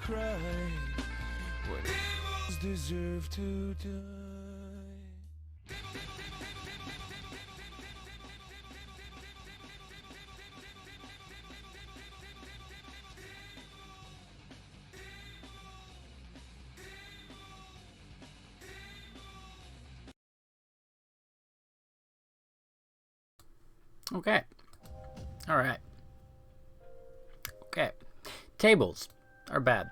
cry when heroes deserve to die. Okay. Alright. Okay. Tables are bad.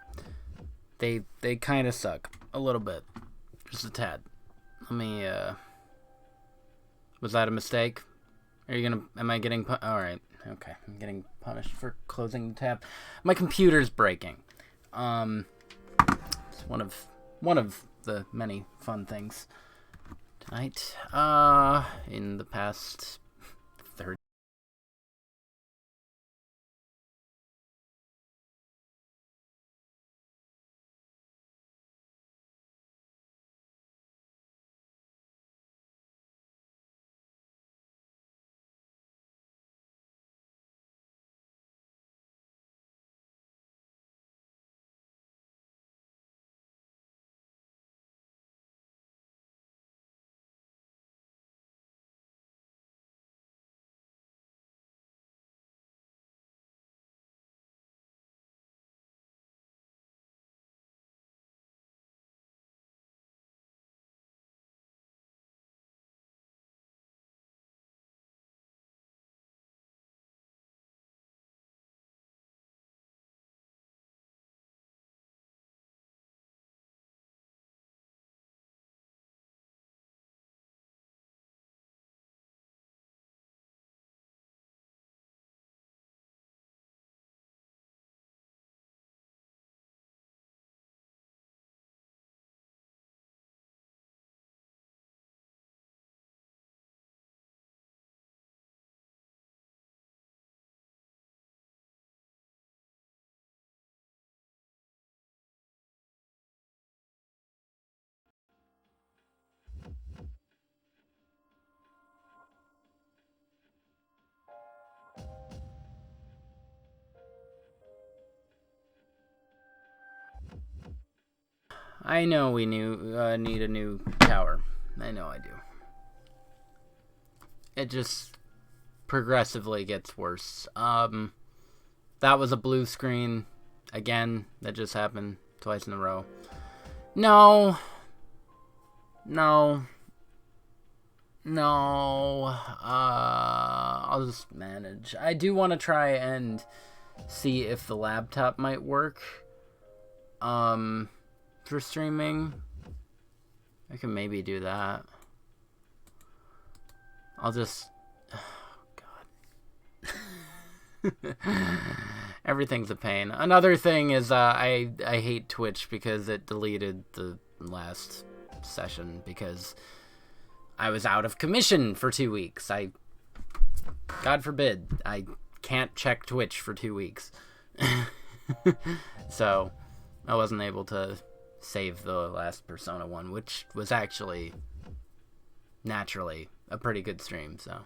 They kind of suck. A little bit. Just a tad. Let me, Was that a mistake? Am I getting, alright. Okay. I'm getting punished for closing the tab. My computer's breaking. It's one of the many fun things tonight. In the past 30. I know we need a new tower. I know I do. It just progressively gets worse. That was a blue screen. Again, that just happened twice in a row. No. I'll just manage. I do want to try and see if the laptop might work. For streaming. I can maybe do that. I'll just... Oh, God. Everything's a pain. Another thing is I hate Twitch because it deleted the last session because I was out of commission for 2 weeks. God forbid, I can't check Twitch for 2 weeks. So, I wasn't able to save the last Persona 1, which was actually, naturally, a pretty good stream, so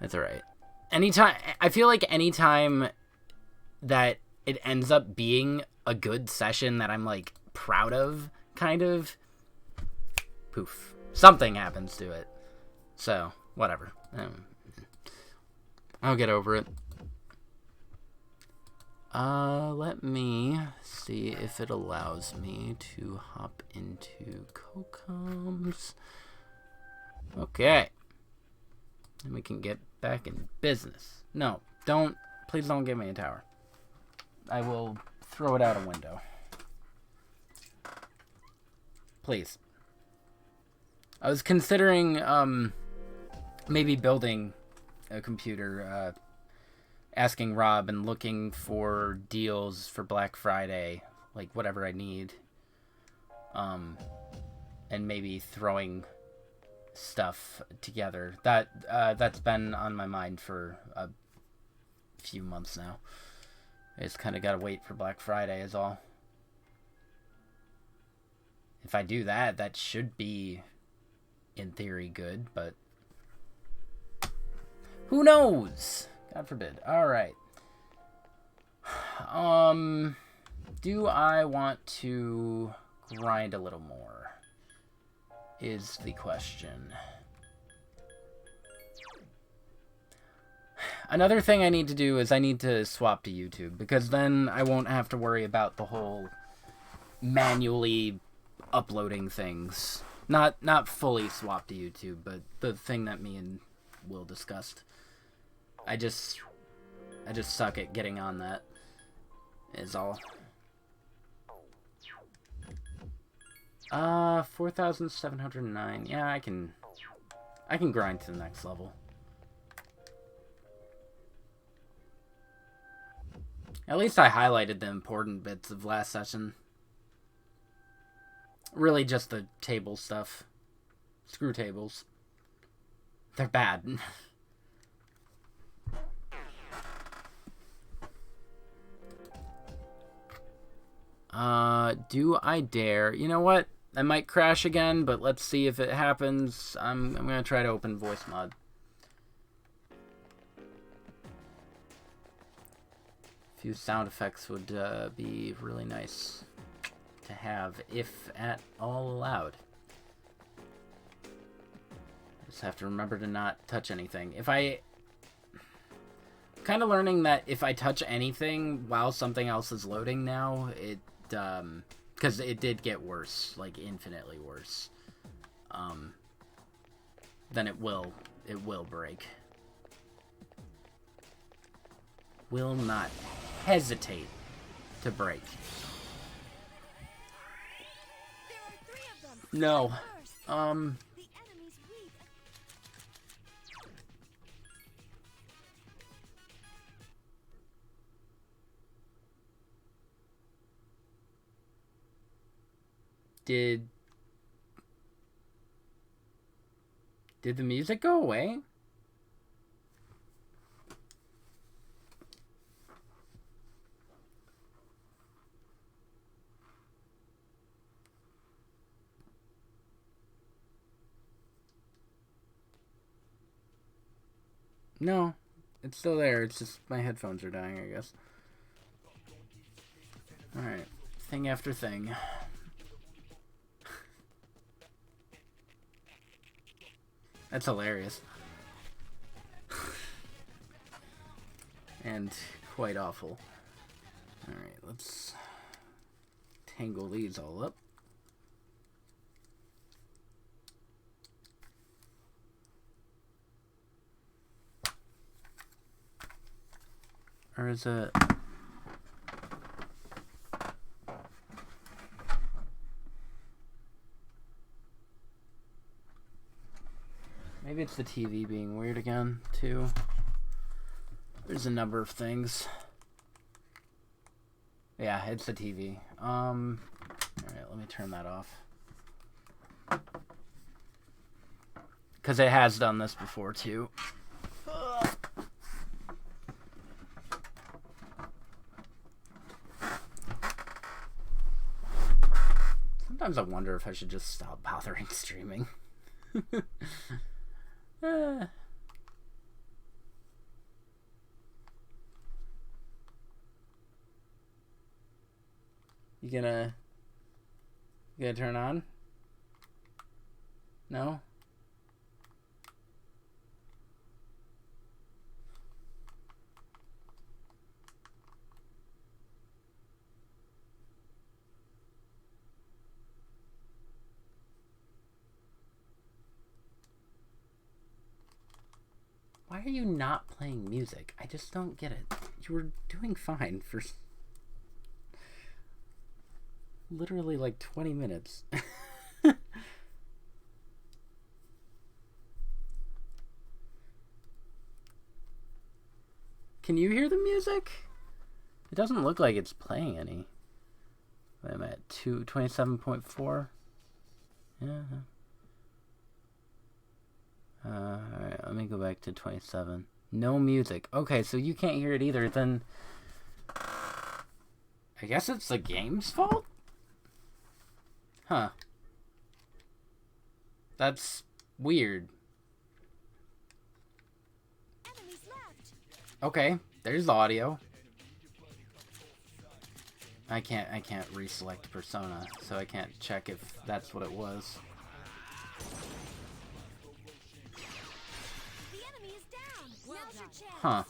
that's alright. I feel like anytime that it ends up being a good session that I'm, like, proud of, kind of, poof. Something happens to it. So, whatever. I'll get over it. Let me see if it allows me to hop into Cocoms. Okay. And we can get back in business. No, please don't give me a tower. I will throw it out a window. Please. I was considering, maybe building a computer, asking Rob and looking for deals for Black Friday, like whatever I need, and maybe throwing stuff together. That's been on my mind for a few months now. I just kind of gotta wait for Black Friday is all. If I do that, that should be, in theory, good, but who knows? God forbid. Alright. Do I want to grind a little more? Is the question. Another thing I need to do is I need to swap to YouTube, because then I won't have to worry about the whole manually uploading things. Not fully swap to YouTube, but the thing that me and Will discussed. I just suck at getting on that, is all. 4,709. Yeah, I can grind to the next level. At least I highlighted the important bits of last session. Really just the table stuff. Screw tables. They're bad. Do I dare? You know what? I might crash again, but let's see if it happens. I'm gonna try to open voice mod. A few sound effects would be really nice to have, if at all allowed. I just have to remember to not touch anything. Kind of learning that if I touch anything while something else is loading now, it because it did get worse, like infinitely worse. Then it will break. Will not hesitate to break. No. Did the music go away? No, it's still there. It's just my headphones are dying, I guess. Alright, thing after thing. That's hilarious. And quite awful. Alright, let's tangle these all up. Or is it... Maybe it's the TV being weird again, too. There's a number of things. Yeah, it's the TV. Alright, let me turn that off. Because it has done this before, too. Sometimes I wonder if I should just stop bothering streaming. You gonna turn on? No? Why are you not playing music? I just don't get it. You were doing fine for literally like 20 minutes. Can you hear the music? It doesn't look like it's playing any. Wait, I'm at 27.4. Yeah. Alright, let me go back to 27. No music. Okay, so you can't hear it either. Then I guess it's the game's fault? Huh. That's weird. Okay, there's the audio. I can't reselect persona, so I can't check if that's what it was. The enemy is down. Now's your chance. Huh.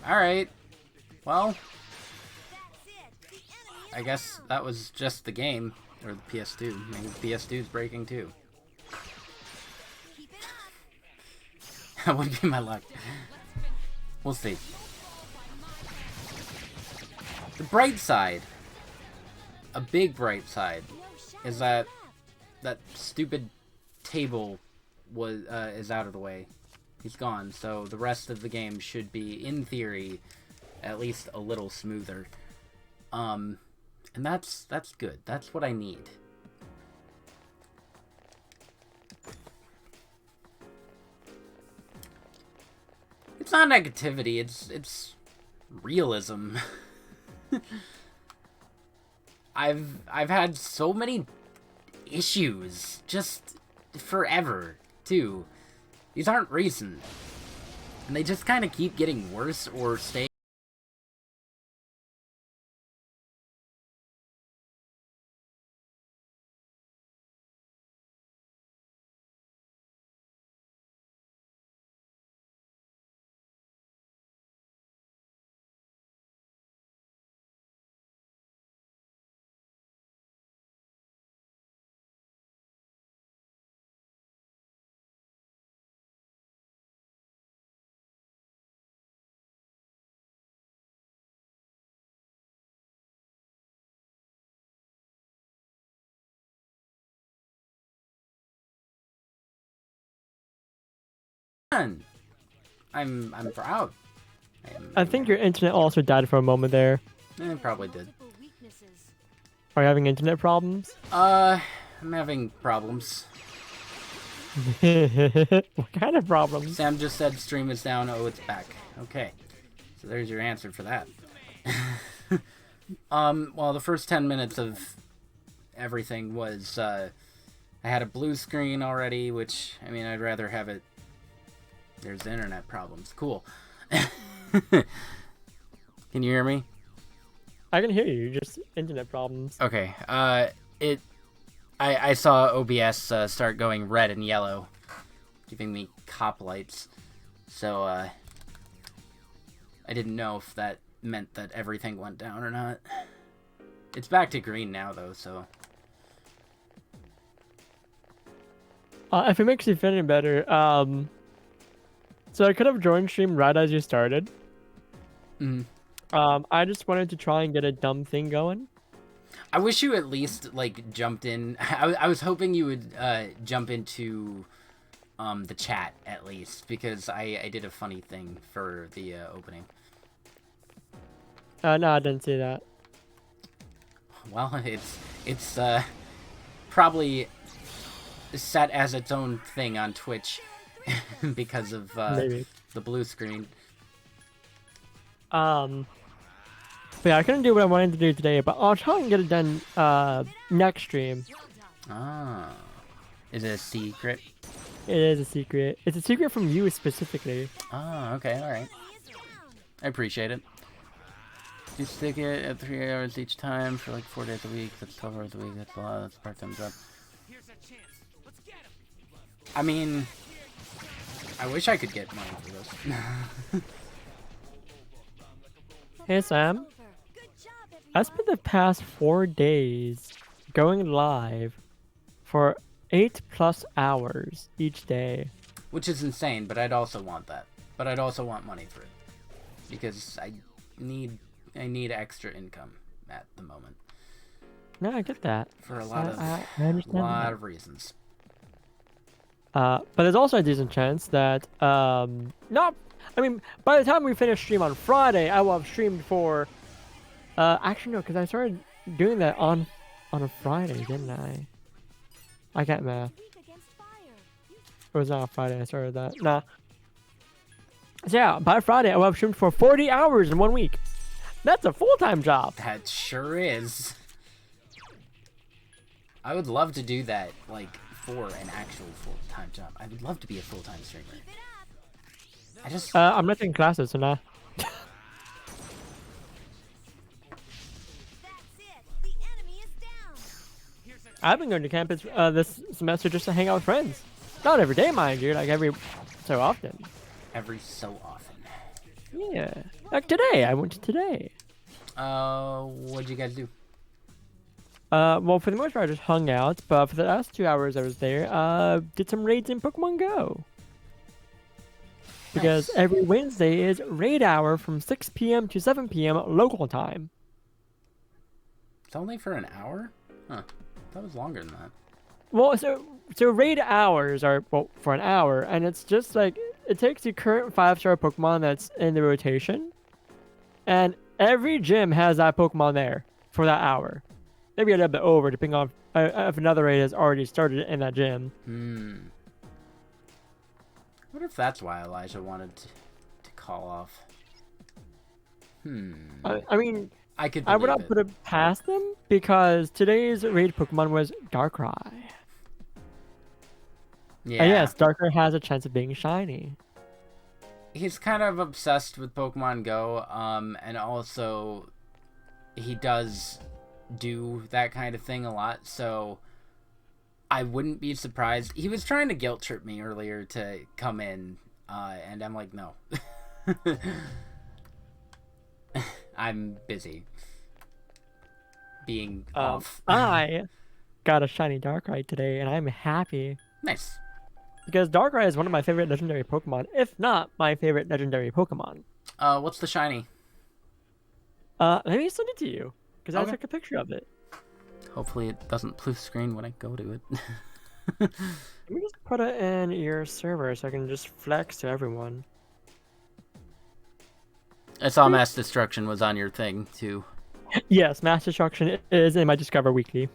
Alright. Well, That's it. The enemy is I guess that was just the game. Or the PS2. Maybe the PS2 is breaking too. keep it up. That would be my luck. We'll see. The bright side, a big bright side, is that that stupid table is out of the way. He's gone, so the rest of the game should be, in theory, at least a little smoother. And that's good. That's what I need. It's not negativity. It's realism. I've had so many issues just forever too. These aren't recent, and they just kind of keep getting worse or staying. I'm proud. I think your internet also died for a moment there. It probably did. Multiple weaknesses. Are you having internet problems? I'm having problems. What kind of problems? Sam just said stream is down. Oh, it's back. Okay, so there's your answer for that. Well, the first 10 minutes of everything was, I had a blue screen already, which, I mean, I'd rather have it. There's internet problems. Cool. Can you hear me? I can hear you, just internet problems. Okay. I saw OBS start going red and yellow, giving me cop lights. So, I didn't know if that meant that everything went down or not. It's back to green now, though, so... If it makes you feel any better, so I could have joined stream right as you started. I just wanted to try and get a dumb thing going. I wish you at least, like, jumped in. I was hoping you would jump into the chat, at least, because I did a funny thing for the opening. No, I didn't see that. Well, it's probably set as its own thing on Twitch because of Maybe. the blue screen. But yeah, I couldn't do what I wanted to do today, but I'll try and get it done next stream. Ah, is it a secret? It is a secret. It's a secret from you specifically. Ah, okay, all right. I appreciate it. You stick it at 3 hours each time for like 4 days a week. That's 12 hours a week. That's a lot. That's a part-time job. I mean, I wish I could get money for this. Hey Sam, Over. Good job, everyone. I spent the past 4 days going live for 8+ hours each day. Which is insane, but I'd also want that. But I'd also want money for it. Because I need extra income at the moment. No, I get that. For a lot of I understand that. of reasons. But there's also a decent chance that I mean, by the time we finish stream on Friday, I will have streamed for. Actually no, because I started doing that on a Friday, didn't I? I can't math. Weak against fire. It was not a Friday I started that. Nah. So yeah, by Friday I will have streamed for 40 hours in 1 week. That's a full-time job. That sure is. I would love to do that, like, for an actual full-time job. I would love to be a full-time streamer. Keep it up. I just... I'm not taking classes, so nah. I've been going to campus this semester just to hang out with friends. Not every day, mind you, like every so often. Every so often. Yeah. Like today, I went to today. What'd you guys do? Well, for the most part, I just hung out, but for the last 2 hours I was there, did some raids in Pokemon Go. Because Nice. every Wednesday is raid hour from 6 p.m. to 7 p.m. local time. It's only for an hour? Huh. That was longer than that. Well, so raid hours are well for an hour, and it's just like it takes the current 5-star Pokemon that's in the rotation, and every gym has that Pokemon there for that hour. Maybe a little bit over, depending on if another raid has already started in that gym. What if that's why Elijah wanted to call off? I mean, I could. I would believe not put it past them because today's raid Pokemon was Darkrai. Yeah. And yes, Darkrai has a chance of being shiny. He's kind of obsessed with Pokemon Go, and also he does do that kind of thing a lot, so I wouldn't be surprised. He was trying to guilt trip me earlier to come in, and I'm like, no. I'm busy being off. I got a shiny Darkrai today, and I'm happy. Nice. Because Darkrai is one of my favorite legendary Pokemon, if not my favorite legendary Pokemon. What's the shiny? Let me send it to you, because Okay. I took a picture of it. Hopefully it doesn't blue screen when I go to it. Let me just put it in your server so I can just flex to everyone. I saw Mass Destruction was on your thing, too. Yes, Mass Destruction is in my Discover Weekly.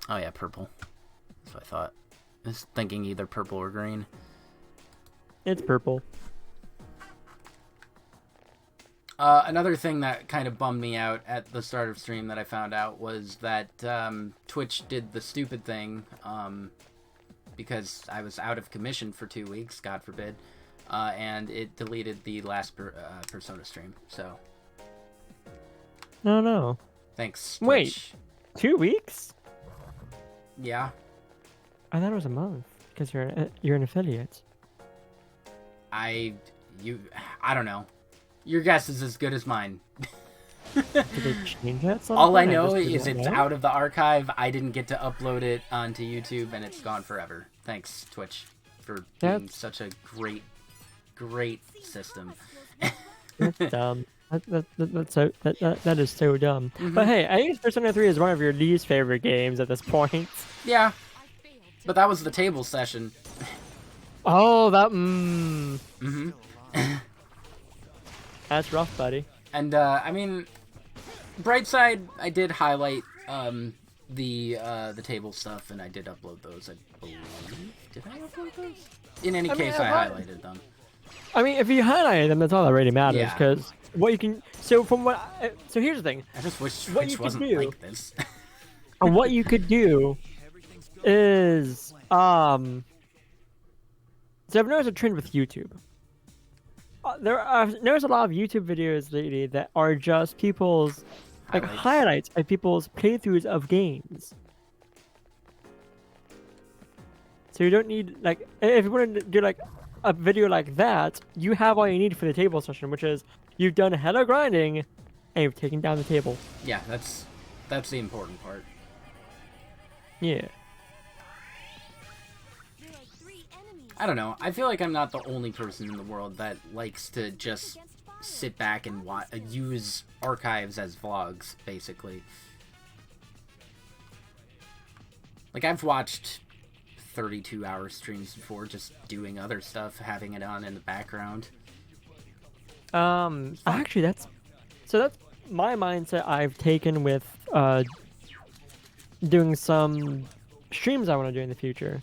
Oh yeah, purple. That's what I thought. I was thinking either purple or green. It's purple. Another thing that kind of bummed me out at the start of stream that I found out was that Twitch did the stupid thing, because I was out of commission for 2 weeks, God forbid, and it deleted the last Persona stream, so No. thanks, Wait. Twitch. 2 weeks? Yeah, I thought it was a month, because you're an affiliate. I don't know. Your guess is as good as mine. Did they change that something? All I know just is didn't it's know? out of the archive. I didn't get to upload it onto YouTube, and it's gone forever. Thanks, Twitch, for being That's- such a great system. That's dumb. That is so dumb. But hey, I think Persona 3 is one of your least favorite games at this point. Yeah, but that was the table session. Oh, that That's rough, buddy. And I mean, bright side, I did highlight the table stuff, and I did upload those. I believe. Did I upload those? In any case, I highlighted them. I mean, if you highlight them, that's all that really matters. Yeah. Because what you can, so here's the thing. I just wish What you Twitch could wasn't do- like this. And what you could do is So I've noticed a trend with YouTube. There's a lot of YouTube videos lately that are just people's highlights of people's playthroughs of games. So you don't need if you want to do a video like that, you have all you need for the table session, which is you've done hella grinding and you've taken down the table. Yeah, that's the important part. Yeah. There are 3 enemies I don't know. I feel like I'm not the only person in the world that likes to just against fire. sit back and use archives as vlogs, basically. Like, I've watched 32-hour streams before, just doing other stuff, having it on in the background. Actually, that's my mindset I've taken with doing some streams I want to do in the future.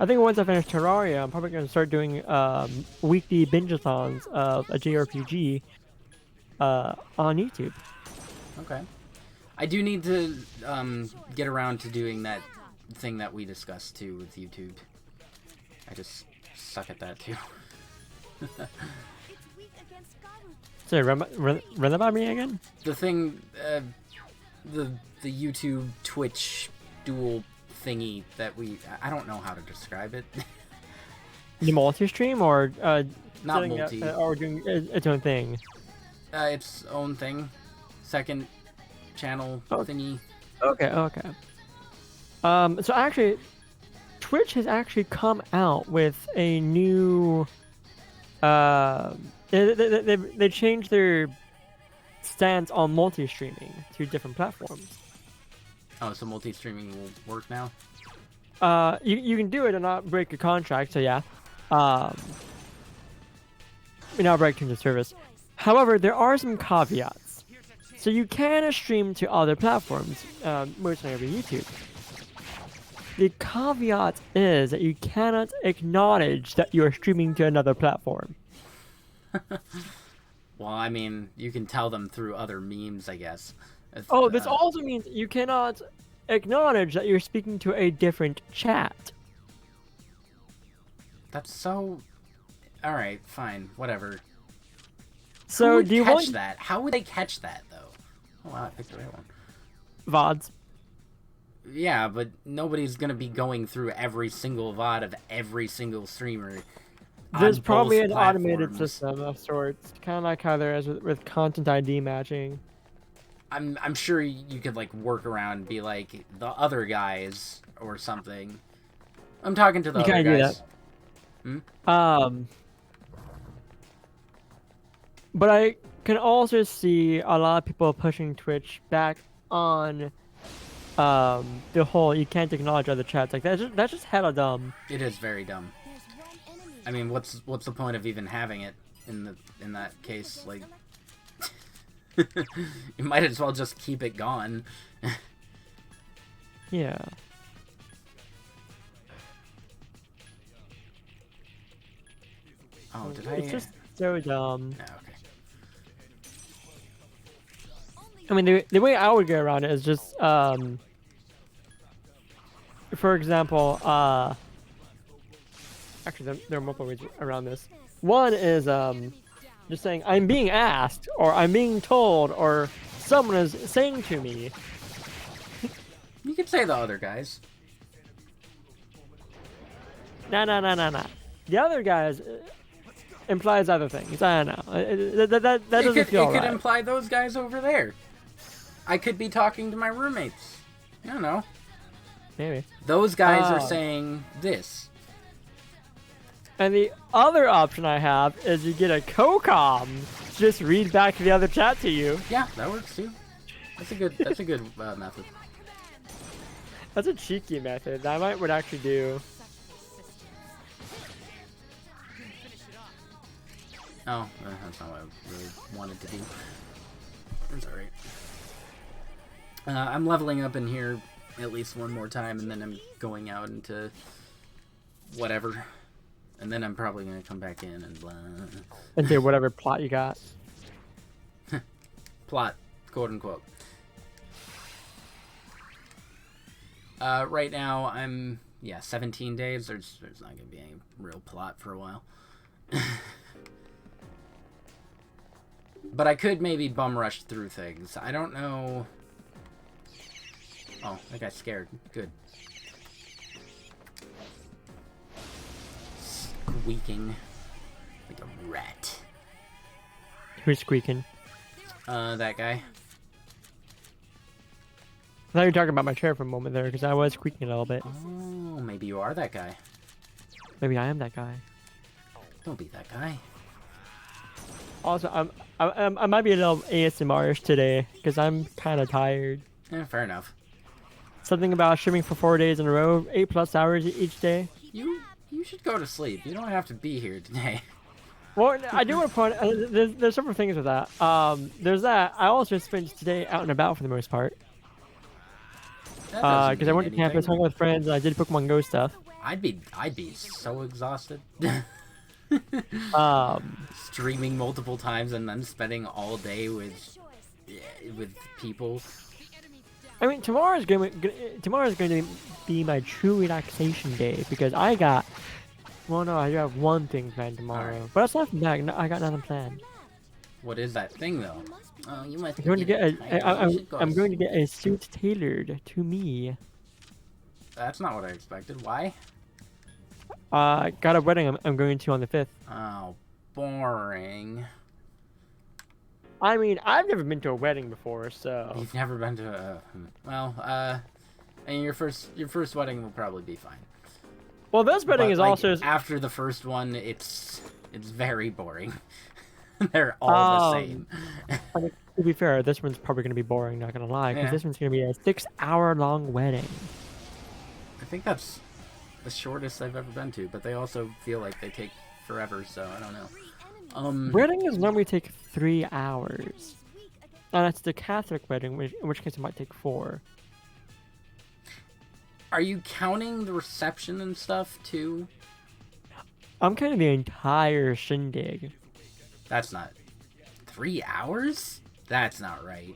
I think once I finish Terraria, I'm probably going to start doing weekly binge-a-thons of a JRPG on YouTube. Okay. I do need to get around to doing that thing that we discussed, too, with YouTube. I just suck at that, too. It's weak against Garu. So run that by me again? The thing, the YouTube Twitch dual thingy that I don't know how to describe it. The multi-stream or Not setting multi. or doing its own thing. Its own thing. Second channel thingy. Okay. So actually, Twitch has actually come out with a new. They changed their stance on multi-streaming to different platforms. Oh, so multi-streaming will work now? You can do it and not break your contract. So yeah, you not break terms of service. However, there are some caveats. So you can stream to other platforms, most likely YouTube. The caveat is that you cannot acknowledge that you are streaming to another platform. Well, I mean, you can tell them through other memes, I guess. Oh, this also means you cannot acknowledge that you're speaking to a different chat. That's so... Alright, fine, whatever. So Who would do you catch want that? How would they catch that, though? Oh, wow, I picked the right one. VODs? Yeah, but nobody's gonna be going through every single VOD of every single streamer. There's on probably both an automated platforms. system of sorts, kind of like how there is with content ID matching. I'm sure you could like work around and be like the other guys or something. I'm talking to the You other can't do guys. But I can also see a lot of people pushing Twitch back on the whole you can't acknowledge other chats. Like that's just hella dumb. It is very dumb. There's one enemy. I mean, what's the point of even having it in that case? Like, you might as well just keep it gone. Yeah. Oh, did I? It's just so dumb. Yeah, okay. I mean, the way I would get around it is just, for example, actually, there are multiple ways around this. One is just saying, I'm being asked, or I'm being told, or someone is saying to me. You could say the other guys. Nah. The other guys implies other things. I don't know. That doesn't feel It could right. imply those guys over there. I could be talking to my roommates. I don't know. Maybe. Those guys are Oh. saying this. And the other option I have is you get a co-com, just read back the other chat to you. Yeah, that works too. That's a good method. That's a cheeky method. That I would actually do. Oh, that's not what I really wanted to do. That's alright. I'm leveling up in here at least one more time, and then I'm going out into whatever. And then I'm probably going to come back in and blah. And do whatever plot you got. Plot, quote unquote. Right now, I'm, 17 days. There's not going to be any real plot for a while. But I could maybe bum rush through things. I don't know. Oh, I got scared. Good. Squeaking like a rat. Who's squeaking? That guy. I thought you were talking about my chair for a moment there, because I was squeaking a little bit. Oh, maybe you are that guy. Maybe I am that guy. Don't be that guy. Also, I might be a little ASMR-ish today, because I'm kind of tired. Fair enough. Something about streaming for 4 days in a row, 8+ hours each day. You should go to sleep. You don't have to be here today. Well, I do want to point. There's several things with that. There's that. I also spent today out and about for the most part. That doesn't Because I went to mean campus, anything. hung out with friends, and I did Pokemon Go stuff. I'd be so exhausted. Streaming multiple times and then spending all day with people. I mean, tomorrow's going to be my true relaxation day because I got. Well, no, I do have one thing planned tomorrow, Alright. but aside from that, I got nothing planned. What is that thing though? Oh, you must I'm be going to get getting a, tired. You I, should go I'm to going to sleep. get a suit tailored to me. That's not what I expected. Why? Got a wedding I'm going to on the 5th. Oh, boring. I mean, I've never been to a wedding before, so. You've never been to a... Well, and your first wedding will probably be fine. Well, this wedding But, is like, also. after the first one, it's very boring. They're all the same. I mean, to be fair, this one's probably going to be boring, not going to lie, because Yeah. this one's going to be a 6-hour-long wedding. I think that's the shortest I've ever been to, but they also feel like they take forever, so I don't know. Weddings normally take 3 hours. And that's the Catholic wedding, in which case it might take 4. Are you counting the reception and stuff too? I'm counting the entire shindig. That's not 3 hours. That's not right.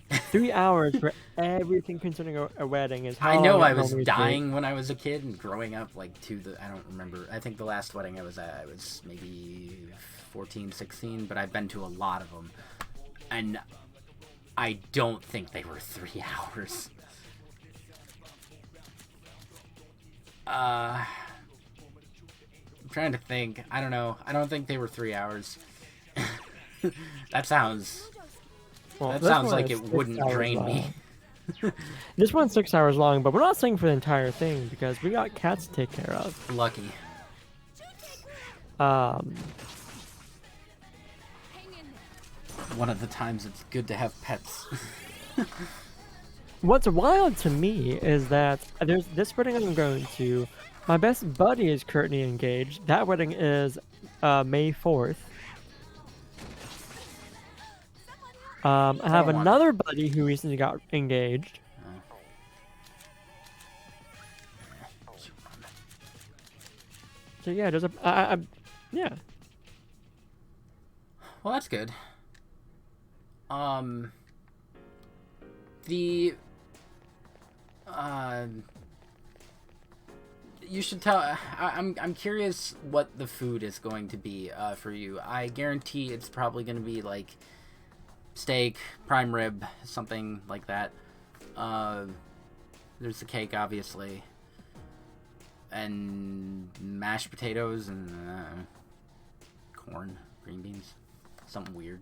3 hours for everything concerning a wedding is how I know long I it was normally dying when I was a kid and growing up, like, I don't remember. I think the last wedding I was at, I was maybe 14, 16, but I've been to a lot of them. And I don't think they were 3 hours. I'm trying to think. I don't know. I don't think they were 3 hours. That sounds Well, that this sounds one like is it 6 wouldn't hours drain me. long. This one's 6 hours long, but we're not staying for the entire thing because we got cats to take care of. Lucky. One of the times it's good to have pets. What's wild to me is that there's this wedding I'm going to. My best buddy is currently engaged. That wedding is May 4th. I have don't want another buddy who recently got engaged. So yeah, there's yeah. Well, that's good. The you should tell. I'm curious what the food is going to be for you. I guarantee it's probably going to be like steak, prime rib, something like that. There's the cake, obviously, and mashed potatoes and corn, green beans, something weird.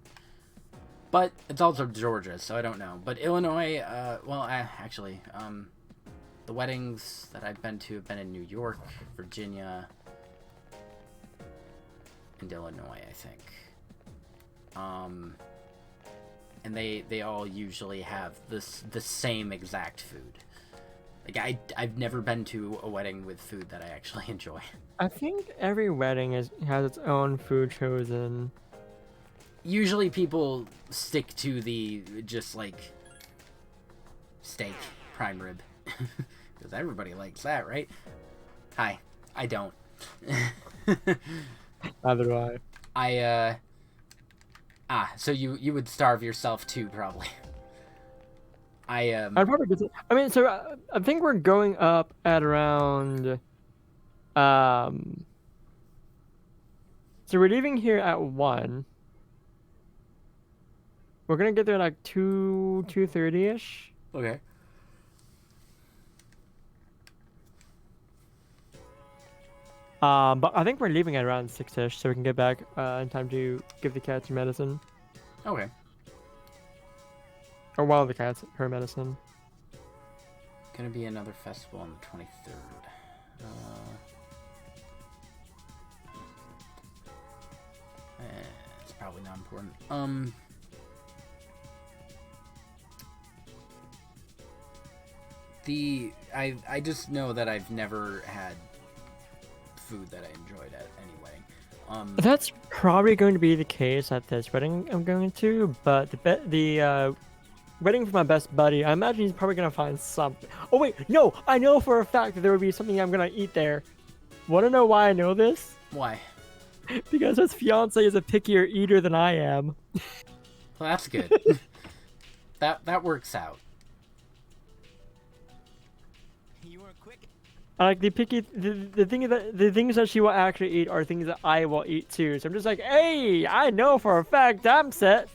But it's also Georgia, so I don't know. But Illinois, actually, the weddings that I've been to have been in New York, Virginia, and Illinois, I think. And they all usually have the same exact food. Like I've never been to a wedding with food that I actually enjoy. I think every wedding has its own food chosen. Usually people stick to the just like steak, prime rib, because everybody likes that, right? Hi, I don't. Neither do I. So you would starve yourself too, probably. I'd probably get to, I mean, so I think we're going up at around. So we're leaving here at 1. We're gonna get there at like 2:30ish. Okay. But I think we're leaving at around 6ish, so we can get back in time to give the cats medicine, Okay. or one of the cats her medicine. Gonna be another festival on the 23rd. It's probably not important. I just know that I've never had food that I enjoyed at any wedding. That's probably going to be the case at this wedding I'm going to, but the wedding for my best buddy, I imagine he's probably gonna find something. Oh wait, no, I know for a fact that there would be something I'm gonna eat there. Wanna know why I know this? Why? Because his fiance is a pickier eater than I am. Well, that's good. that works out. You are Like the things that she will actually eat are things that I will eat too. So I'm just like, hey, I know for a fact I'm set.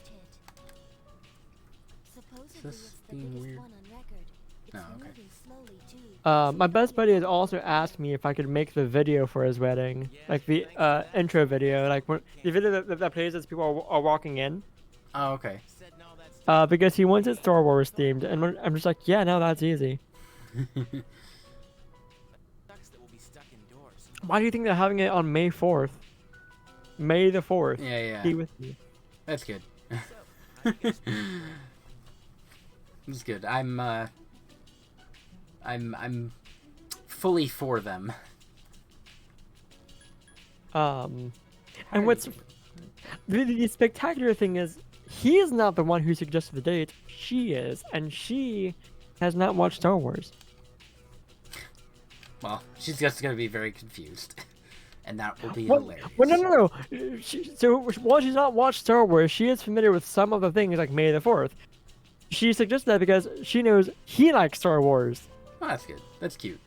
Supposedly this it's the being biggest weird? one on record. It's Oh, okay. moving slowly too. My best buddy has also asked me if I could make the video for his wedding, like the intro video, like the video that plays as people are walking in. Oh, okay. Because he wants it Star Wars themed, and I'm just like, yeah, no, that's easy. Why do you think they're having it on May 4th? May the 4th. Yeah, yeah. Be with me. That's good. That's good. I'm fully for them. And what's the spectacular thing is, he is not the one who suggested the date. She is, and she has not watched Star Wars. Well, she's just gonna be very confused, and that will be Well, hilarious. well, no. So while she's not watched Star Wars, she is familiar with some of the things like May the 4th. She suggested that because she knows he likes Star Wars. Oh, that's good. That's cute.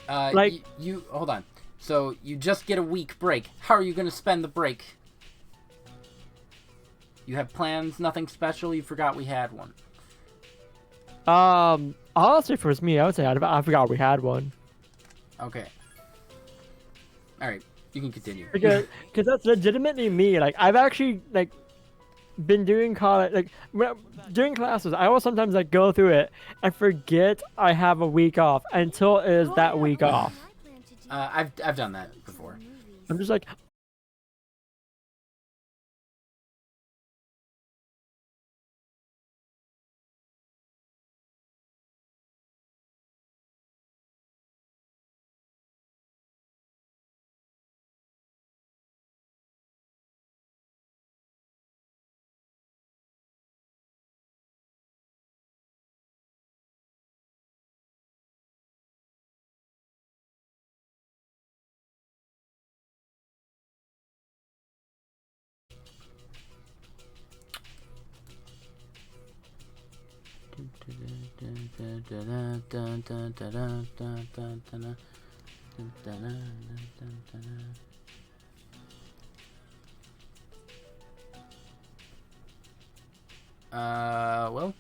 Like- you hold on. So you just get a week break. How are you gonna spend the break? You have plans? Nothing special? You forgot we had one. Honestly, if it was me, I would say I forgot we had one. Okay. All right. You can continue. Because that's legitimately me. Like, I've actually like been doing college, like during classes. I will sometimes like go through it and forget I have a week off until it is that week off. I've done that before. I'm just like, Well.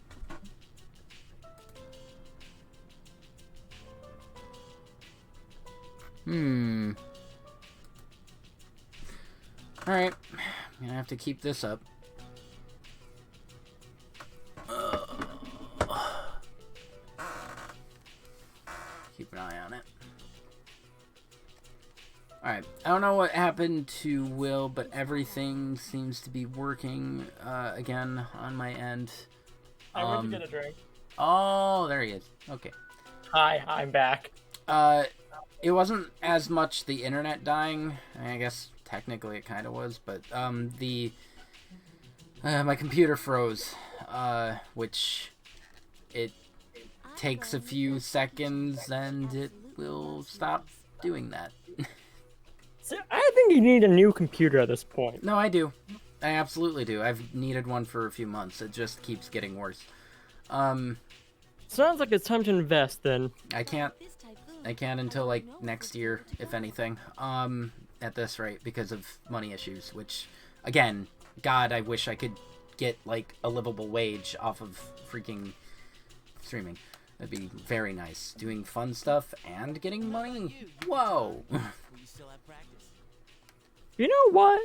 Alright. I'm gonna have to keep this up. Keep an eye on it. Alright. I don't know what happened to Will, but everything seems to be working again on my end. I went to get a drink. Oh, there he is. Okay. Hi, I'm back. It wasn't as much the internet dying. I guess technically it kind of was, but my computer froze, which it takes a few seconds and it will stop doing that. So I think you need a new computer at this point. No, I do. I absolutely do. I've needed one for a few months. It just keeps getting worse. Sounds like it's time to invest then. I can't until like next year, if anything. At this rate, because of money issues, which, again, God, I wish I could get like a livable wage off of freaking streaming. That'd be very nice. Doing fun stuff and getting money. Whoa. You know what?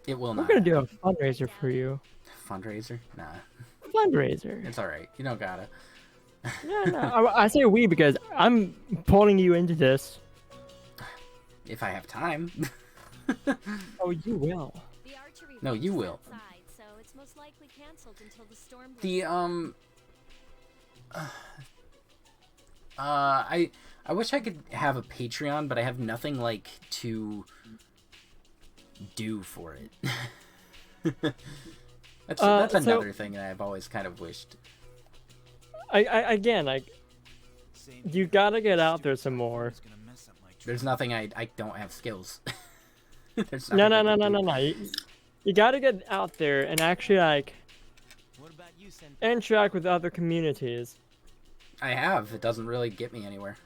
It will We're not. gonna do a fundraiser for you. Fundraiser? Nah. Fundraiser. It's alright. You don't gotta. No. I say we because I'm pulling you into this. If I have time. Oh, you will. No, you will. So it's most likely canceled until the storm I wish I could have a Patreon, but I have nothing like to do for it. that's another thing that I've always kind of wished. I again, like, you gotta get out there some more. There's nothing I don't have skills. There's No. nothing I can do. You gotta get out there and actually like interact with other communities. I have. It doesn't really get me anywhere.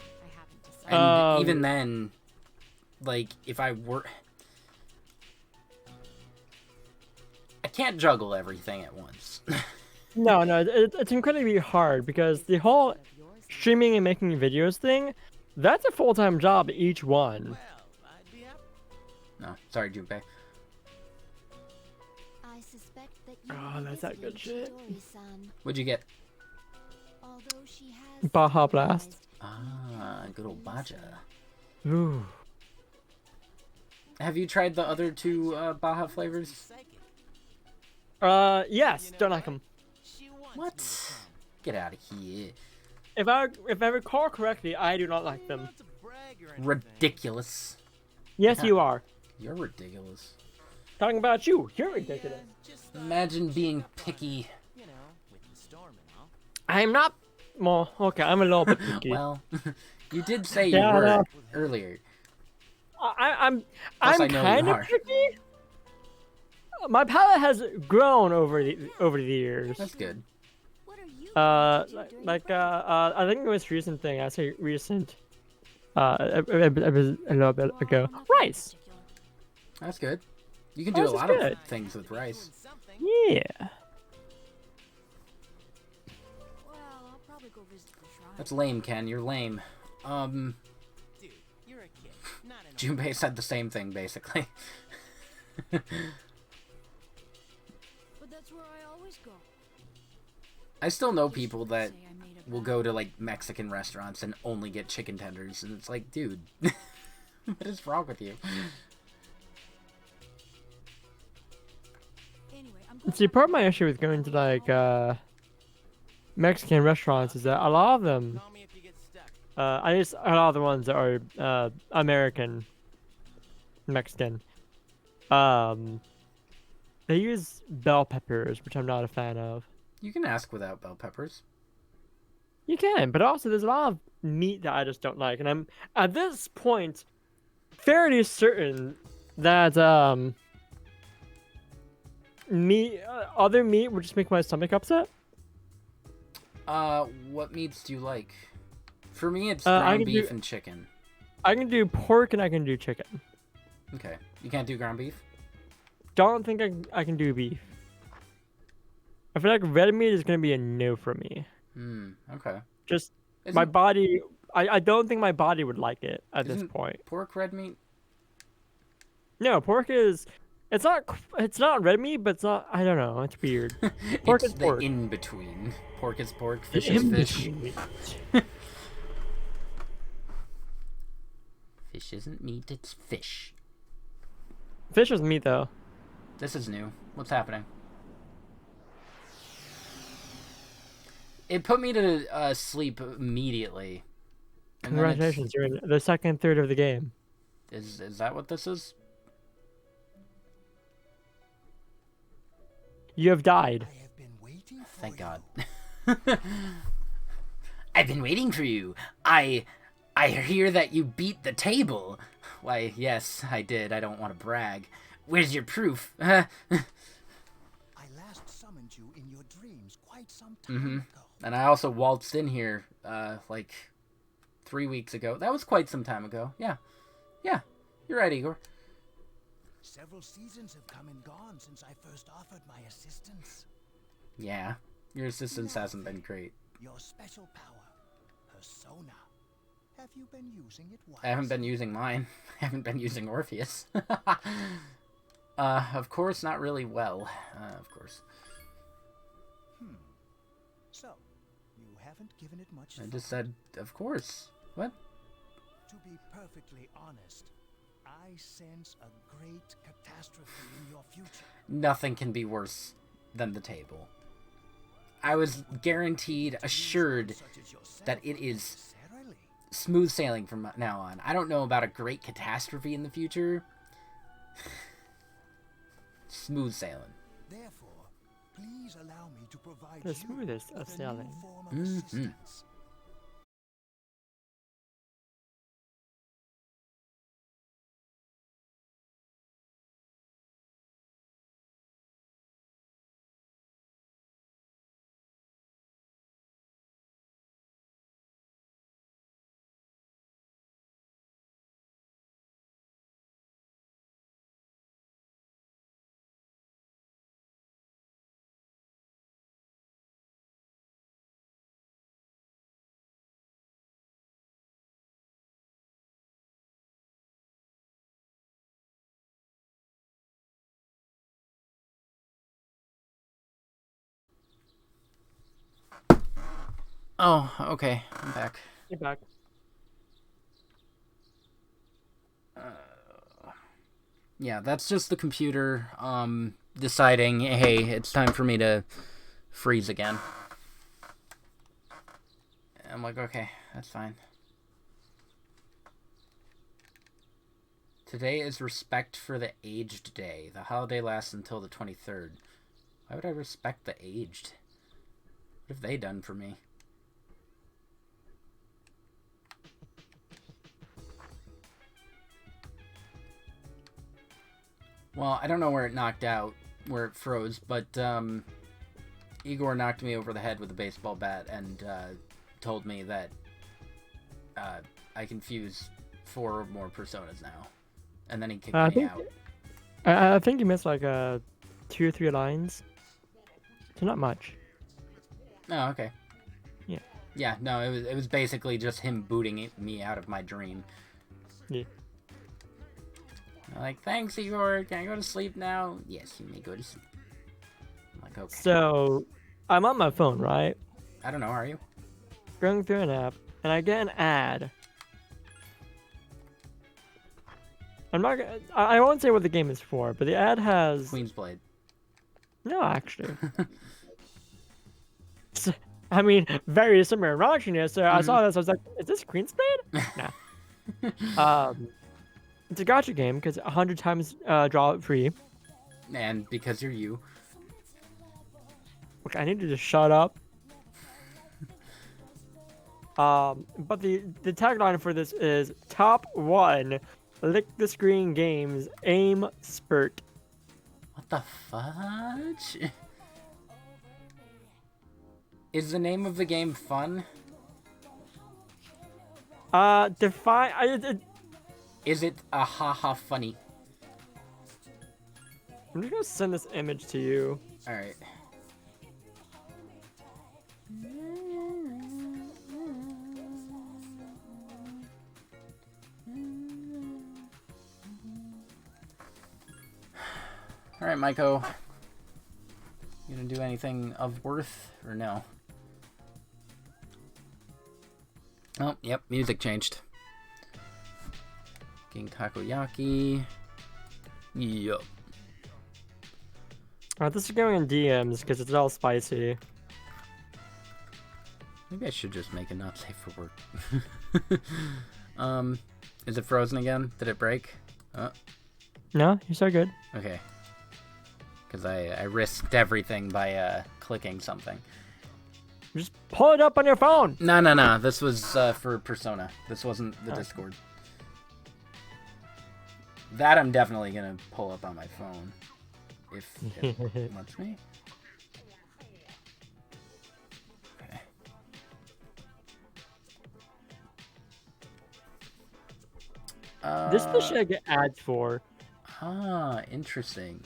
I haven't decided. And even then, like, if I were... I can't juggle everything at once. No, it's incredibly hard because the whole streaming and making videos thing, that's a full-time job each one. No, sorry, Junpei. I suspect that you Oh, will that's that good hesitate, shit. Chidori-san. What'd you get? Although she has Baja Blast. Ah, good old Baja. Ooh. Have you tried the other two Baja flavors? Yes, don't like them. What? Get out of here. If I recall correctly, I do not like them. Ridiculous. Yes, Yeah. you are. You're ridiculous. Talking about you. You're ridiculous. Imagine being picky. I'm not. Well, okay, I'm a little bit picky. Well, you did say you Yeah, were no. earlier. I'm Plus, I know you kind of are. picky. My palate has grown over the years. That's good. What are you Like I think the most recent thing. I say recent. It was a little bit ago. Rice. That's good. You can do Rice a is lot good. of things with rice. Yeah. Well, I'll probably go visit the shrine. That's lame, Ken. You're lame. Dude, you're a kid, not an Junpei said the same thing, basically. But that's where I always go. I still know people that Say I made a will vow. go to, like, Mexican restaurants and only get chicken tenders, and it's like, dude, what is wrong with you? Anyway, I'm going See, back part to of my issue with going to like Mexican restaurants is that a lot of them, Call me if you get stuck. I just a lot of the ones that are American Mexican, they use bell peppers, which I'm not a fan of. You can ask without bell peppers. You can, but also there's a lot of meat that I just don't like, and I'm at this point fairly certain that meat, other meat would just make my stomach upset. What meats do you like? For me, it's I ground can beef do- and chicken. I can do pork and I can do chicken. Okay. You can't do ground beef? Don't think I can do beef. I feel like red meat is gonna be a no for me. Okay. Just Isn't my body. I don't think my body would like it at this Isn't- point. pork red meat? No, pork is. It's not. It's not red meat, but it's not. I don't know. It's weird. Pork It's is the pork. in-between. Pork is pork, The fish is fish. in-between meat. Fish isn't meat, it's fish. Fish is meat though. This is new. What's happening? It put me to sleep immediately. And then it's- Congratulations, you're in the second third of the game. Is that what this is? You have died. I have been waiting for Thank you. God. I've been waiting for you. I hear that you beat the table. Why, yes, I did. I don't want to brag. Where's your proof? I last summoned you in your dreams quite some time ago. And I also waltzed in here, like 3 weeks ago. That was quite some time ago. Yeah. Yeah. You're right, Igor. Several seasons have come and gone since I first offered my assistance. Yeah. Your assistance hasn't been great. Your special power, persona. Have you been using it once? I haven't been using mine. I haven't been using Orpheus. Of course, not really well. Of course. So, you haven't given it much I thought. just said, of course. What? To be perfectly honest, I sense a great catastrophe in your future. Nothing can be worse than the table. I was guaranteed, assured, Such as yourself, that it is necessarily. smooth sailing from now on. I don't know about a great catastrophe in the future. Smooth sailing. Therefore, please allow me to provide The you smoothest of with a new sailing. form of assistance. Oh, okay. I'm back. Get back. Yeah, that's just the computer deciding, hey, it's time for me to freeze again. I'm like, okay, that's fine. Today is Respect for the Aged Day. The holiday lasts until the 23rd. Why would I respect the aged? What have they done for me? Well, I don't know where it knocked out, where it froze, but Igor knocked me over the head with a baseball bat and told me that I can fuse 4 or more personas now. And then he kicked me out. I think you missed like 2 or 3 lines. So not much. Oh, okay. Yeah. Yeah, no, it was basically just him booting me out of my dream. Yeah. I'm like, thanks, Igor. Can I go to sleep now? Yes, you may go to sleep. I'm like, okay. So, I'm on my phone, right? I don't know, are you? Going through an app, and I get an ad. I'm not. I won't say what the game is for, but the ad has. Queen's Blade. No, actually. I mean, very similar raunchiness. So I saw this. I was like, "Is this Queen's Blade?" Nah. It's a gacha game because 100 times draw it free. And because you're you. Which I need to just shut up. But the tagline for this is top 1 lick the screen games aim spurt. What the fudge? Is the name of the game fun? Define. Is it a haha funny? I'm just gonna send this image to you. Alright. Alright, Maiko. You gonna do anything of worth, or no? Oh, yep, music changed. Getting takoyaki. Yup. This is going in DMs because it's all spicy. Maybe I should just make it not safe for work. Is it frozen again? Did it break? No, you're so good. Okay. Because I risked everything by clicking something. Just pull it up on your phone. No. This was for Persona. This wasn't the Discord. That I'm definitely gonna pull up on my phone. If it lets me. Okay. This is the shit I get ads for. Ah, interesting.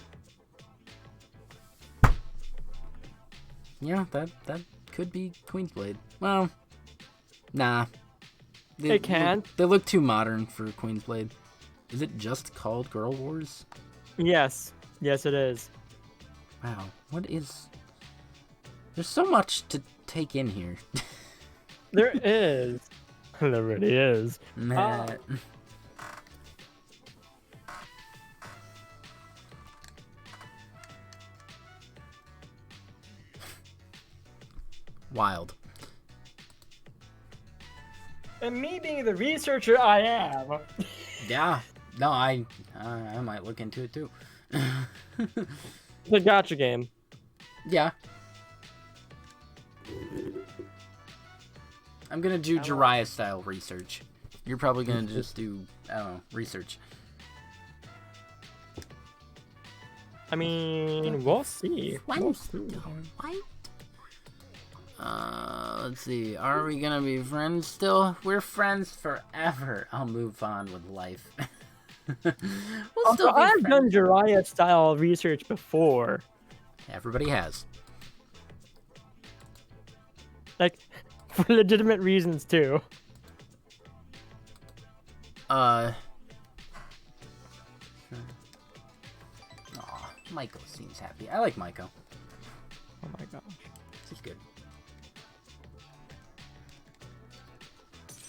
Yeah, that could be Queen's Blade. Well, nah. It can. They look too modern for Queen's Blade. Is it just called Girl Wars? Yes. Yes, it is. Wow. What is... There's so much to take in here. There is. There really is. Nah. Wild. And me being the researcher I am. Yeah. No, I might look into it too. The gacha game. Yeah. I'm gonna do Jiraiya style research. You're probably gonna just do, I don't know, research. I mean, we'll see. We'll see. Let's see. Are we gonna be friends still? We're friends forever. I'll move on with life. We'll still be I've friends. done Jiraiya style research before. Everybody has. Like, for legitimate reasons too. Aw, Maiko seems happy. I like Maiko. Oh my gosh. She's good.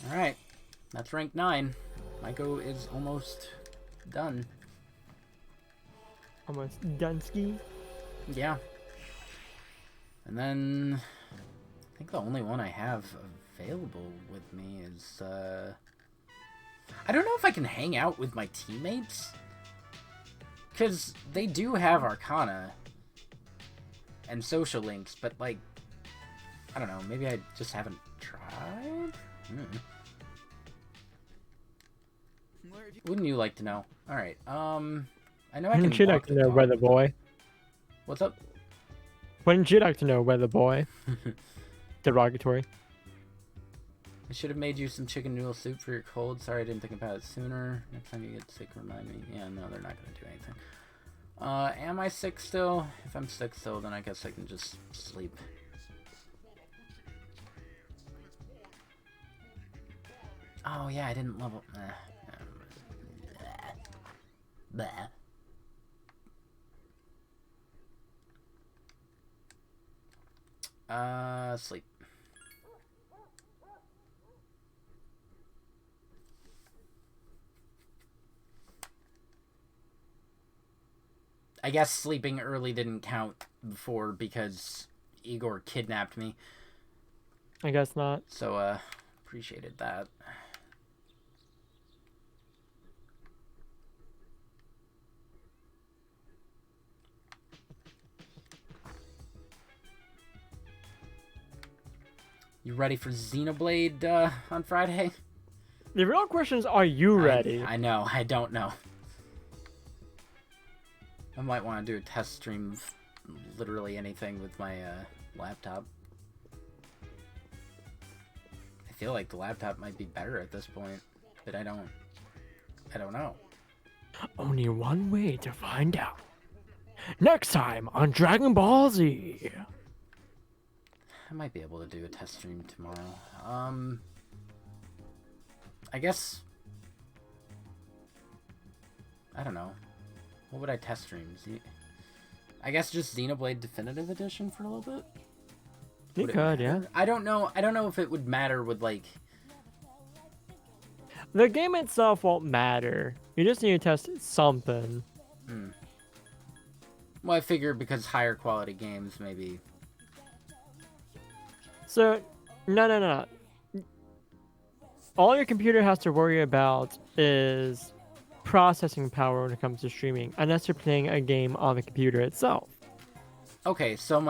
Alright. That's rank 9. Maiko is almost done. Almost Dunsky. Yeah. And then I think the only one I have available with me is I don't know if I can hang out with my teammates. Because they do have Arcana and social links, but like I don't know, maybe I just haven't tried? Wouldn't you like to know? Alright, I know I can Wouldn't you walk like to the know, dog. weather boy? What's up? Wouldn't you like to know, weather boy? Derogatory. I should have made you some chicken noodle soup for your cold. Sorry I didn't think about it sooner. Next time you get sick, remind me. Yeah, no, they're not going to do anything. Am I sick still? If I'm sick still, then I guess I can just sleep. Oh, yeah, I didn't level... Bleh. Sleep. I guess sleeping early didn't count before because Igor kidnapped me. I guess not. So, appreciated that. You ready for Xenoblade, on Friday? The real question is, are you ready? I know, I don't know. I might want to do a test stream of literally anything with my laptop. I feel like the laptop might be better at this point, but I don't know. Only one way to find out. Next time on Dragon Ball Z. I might be able to do a test stream tomorrow. I guess... I don't know. What would I test stream? I guess just Xenoblade Definitive Edition for a little bit? You could, yeah. I don't know if it would matter with, like... The game itself won't matter. You just need to test something. Well, I figure because higher quality games, maybe... So, no. All your computer has to worry about is processing power when it comes to streaming, unless you're playing a game on the computer itself. Okay, so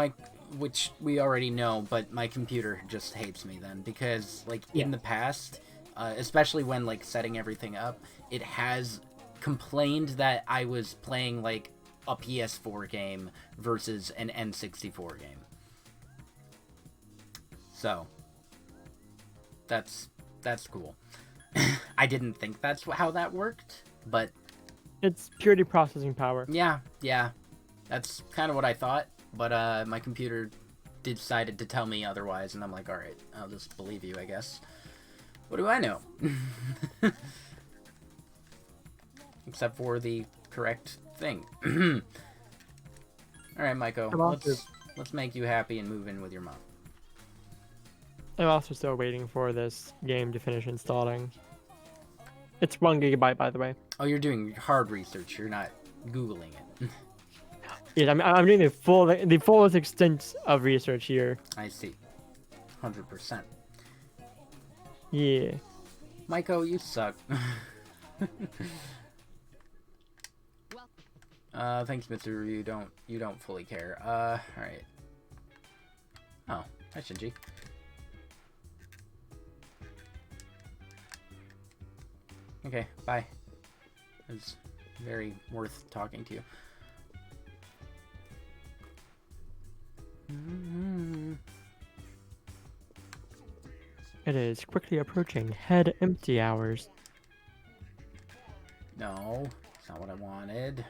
which we already know, but my computer just hates me then, because, like, in the past, especially when, like, setting everything up, it has complained that I was playing, like, a PS4 game versus an N64 game. So, that's cool. I didn't think that's how that worked, but... It's purely processing power. Yeah. That's kind of what I thought, but my computer decided to tell me otherwise, and I'm like, alright, I'll just believe you, I guess. What do I know? Except for the correct thing. Alright, Maiko, let's make you happy and move in with your mom. I'm also still waiting for this game to finish installing. It's 1 gigabyte, by the way. Oh, you're doing hard research. You're not Googling it. Yeah, I'm doing the fullest extent of research here. I see. 100%. Yeah. Maiko, you suck. Thanks, Mr. You don't fully care. Alright. Oh, hi, Shinji. Okay, bye. It was very worth talking to you. It is quickly approaching head empty hours. No, it's not what I wanted.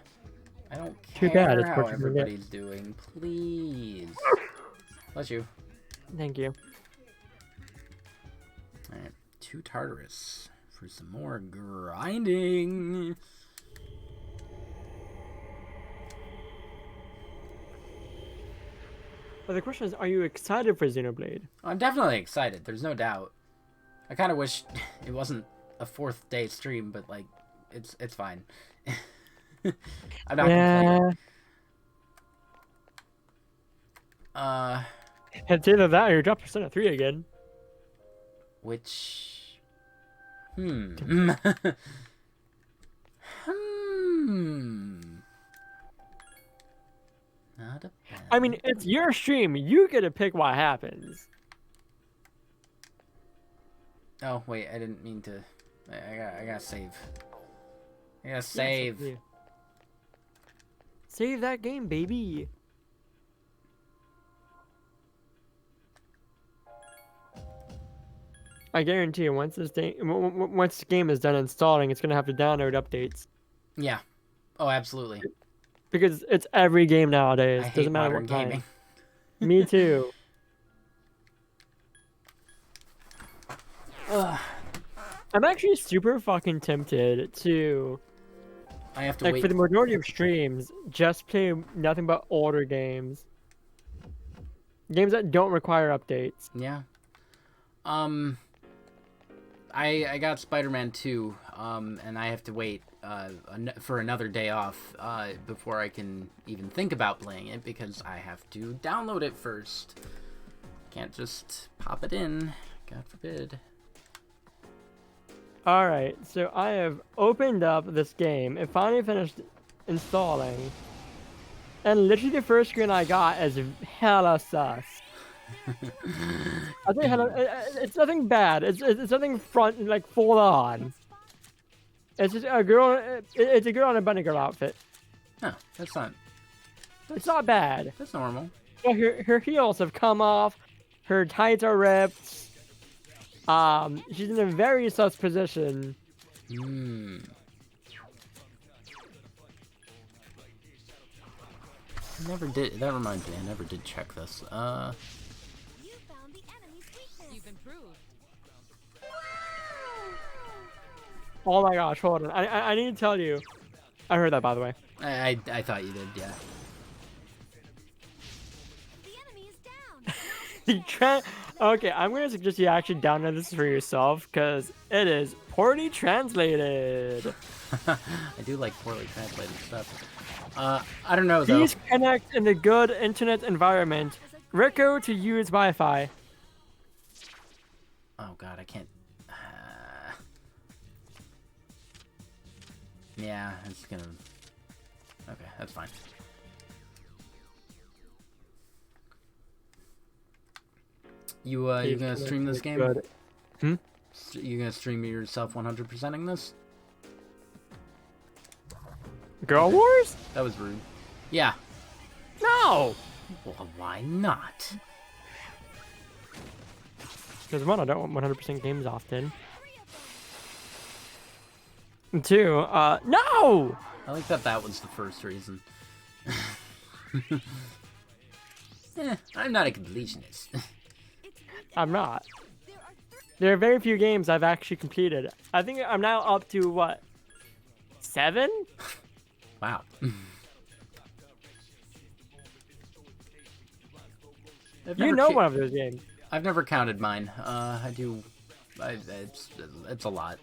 I don't Too care bad, it's how what you're gonna get. everybody's doing. Please. Bless you. Thank you. Alright, 2 Tartarus for some more grinding. But the question is, are you excited for Xenoblade? I'm definitely excited. There's no doubt. I kind of wish it wasn't a 4th day stream, but like, it's fine. I'm not complaining. It's either that or you drop Persona 3 again. Which... Not a bad... I mean, it's your stream. You get to pick what happens. Oh, wait, I didn't mean to... I gotta save. I gotta Yes, save. yeah. Save that game, baby. I guarantee you, once this game is done installing, it's gonna have to download updates Yeah. Oh, absolutely. because it's every game nowadays. I hate Doesn't matter modern what kind. gaming. Me too. Ugh. I'm actually super fucking tempted to, I have to like, wait. for the majority of streams, just play nothing but older games. Games that don't require updates. Yeah. I got Spider-Man 2, and I have to wait for another day off before I can even think about playing it because I have to download it first. Can't just pop it in. God forbid. Alright, so I have opened up this game. It finally finished installing. And literally the first screen I got is hella sus. I think it's nothing bad. It's nothing front, like, full on. It's just a girl. It's a girl in a bunny girl outfit. No, that's not. It's not bad. That's normal. Well, her heels have come off. Her tights are ripped. She's in a very sus position. Hmm. I never did. That reminds me. I never did check this. You found the enemy's weakness. You've improved. Oh my gosh, hold on. I need to tell you. I heard that, by the way. I thought you did. Yeah. The enemy is down. Okay, I'm gonna suggest you actually download this for yourself because it is poorly translated. I do like poorly translated stuff. I don't know though. Please connect in a good internet environment. Rico to use Wi-Fi. Oh god, I can't. Yeah, it's gonna. Okay, that's fine. You gonna stream this game? Good. Hmm? You gonna stream yourself 100%ing this? Girl Wars? That was rude. Yeah. No! Well, why not? Because one, I don't 100% games often. And two, no! I like that was the first reason. I'm not a completionist. I'm not. There are very few games I've actually completed. I think I'm now up to, what, 7? Wow. You know one of those games. I've never counted mine. It's a lot.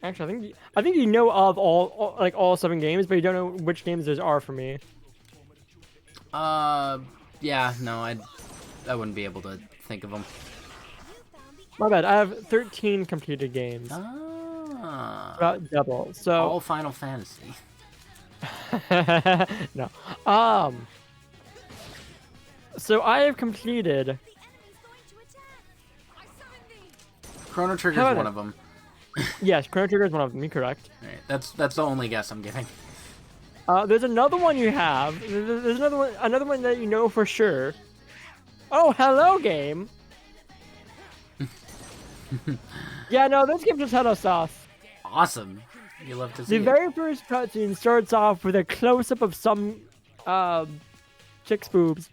Actually, I think you know of all 7 games, but you don't know which games those are for me. Yeah, no, I wouldn't be able to think of them. My bad. I have 13 completed games. Ah. About double. So All Final Fantasy. no. So I have completed. Chrono Trigger's How about one it? of them. Yes, Chrono Trigger is one of them. You're correct. Right, that's the only guess I'm giving. There's another one you have. There's another one that you know for sure. Oh, hello, game. Yeah, no, this game just had us off. Awesome. You love to see The it. very first cutscene starts off with a close-up of some chick's boobs.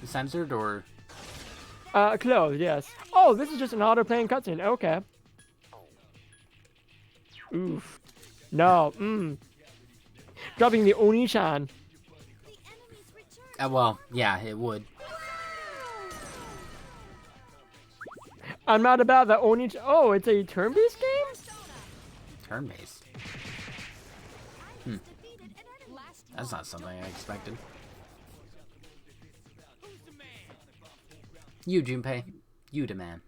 Censored or? Closed, yes. Oh, this is just an auto-playing cutscene. Okay. Oof. No. Dropping the Oni-chan. Well, yeah, it would. I'm not about the only. Oh, it's a turn-based game. Turn-based. That's not something I expected. You, Junpei. You demand.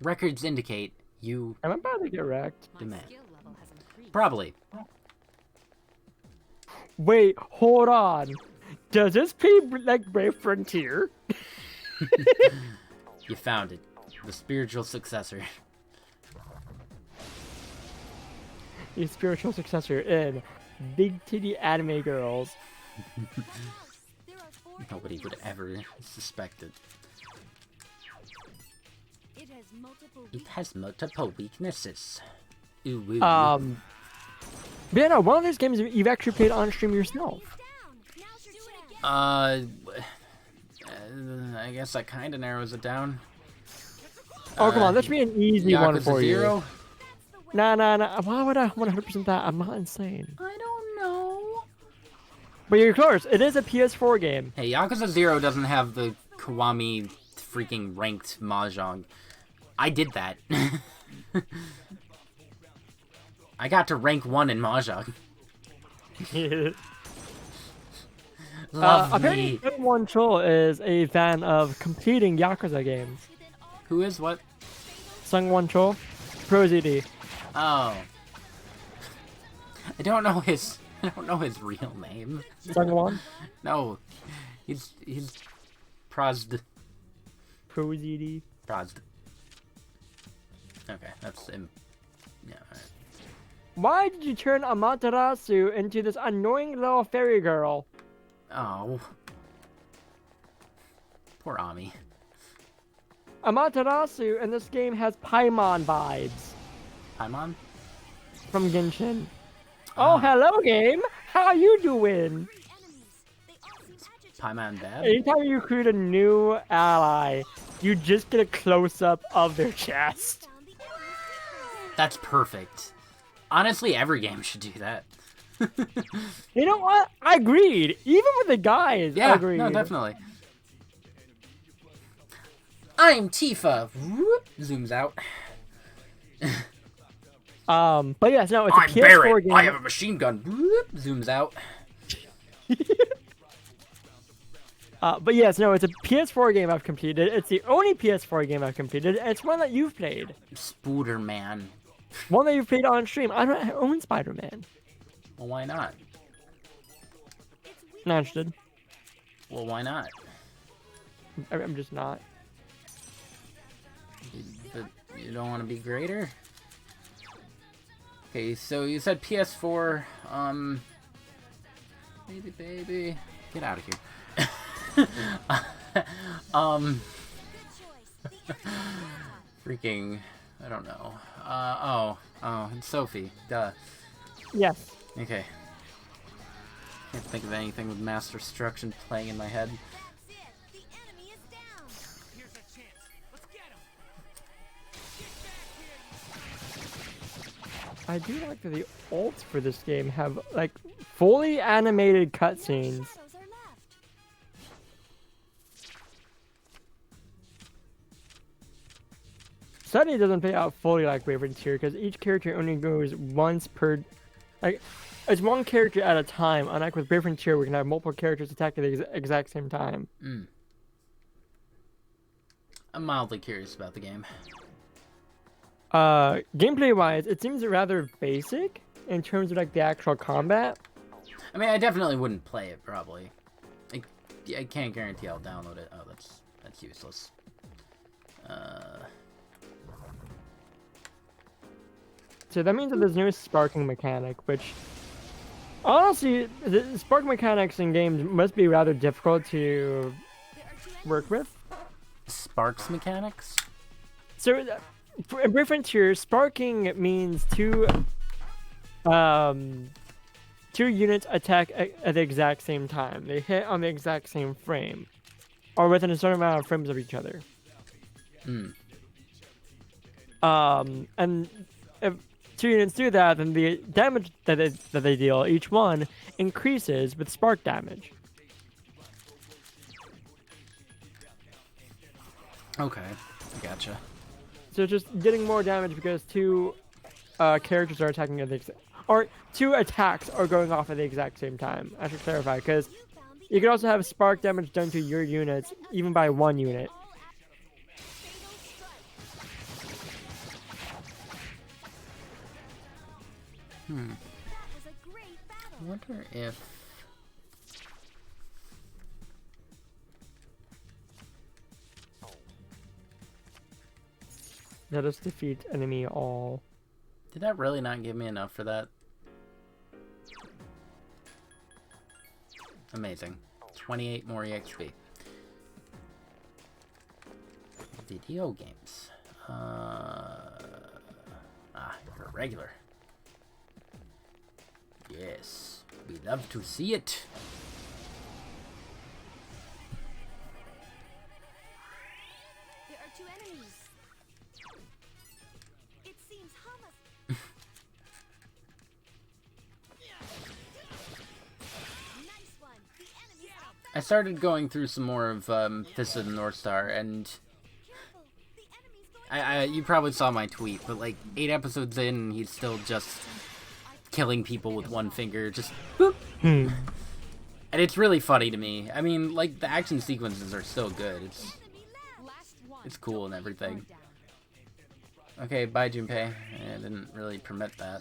Records indicate you I'm about to get wrecked. demand. Probably. Wait, hold on. Does this pay like Brave Frontier? You found it. The spiritual successor. The spiritual successor in Big Titty Anime Girls. Nobody would ever suspect it. It has multiple weaknesses. Ooh, ooh. But yeah, no, one of those games you've actually played on stream yourself. I guess that kind of narrows it down. Oh, come on, that should be an easy one Yakuza for 0? you. Nah. Why would I 100% that? I'm not insane. I don't know. But you're close. It is a PS4 game. Hey, Yakuza 0 doesn't have the Kiwami freaking ranked mahjong. I did that. I got to rank 1 in mahjong. Love apparently, me. One Chul is a fan of completing Yakuza games. Who is what? Sungwon Chul, Pro ZD. Oh. I don't know his real name. Sungwon, No. He's Prozd. Pro ZD. Prozd. Okay, that's him. Yeah, alright. Why did you turn Amaterasu into this annoying little fairy girl? Oh. Poor Ami. Amaterasu in this game has Paimon vibes Paimon? from Genshin. Oh, hello, game. How you doing? Paimon bad? Anytime you create a new ally, you just get a close-up of their chest. That's perfect. Honestly, every game should do that. You know what? I agreed. Even with the guys, I Yeah, agreed. no, definitely. I'm Tifa. Whoop, zooms out. But yes, no, it's a I'm PS4 Barrett. game. I have a machine gun. Whoop, zooms out. But yes, no, it's a PS4 game I've completed. It's the only PS4 game I've completed, and it's one that you've played. Spooderman. One that you've played on stream. I don't own Spider-Man. Well, why not? Not interested. Well, why not? I'm just not. But you don't want to be greater? Okay, so you said PS4, baby, get out of here. Freaking, I don't know. Oh, it's Sophie, duh. Yes. Okay. Can't think of anything with mass destruction playing in my head. I do like that the ults for this game have, like, fully animated cutscenes. Sadly, it doesn't play out fully like Brave Frontier because each character only goes once per. Like, it's one character at a time. Unlike with Brave Frontier, we can have multiple characters attack at the exact same time. I'm mildly curious about the game. Gameplay-wise, it seems rather basic in terms of like the actual combat. I mean, I definitely wouldn't play it, probably. I can't guarantee I'll download it. Oh, that's useless. So that means that there's no sparking mechanic, which honestly, the spark mechanics in games must be rather difficult to work with. Sparks mechanics? So in Brave Frontier, sparking means two units attack at the exact same time. They hit on the exact same frame, or within a certain amount of frames of each other. And if two units do that, then the damage that they deal, each one, increases with spark damage. Okay, I gotcha. So it's just getting more damage because two characters are attacking at the or two attacks are going off at the exact same time. I should clarify, because you can also have spark damage done to your units, even by one unit. I wonder if... Let us defeat enemy all. Did that really not give me enough for that? Amazing. 28 more EXP. Video games. You're a regular. Yes, we love to see it. There are 2 enemies. It seems Hamas. Nice one. The enemy's out. I started going through some more of Fist of the North Star, and Careful. The enemy's going. you probably saw my tweet, but like 8 episodes in, he's still just killing people with one finger, just boop. And it's really funny to me. I mean, like, the action sequences are still good. It's cool and everything. Okay, bye Junpei. I didn't really permit that.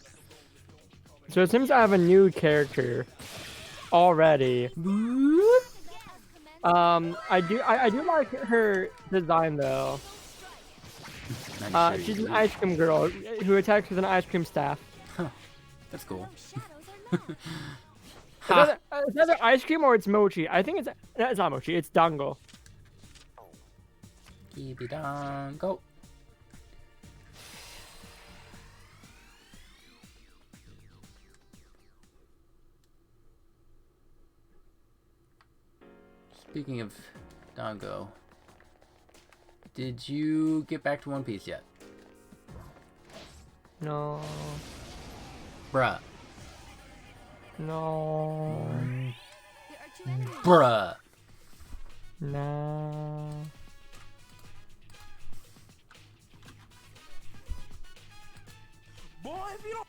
So it seems I have a new character already. I do like her design though. She's an ice cream girl who attacks with an ice cream staff. That's cool. It's either ice cream or it's mochi. I think it's not mochi. It's dango. Dango. Speaking of dango, did you get back to One Piece yet? No. Bruh. No. There are 2 enemies. Bruh. No. Boy, if you don't.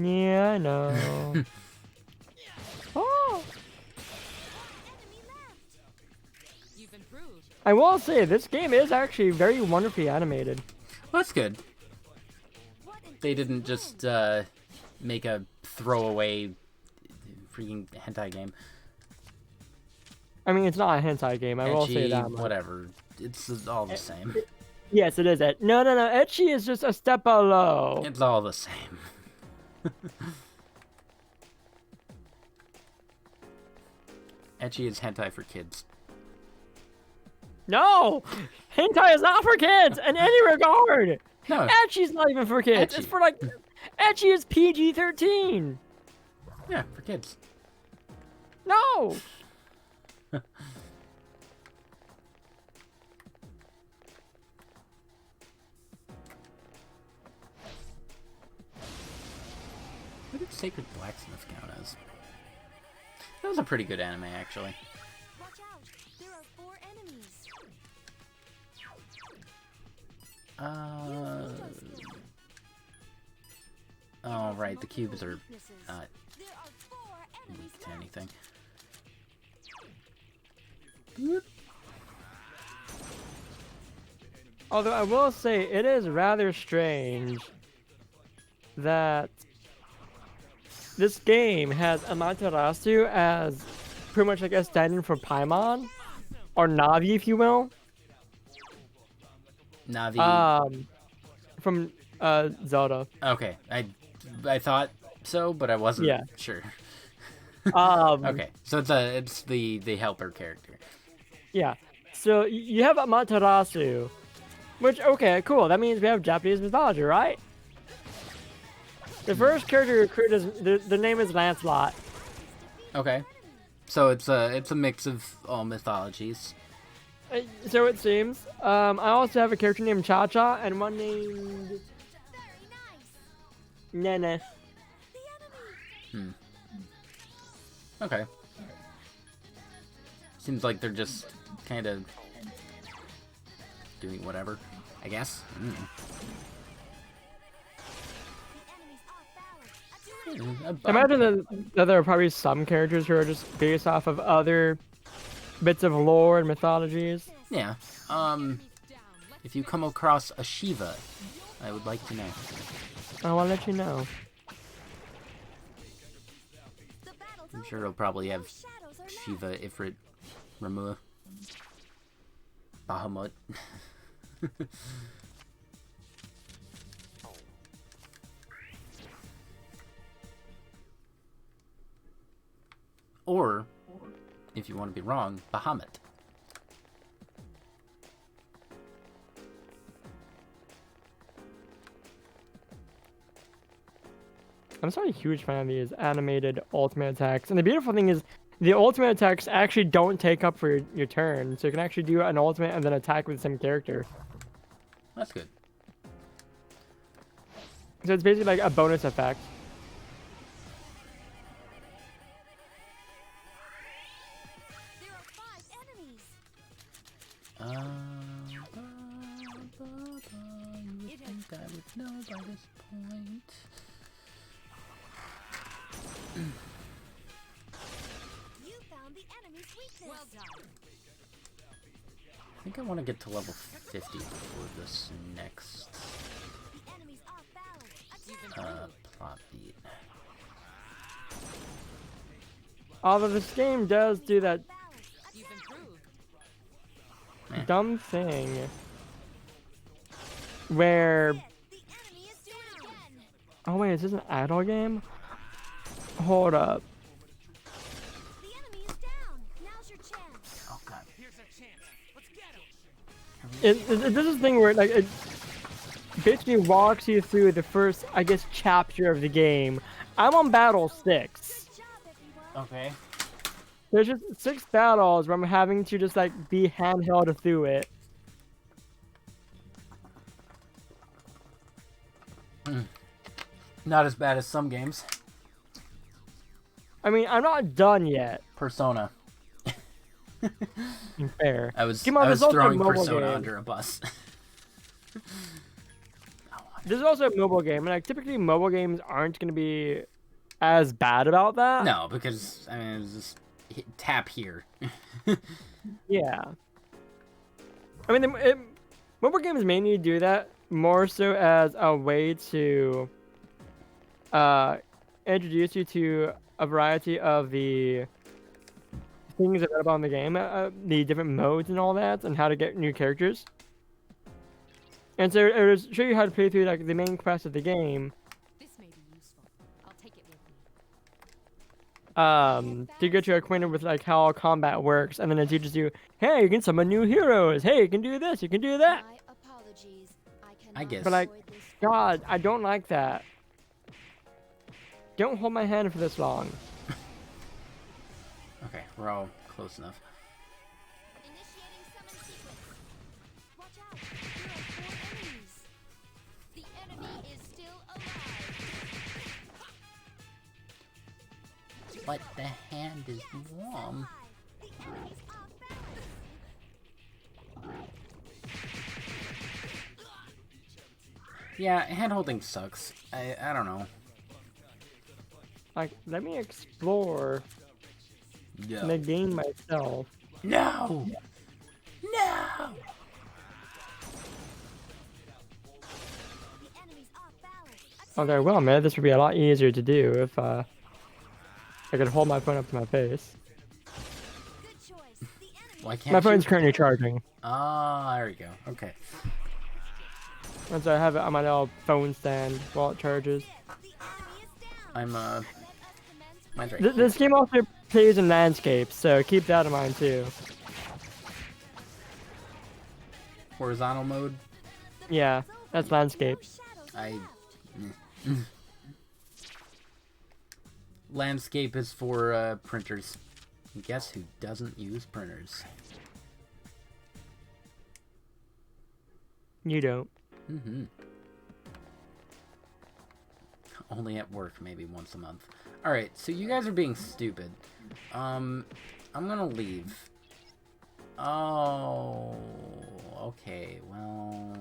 Yeah, I know. Oh. Enemy left. You've improved. I will say this game is actually very wonderfully animated. Well, that's good. What an They didn't just make a throwaway freaking hentai game. I mean, it's not a hentai game. I will say Ecchi, that much. whatever. It's all the same. Yes, it is. No. Ecchi is just a step below. It's all the same. Ecchi is hentai for kids. No, hentai is not for kids in any regard. No, Ecchi's not even for kids. It's Ecchi. for like, Ecchi is PG-13. yeah, for kids. No. What did Sacred Blacksmith count as? That was a pretty good anime, actually. Watch out. There are 4 enemies. Oh, right, the cubes are Weaknesses. not There are 4 enemies weak to left. anything. Although I will say it is rather strange that this game has Amaterasu as pretty much like a stand-in for Paimon, or Navi, if you will. Navi. From Zelda. Okay, I thought so, but I wasn't Yeah. sure. Um, Okay, so it's the helper character. Yeah. So you have Amaterasu, which, okay, cool. That means we have Japanese mythology, right? The first character you recruit is the name is Lancelot. Okay, so it's a mix of all mythologies. So it seems. I also have a character named Cha Cha and one named Very nice. Nene. The enemy. Okay. Seems like they're just kind of doing whatever, I guess. Imagine that there are probably some characters who are just based off of other bits of lore and mythologies. Yeah. If you come across a Shiva, I would like to know. I will let you know. I'm sure it'll probably have Shiva, Ifrit, Ramua, Bahamut. Or, if you want to be wrong, Bahamut. I'm just not a huge fan of these animated ultimate attacks. And the beautiful thing is, the ultimate attacks actually don't take up for your turn. So you can actually do an ultimate and then attack with the same character. That's good. So it's basically like a bonus effect. There are 5 enemies. You would think I would know by this point. You found the enemy's weakness. Well done. I think I want to get to level 50 before this next The enemy's off balance. plot beat. Although this game does do that You've improved. dumb thing where... The enemy is down again. Oh wait, is this an idle game? Hold up. The enemy is down. Now's your chance. Oh god. Here's a chance. Let's get him. This is a thing where like it basically walks you through the first, I guess, chapter of the game. I'm on battle 6. Good job, everyone. Okay. There's just 6 battles where I'm having to just like be handheld through it. Not as bad as some games. I mean, I'm not done yet. Persona. Fair. I was Come on, I was there's also a throwing mobile Persona game. under a bus. This is also a mobile game, and like typically mobile games aren't going to be as bad about that. No, because I mean, it was just tap here. Yeah. I mean, mobile games mainly do that more so as a way to introduce you to a variety of the things available in the game, the different modes and all that, and how to get new characters. And so it will show you how to play through like the main quest of the game, This may be useful. I'll take it with me. to get you acquainted with like how combat works, and then it teaches you, hey, you can summon new heroes. Hey, you can do this. You can do that. My apologies. I cannot I guess. But like, avoid this. God, I don't like that. Don't hold my hand for this long. Okay, we're all close enough. Initiating summon sequence. Watch out. There are 4 enemies. The enemy is still alive. But the hand is warm. The enemy's off balance. Yeah, hand holding sucks. I don't know. Like, let me explore the game myself. No! No! The enemy's off balance. Okay, well, man, this would be a lot easier to do if I could hold my phone up to my face. Good choice. The enemy Why can't My you? phone's currently charging, Ah, there we go. Okay. and so I have it on my little phone stand while it charges. The enemy is down. I'm mine's right. This game also plays in landscapes, so keep that in mind too. Horizontal mode. Yeah, that's landscape. I. Landscape is for printers. Guess who doesn't use printers? You don't. Mm-hmm. Only at work, maybe once a month. Alright, so you guys are being stupid. I'm gonna leave. Oh, Okay, well...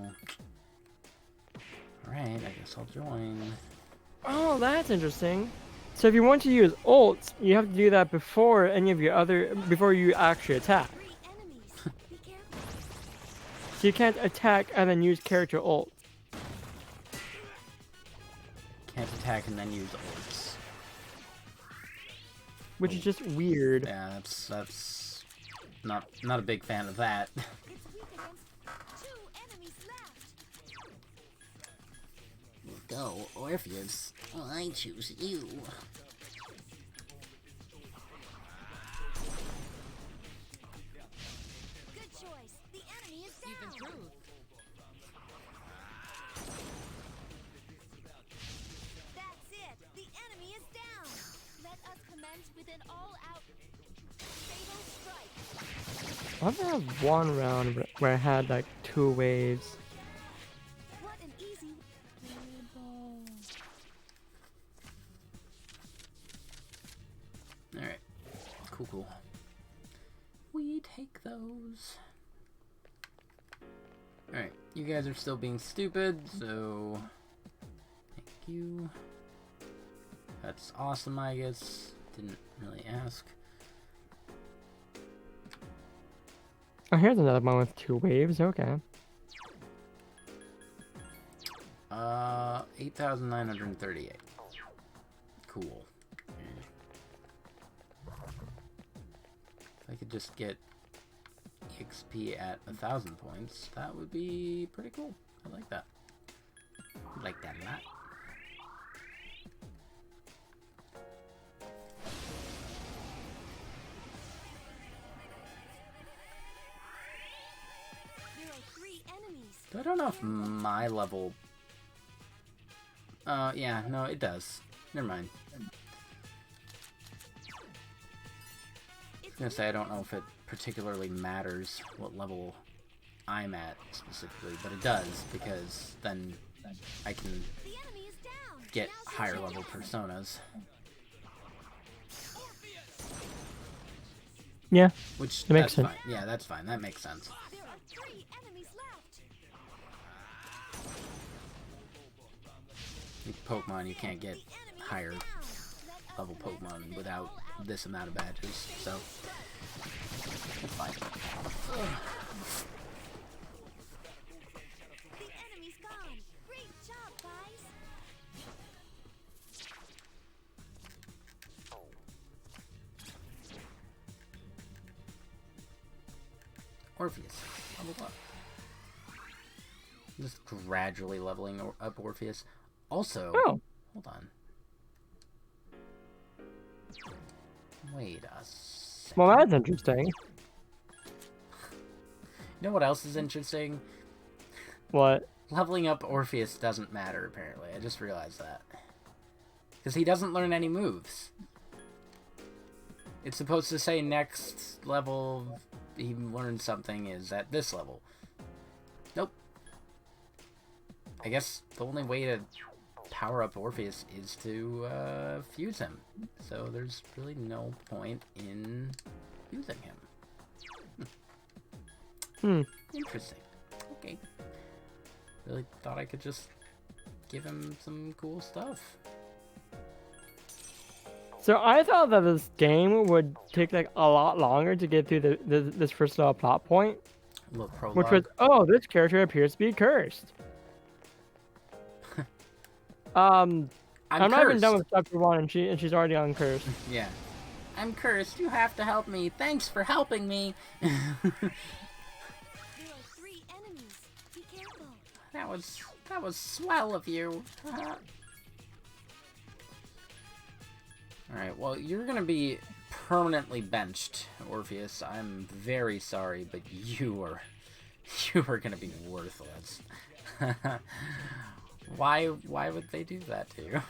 Alright, I guess I'll join. Oh, that's interesting. So if you want to use ults, you have to do that before any of your other before you actually attack. 3 enemies. Be careful. So you can't attack and then use character ult. Can't attack and then use ults. Which is just weird. Yeah, that's not a big fan of that. It's weak against 2 enemies left. Go, Orpheus. I choose you. Good choice. The enemy is down. You've improved. That's it. The enemy is down. Let us commence with an all-out fatal strike. I think I have one round where I had like 2 waves. What an easy. Alright. Cool. We take those. Alright, you guys are still being stupid, so... Thank you. That's awesome, I guess. Didn't really ask. Oh, here's another one with 2 waves. Okay. 8,938. Cool. If I could just get EXP at 1,000 points, that would be pretty cool. I like that. I like that a lot. There are 3 enemies. I don't know if my level... yeah, no, it does. Never mind. I was gonna say, I don't know if it particularly matters what level I'm at specifically, but it does, because then I can The enemy is down. get Now higher switch level it up. personas. Yeah. Which, That makes that's sense. fine. Yeah, that's fine. That makes sense. There are 3 enemies left. With Pokemon, you can't get The enemy is higher down. Let us level commence Pokemon with an without all-out this amount of badges, so that's fine. The enemy's gone. Great job, guys. Orpheus, level up. Just gradually leveling up Orpheus. Also, Oh. hold on. Wait a second. Well, that's interesting. You know what else is interesting? What? Leveling up Orpheus doesn't matter, apparently. I just realized that. Because he doesn't learn any moves. It's supposed to say next level he learned something is at this level. Nope. I guess the only way to power up Orpheus is to fuse him. So there's really no point in using him. Interesting. Okay. Really thought I could just give him some cool stuff. So I thought that this game would take like a lot longer to get through this first plot point, Look, prologue. which was, oh, this character appears to be cursed. I'm not even done with chapter 1, and she's already on cursed. Yeah. I'm cursed. You have to help me. Thanks for helping me. There are 3 enemies. Be careful. That was swell of you. Alright, well, you're gonna be permanently benched, Orpheus. I'm very sorry, but you are gonna be worthless. Why would they do that to you?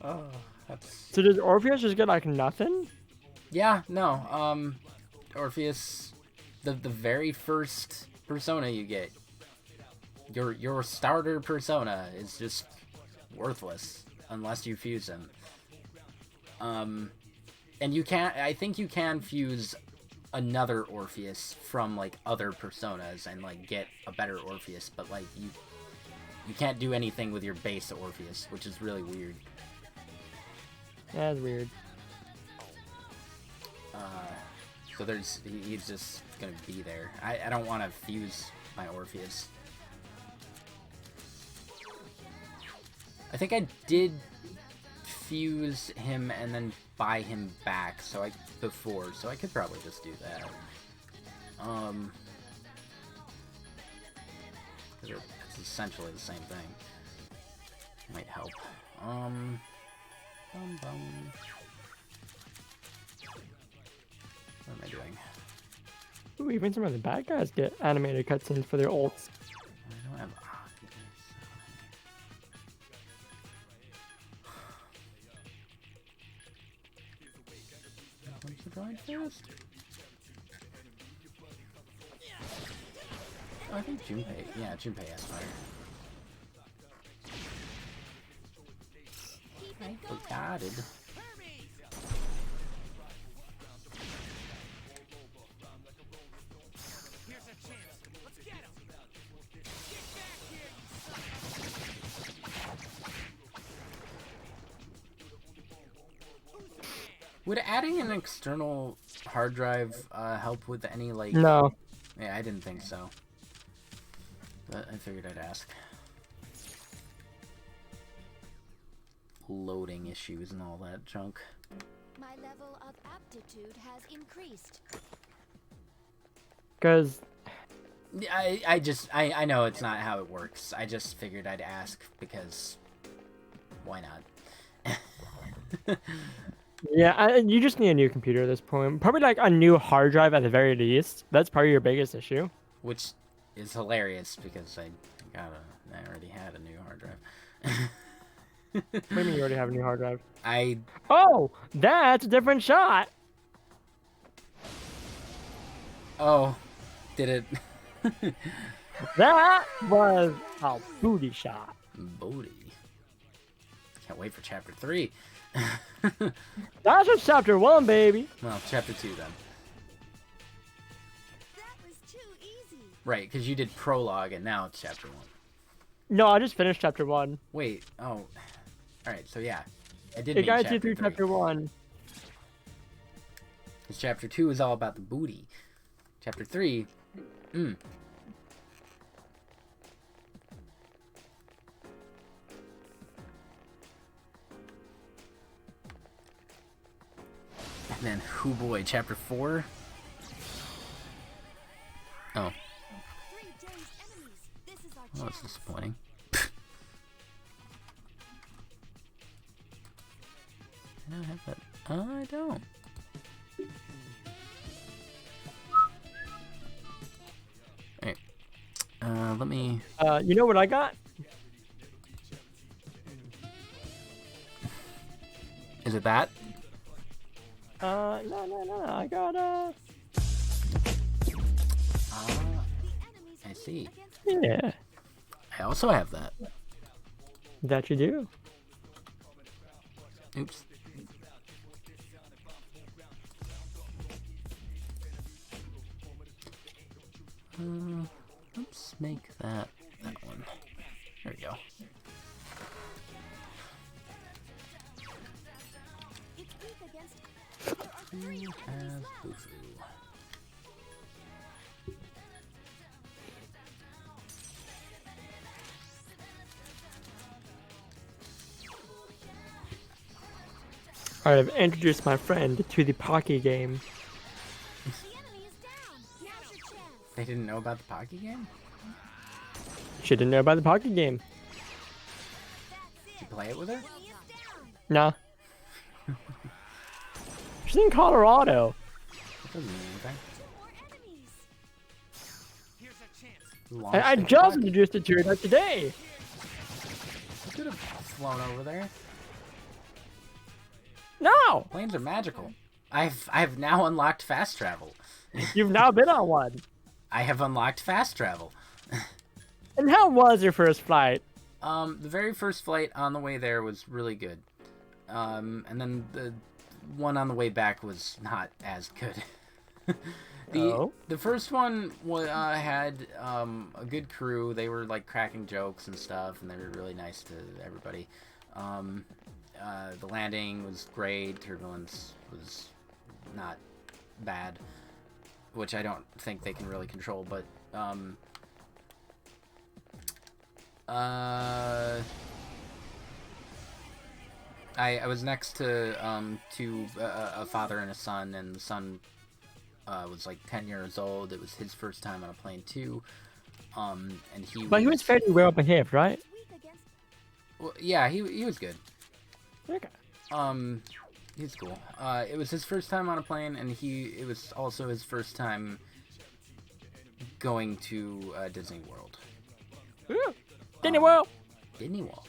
Oh, that's... So does Orpheus just get like nothing? Yeah, no, Orpheus, the very first persona you get, your starter persona is just worthless unless you fuse him. And you can't, I think you can fuse another Orpheus from like other personas and like get a better Orpheus, but like you can't do anything with your base Orpheus, which is really weird. That's weird. So he's just gonna be there. I don't want to fuse my Orpheus. I think I did fuse him and then buy him back before, so I could probably just do that. It's essentially the same thing. Might help. What am I doing? Ooh, even some of the bad guys get animated cutscenes for their ults. I don't have. What's the drawing first? Oh, I think Junpei. Yeah, Junpei has fire. I forgot it. Here's a chance. Let's get him. Get back here, you Would adding an external hard drive help with any like? No. Yeah, I didn't think so. But I figured I'd ask. Loading issues and all that junk. My level of aptitude has increased. Because I know it's not how it works. I just figured I'd ask because why not? yeah, you just need a new computer at this point. Probably like a new hard drive at the very least. That's probably your biggest issue. Which is hilarious because I already had a new hard drive. What do you mean you already have a new hard drive? I Oh, that's a different shot. oh, did it? That was a booty shot. Booty. Can't wait for chapter 3. That's just chapter 1, baby. Well, chapter 2 then. That was too easy. Right, because you did prologue and now it's chapter 1. No, I just finished chapter 1. Wait, oh. Alright, so yeah. I did It mean guides chapter you through 3. chapter 1. Because chapter 2 is all about the booty. Chapter 3, And then, hoo boy, chapter 4. Oh, 3 dazed enemies. This is our well, that's chance. disappointing. I don't have that. I don't. Alright. Let me. You know what I got? Is it that? No. I got, Ah, The enemies I see. against yeah. I also have that. That you do. Oops. Let's make that one. There we go. It's weak against. There are 3 enemies As left. Bufu. Alright, I've introduced my friend to the Pocky game. The enemy is down. Now's your chance. They didn't know about the Pocky game? She didn't know about the Pocky game. Did you play it with her? Enemy is down. Nah. She's in Colorado. That doesn't mean anything. 2 more enemies. Here's a chance. Launch I the just Pocky. introduced it to her today. You could have flown over there. No! Planes are magical. I've now unlocked fast travel. You've now been on one. I have unlocked fast travel. And how was your first flight? The very first flight on the way there was really good. And then the one on the way back was not as good. Oh. The first one had a good crew. They were like cracking jokes and stuff, and they were really nice to everybody. The landing was great. Turbulence was not bad, which I don't think they can really control. But I was next to a father and a son, and the son was like 10 years old. It was his first time on a plane too, and But he was fairly well behaved, right? Weak against well, yeah, he was good. Okay. He's cool. It was his first time on a plane, and it was also his first time going to Disney World. Ooh. Disney World. Disney World.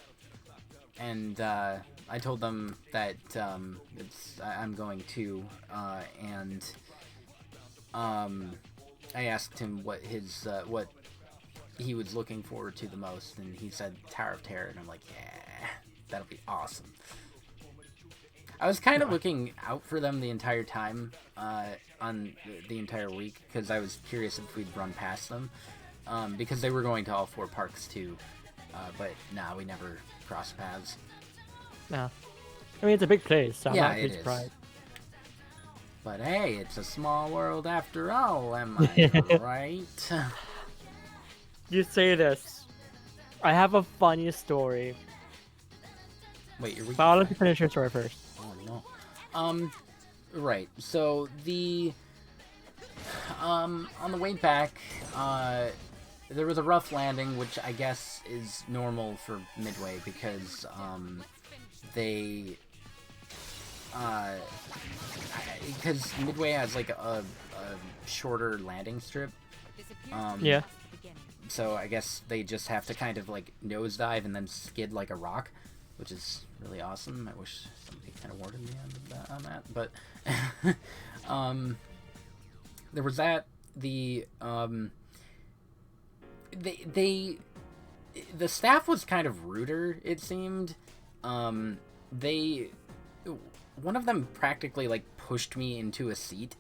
And I told them that I'm going to, and I asked him what he was looking forward to the most, and he said Tower of Terror, and I'm like, yeah, that'll be awesome. I was kind of looking out for them the entire time, on the entire week, because I was curious if we'd run past them, because they were going to all 4 parks too, but nah, we never crossed paths. Nah. I mean, it's a big place, so Yeah, I'm not it too is. surprised. But hey, it's a small world after all, am I right? You say this. I have a funny story. Wait, you're But I'll let you finish your story first. Oh no. Right. So on the way back, there was a rough landing, which I guess is normal for Midway because because Midway has like a shorter landing strip. Yeah. So I guess they just have to kind of like nosedive and then skid like a rock, which is really awesome. I wish somebody kind of warned me on that. But there was that. The staff was kind of ruder, it seemed. One of them practically like pushed me into a seat.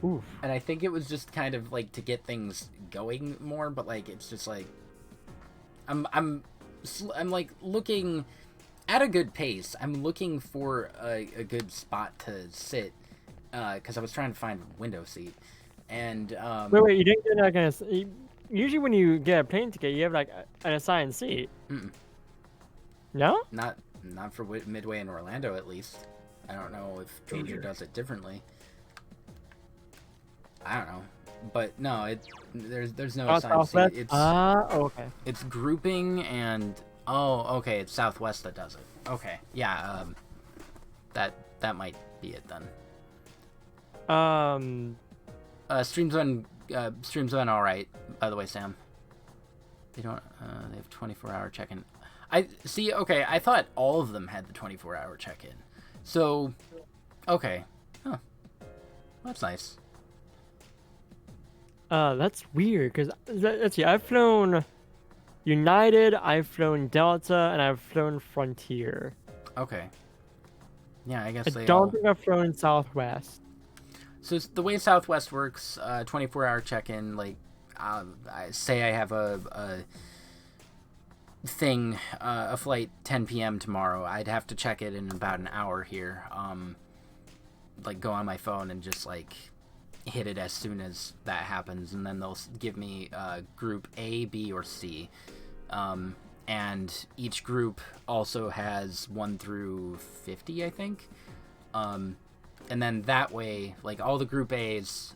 Oof. And I think it was just kind of like to get things going more, but like it's just like I'm like looking at a good pace. I'm looking for a good spot to sit because I was trying to find a window seat. And Wait, you didn't get like usually when you get a plane ticket, you have like an assigned seat. Mm-mm. No? not for Midway in Orlando, at least. I don't know if Georgia does it differently. I don't know, but no, there's no assigned seat. It's okay. it's grouping and okay, it's Southwest that does it. Okay, yeah, that might be it then. Streams on all right. By the way, Sam, they don't. They have 24-hour check-in. I see. Okay, I thought all of them had the 24-hour check-in. So, okay, huh? That's nice. That's weird because let's see. I've flown United, I've flown Delta, and I've flown Frontier. Okay. Yeah, I guess I don't think I've flown Southwest. So the way Southwest works, 24-hour check-in. Like, I say I have a thing, a flight 10 p.m. tomorrow. I'd have to check it in about an hour here. Like go on my phone and just like hit it as soon as that happens, and then they'll give me group A, B, or C. And each group also has 1 through 50, I think. And then that way, like all the group A's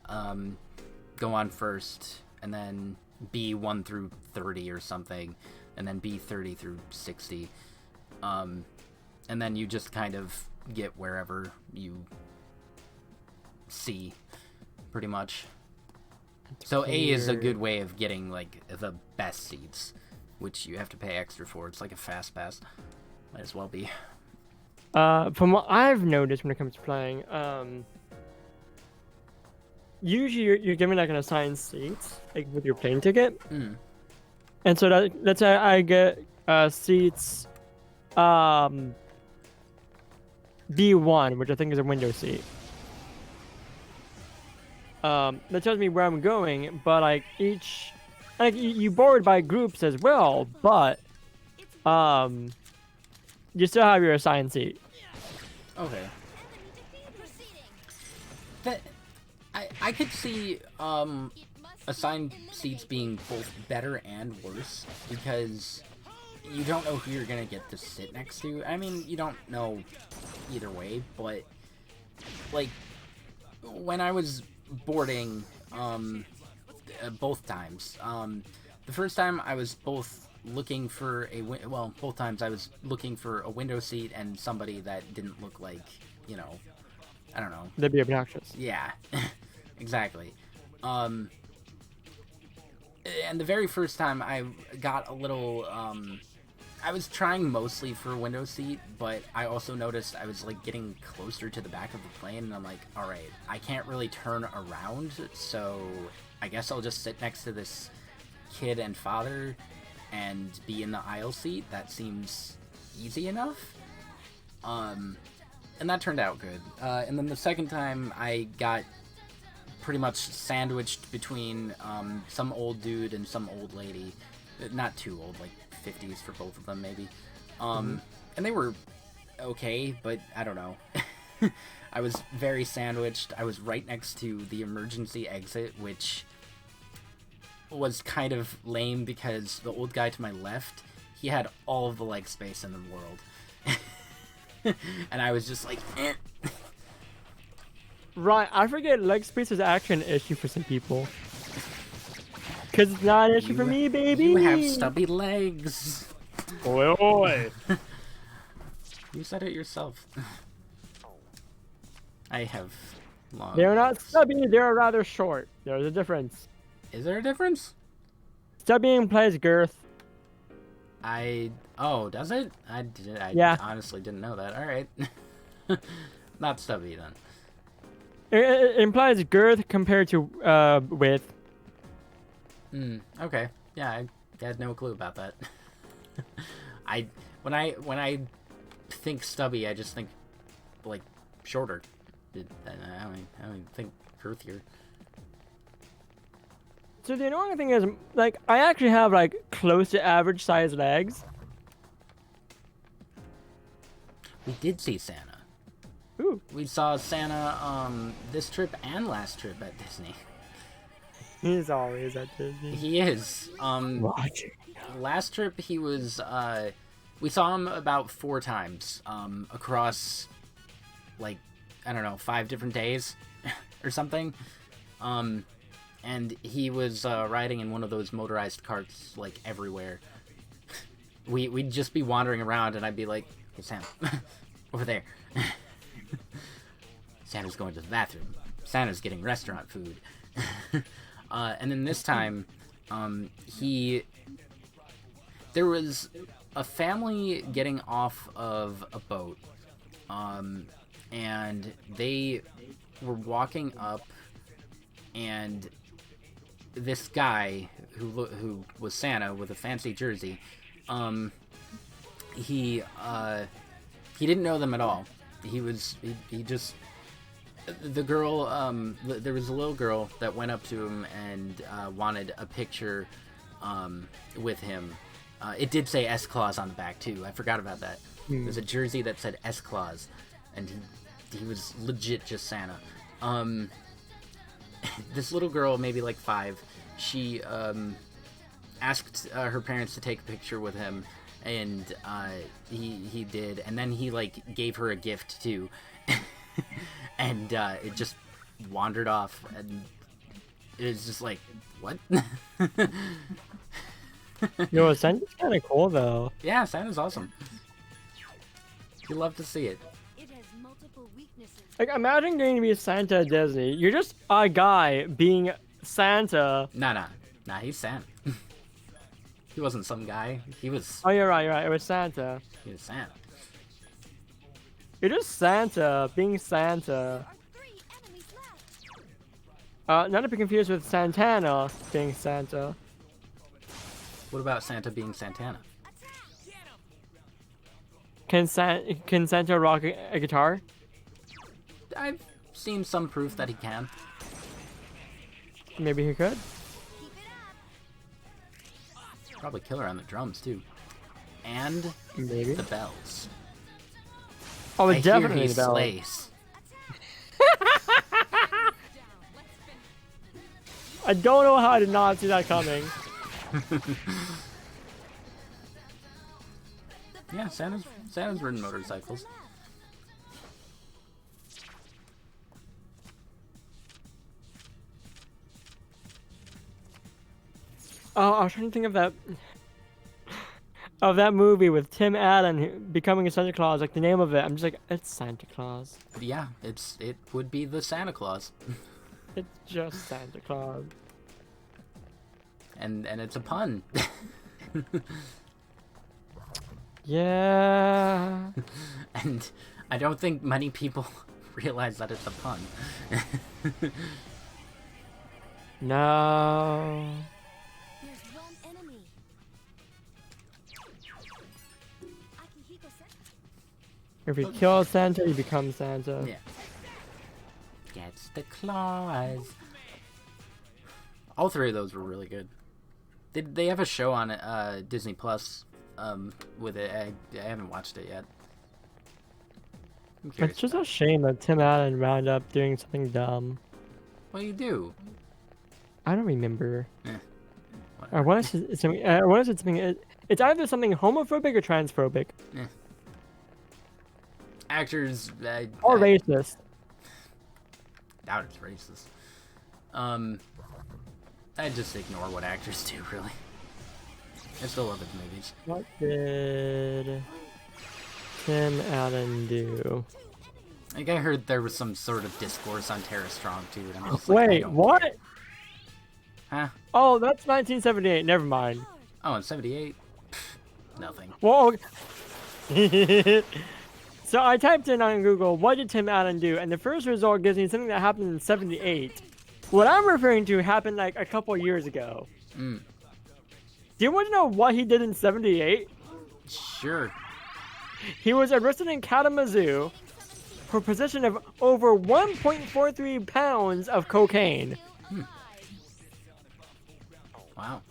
go on first, and then B 1 through 30 or something, and then B 30 through 60. And then you just kind of get wherever you see, pretty much. So A is a good way of getting like the best seats, which you have to pay extra for. It's like a fast pass. Might as well be. From what I've noticed when it comes to flying, usually you're given like an assigned seat, like with your plane ticket. And so let's say I get seats B1, which I think is a window seat. that tells me where I'm going, but like each, like you board by groups as well, but you still have your assigned seat. Okay. Enemy defeat proceeding. That I could see It must assigned be seats eliminated. being both better and worse because you don't know who you're gonna get to sit next to. I mean, you don't know either way, but like when I was boarding, both times, the first time I was both looking for both times I was looking for a window seat and somebody that didn't look like, you know, I don't know. They'd be obnoxious. Yeah, exactly. And the very first time I got a little, I was trying mostly for a window seat, but I also noticed I was like getting closer to the back of the plane, and I'm like, all right, I can't really turn around, so I guess I'll just sit next to this kid and father and be in the aisle seat. That seems easy enough. And that turned out good. And then the second time I got pretty much sandwiched between some old dude and some old lady. Not too old, like 50s for both of them maybe. And they were okay, but I don't know. I was very sandwiched. I was right next to the emergency exit, which was kind of lame because the old guy to my left, he had all of the leg space in the world. And I was just like, eh. Right, I forget leg space is actually an issue for some people. Cause it's not an issue for me, baby. You have stubby legs. Oi, oi. You said it yourself. I have long They're not legs. stubby, they're rather short. There's a difference. Is there a difference? Stubby implies girth. Oh, does it? I Yeah. honestly didn't know that. All right. Not stubby then. It implies girth compared to width. Okay. Yeah, I had no clue about that. When I think stubby, I just think like shorter. I don't think girthier. So the annoying thing is, like, I actually have like close to average size legs. We did see Santa. Ooh. We saw Santa this trip and last trip at Disney. He's always at Disney. He is. Watching. Last trip he was we saw him about 4 times across like I don't know 5 different days or something. And he was riding in one of those motorized carts like everywhere. We'd just be wandering around and I'd be like, hey Sam, over there. Santa's going to the bathroom. Santa's getting restaurant food. And then this time, there was a family getting off of a boat, and they were walking up, and this guy who was Santa with a fancy jersey, he didn't know them at all. He just the girl, there was a little girl that went up to him and wanted a picture with him. It did say S-Claus on the back too. I forgot about that. There was a jersey that said S-Claus, and he was legit just Santa. This little girl, maybe like 5, she asked her parents to take a picture with him, and he did, and then he like gave her a gift too. And it just wandered off, and it was just like, what? Yo, Santa's kind of cool though. Yeah, Santa's awesome. You love to see it. It has multiple weaknesses. Like, imagine getting to be Santa at Disney. You're just a guy being Santa. Nah, he's Santa. He wasn't some guy. He was Oh, you're right. It was Santa. Santa. You're just Santa being Santa. There are 3 enemies left. Not to be confused with Santana being Santa. What about Santa being Santana? Can Santa rock a guitar? I've seen some proof that he can. Maybe he could. Keep it up. Probably killer on the drums too, and Maybe. the bells. Oh, I it's definitely hear he the bell. slays. I don't know how I did not see that coming. Yeah, Santa's ridden motorcycles. Oh, I was trying to think of that movie with Tim Allen becoming a Santa Claus. Like the name of it, I'm just like, it's Santa Claus. Yeah, it would be the Santa Claus, It's just Santa Claus. and it's a pun. Yeah. And I don't think many people realize that it's a pun. No. There's one enemy. Akihiko Sensei. If you kill Santa, you become Santa. Yeah. Gets the claws. All three of those were really good. They have a show on Disney Plus with it. I haven't watched it yet. I'm curious. It's just a shame that Tim Allen wound up doing something dumb. What do you do? I don't remember. Whatever. I want to say something. It's either something homophobic or transphobic Actors. or I racist. doubt it's racist. I just ignore what actors do, really. I still love his movies. What did Tim Allen do? Like, I heard there was some sort of discourse on Tara Strong, too, and I'm just like, I Wait, don't what? care. Huh? Oh, that's 1978. Never mind. Oh, in 78? Nothing. Well, okay. So I typed in on Google, what did Tim Allen do? And the first result gives me something that happened in 78. What I'm referring to happened like a couple years ago. Mm. Do you want to know what he did in 78? Sure. He was arrested in Kalamazoo for possession of over 1.43 pounds of cocaine. Wow.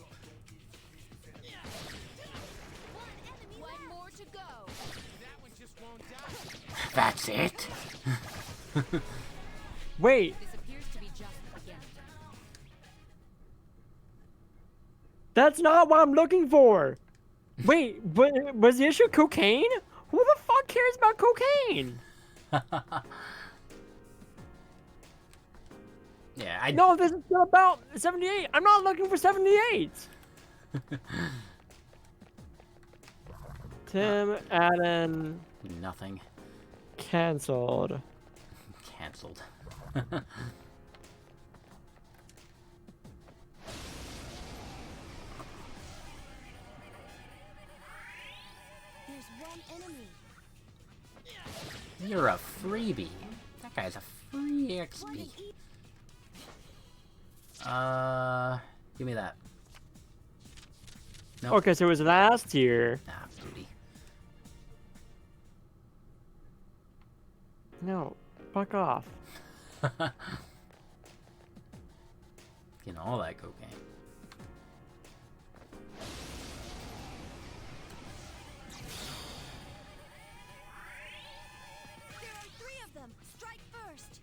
One more to go. That one just won't die. That's it? Wait, This appears to be just the beginning. that's not what I'm looking for. Wait, was the issue cocaine? Who the fuck cares about cocaine? Yeah, I No, this is still about 78. I'm not looking for 78. Tim Allen Nothing. canceled. Cancelled. There's one enemy. You're a freebie. That guy's a free One XP. to eat. Give me that. Nope. Okay, so it was last year. Nah, booty. No, fuck off. Getting all that cocaine. There are 3 of them. Strike first.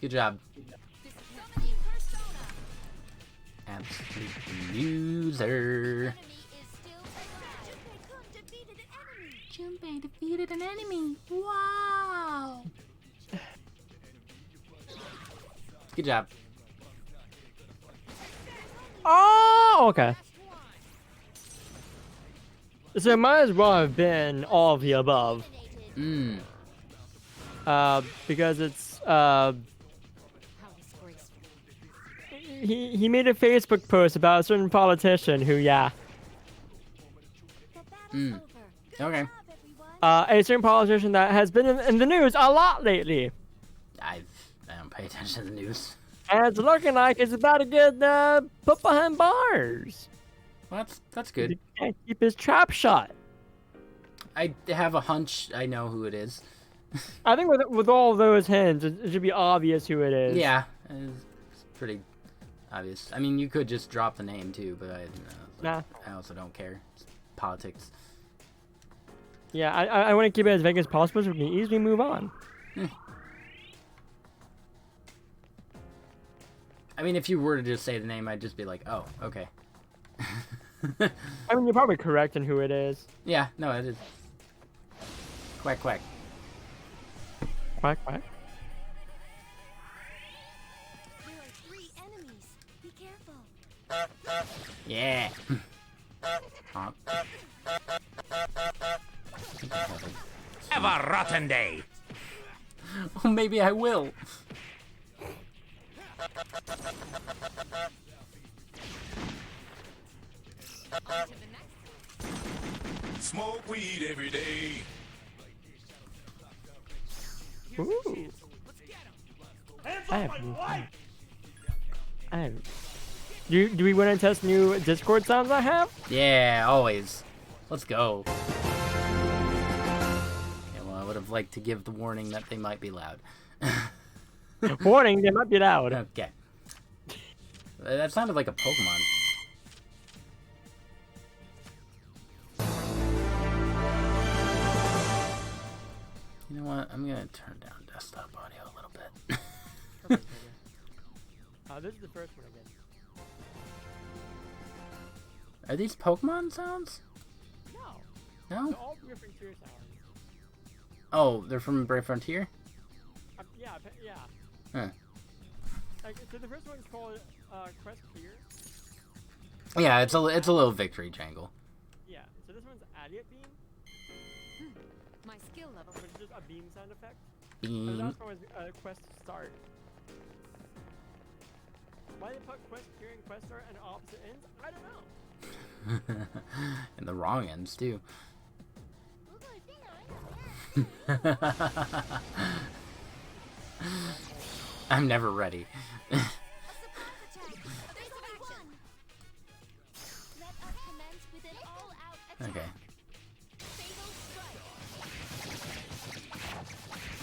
Good job. This is summoning persona. Absolute loser. Enemy is still alive. Junpei-kun defeated an enemy. Junpei defeated an enemy. Wow. Good job. Oh, okay. Last one. So it might as well have been all of the above. Eliminated. Because it's, How disgraceful. he made a Facebook post about a certain politician who, yeah, The battle's over. Good Okay. job, everyone. a certain politician that has been in the news a lot lately. I don't pay attention to the news. And it's looking like it's about to get put behind bars. Well, that's He good. can't keep his trap shut. I have a hunch I know who it is. I think with all those hints, it should be obvious who it is. Yeah, it's pretty obvious. I mean, you could just drop the name too, but Nah. I also don't care. It's politics. Yeah, I want to keep it as vague as possible so we can easily move on. I mean, if you were to just say the name, I'd just be like, oh, okay. I mean, you're probably correct in who it is. Yeah, no, it is. Quack, quack. Quack, quack. There are 3 enemies. Be careful. Yeah. Honk. Have a rotten day. Oh, maybe I will. Smoke weed every day. Ooh. I have. Do we want to test new Discord sounds I have? Yeah, always. Let's go. Okay, well, I would have liked to give the warning that they might be loud. Warning, they might be loud. Okay. That sounded like a Pokemon. You know what? I'm gonna turn down desktop audio a little bit. This is the first one again. Are these Pokemon sounds? No. No? They're all Brave Frontier sounds. Oh, they're from Brave Frontier? Yeah. Huh. Like, so the first one's called Quest Clear. Yeah, it's a little victory jangle. Yeah. So this one's Idiot Beam, My skill level. which is just a beam sound effect. And the Beam. last one was Quest Start. Why they put Quest Clear and Quest Start on opposite ends? I don't know. And the wrong ends too. I'm never ready. A surprise attack. There's only one. Let us commence with an all-out attack. Okay. Fatal strike.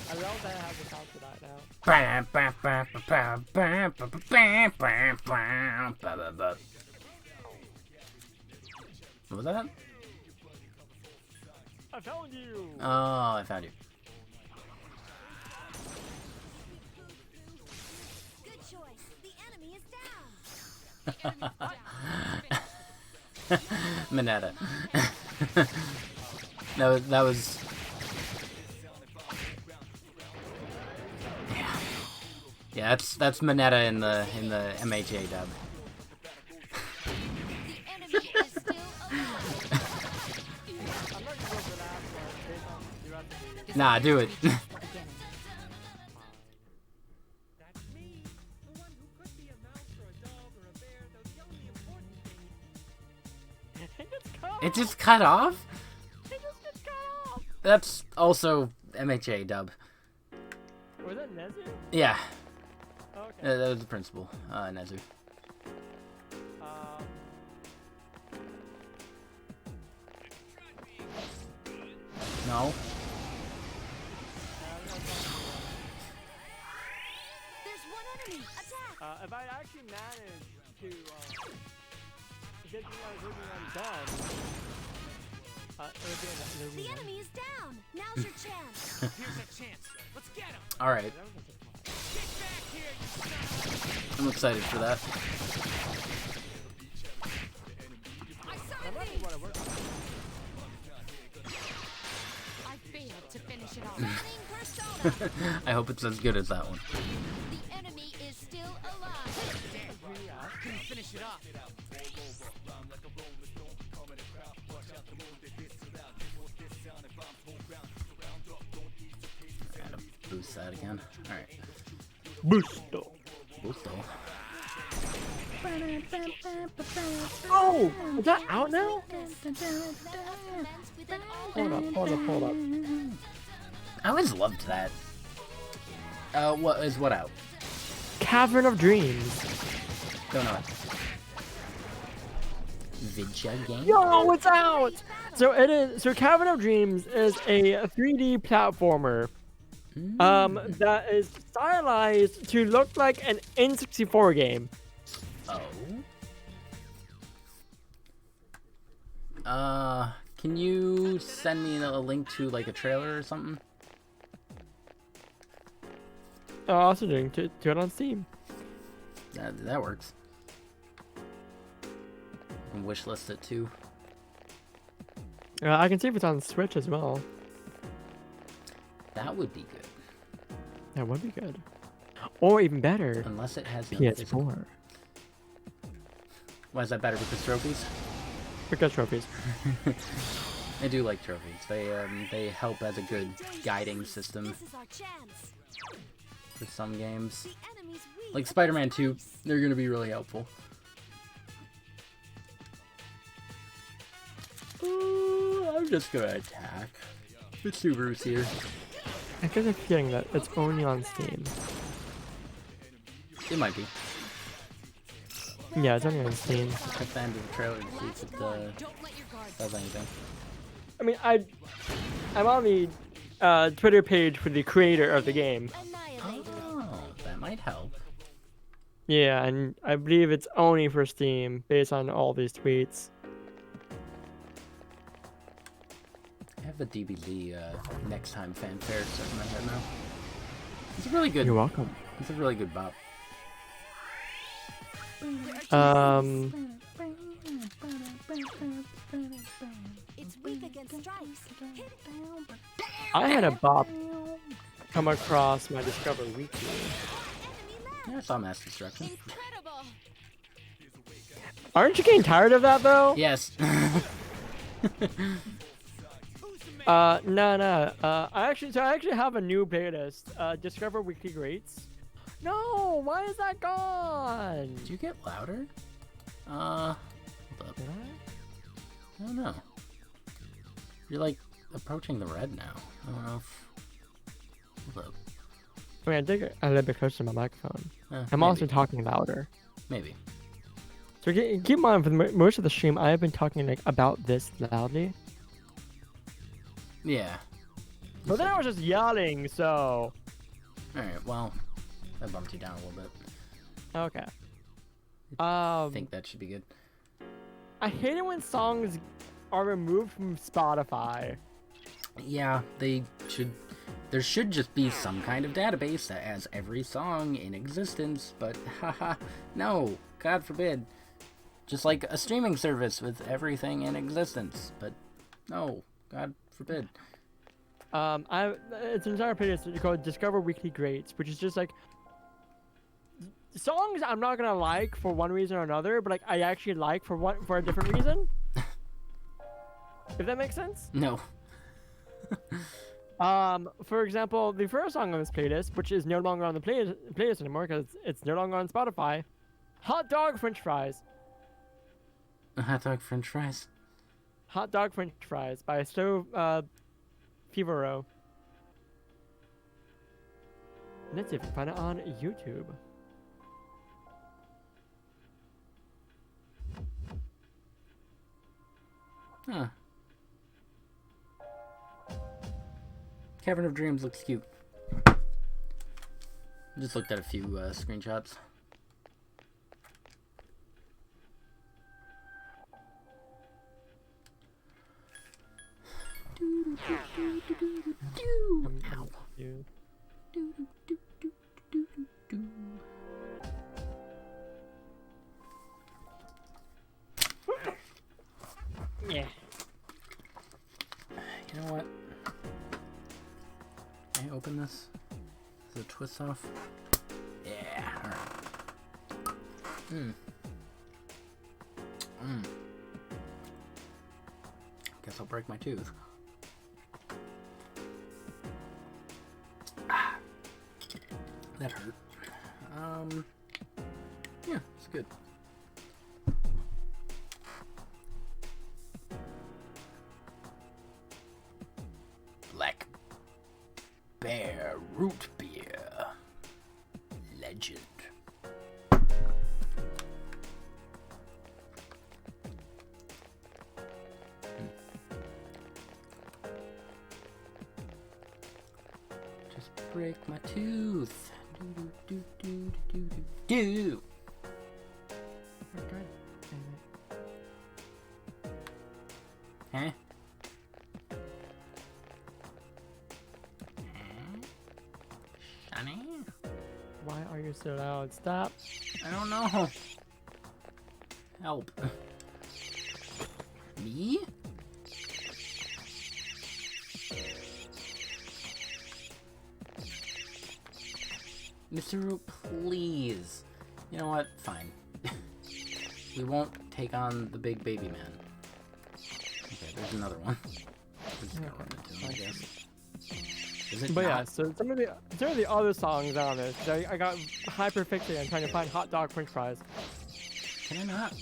I love that I have the sound for that now. What was that? I found you. Oh, I found you. Good choice. The enemy is down. Mineta. that was. Yeah, that's Mineta in the MHA dub. The enemy is still alive. I'm not gonna go for that, but based on the rest of the Nah, do it. That's me, the one who could be a mouse or a dog or a bear, though the only important thing. It just cut It just cut off? It just gets cut off. That's also MHA dub. Was that Nezu? Yeah, Okay. that was the principal, Nezu. No? There's one enemy. Attack. If I actually manage to get the other one done, it'll be The enemy is down. Now's your chance. Here's a chance. Let's get him. Alright, Get back here, you son of I'm excited for that. I I'm summon not thee. what I work on. I failed to finish it off. Summoning persona. I hope it's as good as that one. The enemy is still alive. I couldn't finish it off. Gotta boost that again. Alright. Boosto. Boosto. Oh, is that out now? Let us commence with an all-out Hold up. I always loved that. What out? Cavern of Dreams. Don't know. Vidya game? Yo, it's out! So Cavern of Dreams is a 3D platformer that is stylized to look like an N64 game. Oh. Can you send me a link to like a trailer or something? Also doing to it on Steam. That works. I can wishlist it too. I can see if it's on Switch as well. That would be good. That would be good. Or even better, Unless it has no physical- PS4. Why is that better? Because trophies? Because trophies. I do like trophies. They help as a good guiding system This is our chance. for some games. The enemy's weak. Like Spider-Man 2, they're gonna be really helpful. I'm just gonna attack. The Subaru's here. I get a feeling that it's only on Steam. It might be. Yeah, it's only on Steam. Check the end of the trailer to see if it Don't let your guard does anything. I mean, I'm on the Twitter page for the creator of the game. annihilated. Oh, that might help. Yeah, and I believe it's only for Steam based on all these tweets. I have the DBZ next time fanfare stuck in my head now. It's a really good. You're welcome. It's a really good bop. It's weak against strikes. Hit it. I had a bop come across my Discover Weekly. Enemy left. Yeah, I saw Mass Destruction. Incredible. Aren't you getting tired of that though? Yes. No. I actually have a new playlist. Discover Weekly Greats. No, why is that gone? Did you get louder? Hold up. Did I don't know. You're like approaching the red now. I don't know if. Hold up. I mean, I did get a little bit closer to my microphone. I'm Maybe. also talking louder. Maybe. So keep in mind, for most of the stream, I have been talking like about this loudly. Yeah. But then I was just yelling, so Alright, well, that bumped you down a little bit. okay. I think that should be good. I hate it when songs are removed from Spotify. Yeah, they should. There should just be some kind of database that has every song in existence, but haha, no, God forbid. Just like a streaming service with everything in existence, but no, God forbid. It's an entire playlist called Discover Weekly Greats, which is just like songs I'm not gonna like for one reason or another, but like I actually like for a different reason. If that makes sense. No. For example, the first song on this playlist, which is no longer on the playlist anymore because it's no longer on Spotify, Hot Dog French Fries. A hot dog French fries. Hot Dog French Fries by Fevero. Let's see if we can find it on YouTube. Huh. Cavern of Dreams looks cute. Just looked at a few screenshots. Ow. You. Yeah. You know what? Can I open this? Is it twist off? Yeah. Alright. Guess I'll break my tooth. That hurt. Yeah, it's good. Black Bear Root Beer. Legend. Just break my tooth. Do, do, do, do, do, do. Huh? Shani? Why are you so loud? Stop. I don't know. Help. Me? Mr. Root, please. You know what? Fine. We won't take on the big baby man. Okay, there's another one. We'll just go into him, I guess. Is it But yeah, not? so some of the other songs on this, I got hyper fixated on trying to find hot dog french fries. Can I not?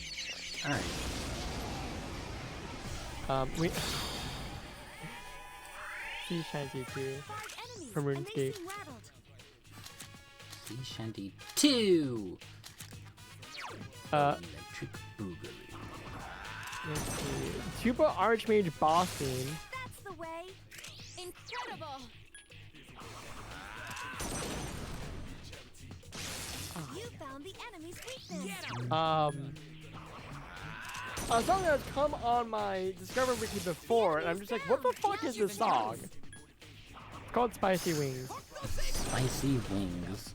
Alright. We Sea Shanty 2 from RuneScape. Sea Shanty 2! Electric Boogaloo. Let's see. Tuba Archmage boss theme. That's the way. Incredible. You found the enemy's weakness. A song that's come on my Discover Wiki before, and I'm just like, what the fuck is this song? It's called Spicy Wings. Spicy Wings.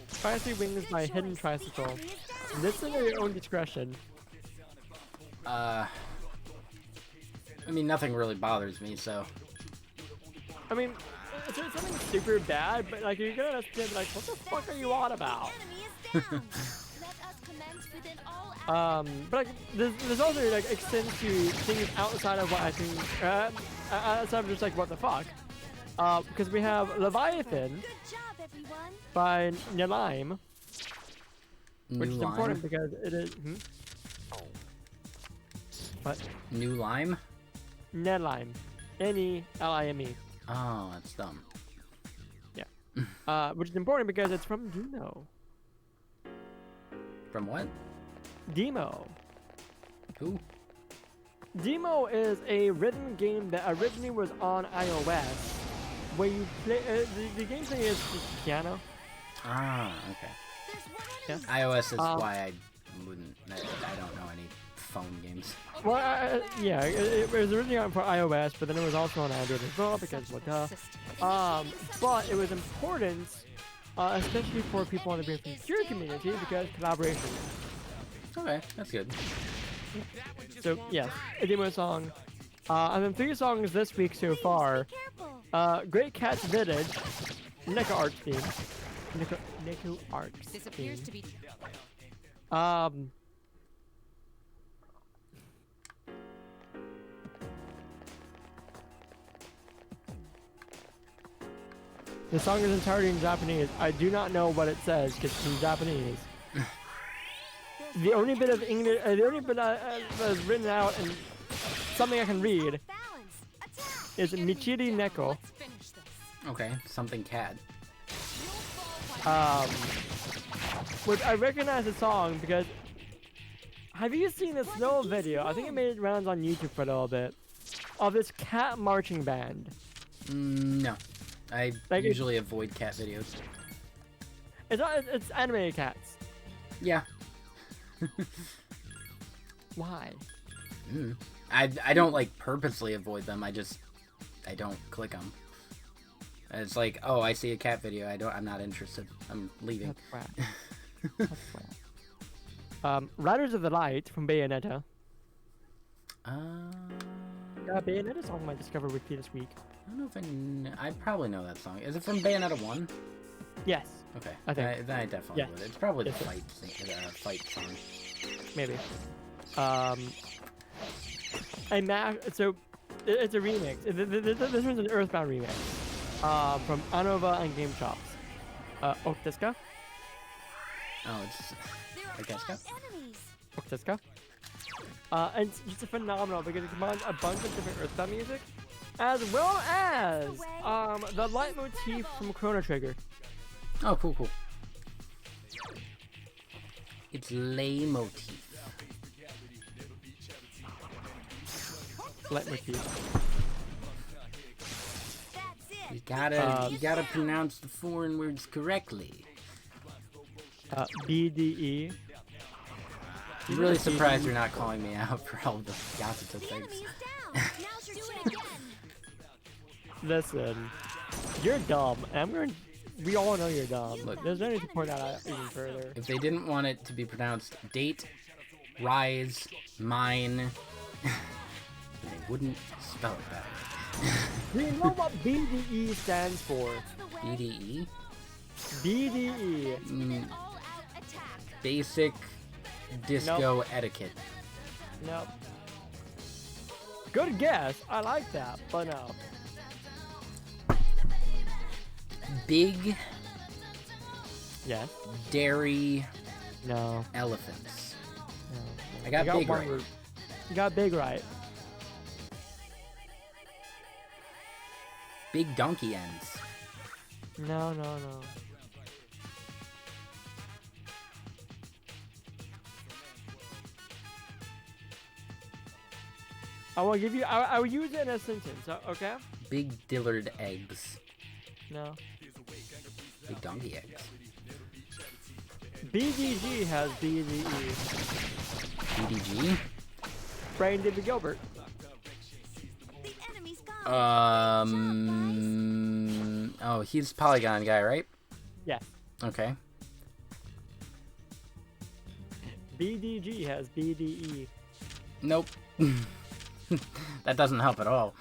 Spicy Wings by Hidden Tricycle. Listen at your own discretion. I mean, nothing really bothers me, so. I mean, it's something super bad, but like you're gonna understand, like, what the fuck are you on about? Enemy is down. Let us commence within all But like, this also like extends to things outside of what I think, outside of just like what the fuck. Because we have Leviathan Good job, everyone. by Nelaim, New which is Lime? important because it is. What? New Lime? Nelaim, Nelime. Oh, that's dumb. Which is important because it's from Demo. From what? Demo. Who? Demo is a rhythm game that originally was on iOS, where you play. The gameplay is just piano. Ah, okay. There's one Yeah. iOS is why I wouldn't. I don't know any phone games. Well, yeah, it was originally on for iOS, but then it was also on Android as well because what the. But it was important, especially for people in the Brave Secure community because collaboration. Okay, that's good. So yes, a demo song. And then 3 songs this week so far. careful. Great Cat's Village, Neko Arts theme. Neko Arts This appears to be the song is entirely in Japanese. I do not know what it says because it's in Japanese. The only bit of English, the only bit that is written out and something I can read Balance. Attack. is Michiri Neko. let's finish this. Okay, something cat. You'll fall by Which I recognize the song because have you seen this little video? I think it made rounds on YouTube for a little bit of this cat marching band. No, I Like usually avoid cat videos. It's not. It's animated cats. Yeah. Why? I don't like purposely avoid them. I don't click them. It's like, oh, I see a cat video. I'm not interested. I'm leaving. That's crap. That's crap. Riders of the Light from Bayonetta. Bayonetta's on my Discover Wiki this week. I don't know if I probably know that song. Is it from Bayonetta 1? Yes, Okay. I think. Then I definitely Yeah. would. It's probably the Yes, fight song. maybe. So it's a remix. This one's an Earthbound remix. From Anova and Game Chops. Octiska. Oh, it's There I are guess 5 enemies. Octiska. And it's just phenomenal because it combines a bunch of different Earthbound music, as well as the leitmotif from Chrono Trigger. Oh, cool. It's leitmotif. Leitmotif. That's it. You gotta pronounce the foreign words correctly. BDE. I'm really surprised you're not calling me out for all the Yasuta The enemy things. is down. Now's your do it again. Listen, you're dumb. And we all know you're dumb. Look. There's no need to point that out even further. If they didn't want it to be pronounced date, rise, mine, they wouldn't spell it that way. Do you know what BDE stands for? That's the way. BDE? BDE. An all-out attack. Basic disco etiquette. Nope. Good guess. I like that, but no. Big Yes. dairy No. elephants. No. I got You big one right. word. You got big right. Big donkey ends. No. I will give you. I will use it in a sentence. Okay? Big dillard eggs. No. Big donkey eggs. BDG has BDE. BDG? Brain David Gilbert. The enemy's gone. Oh, he's Polygon guy, right? Yes. Okay. BDG has BDE. Nope. That doesn't help at all.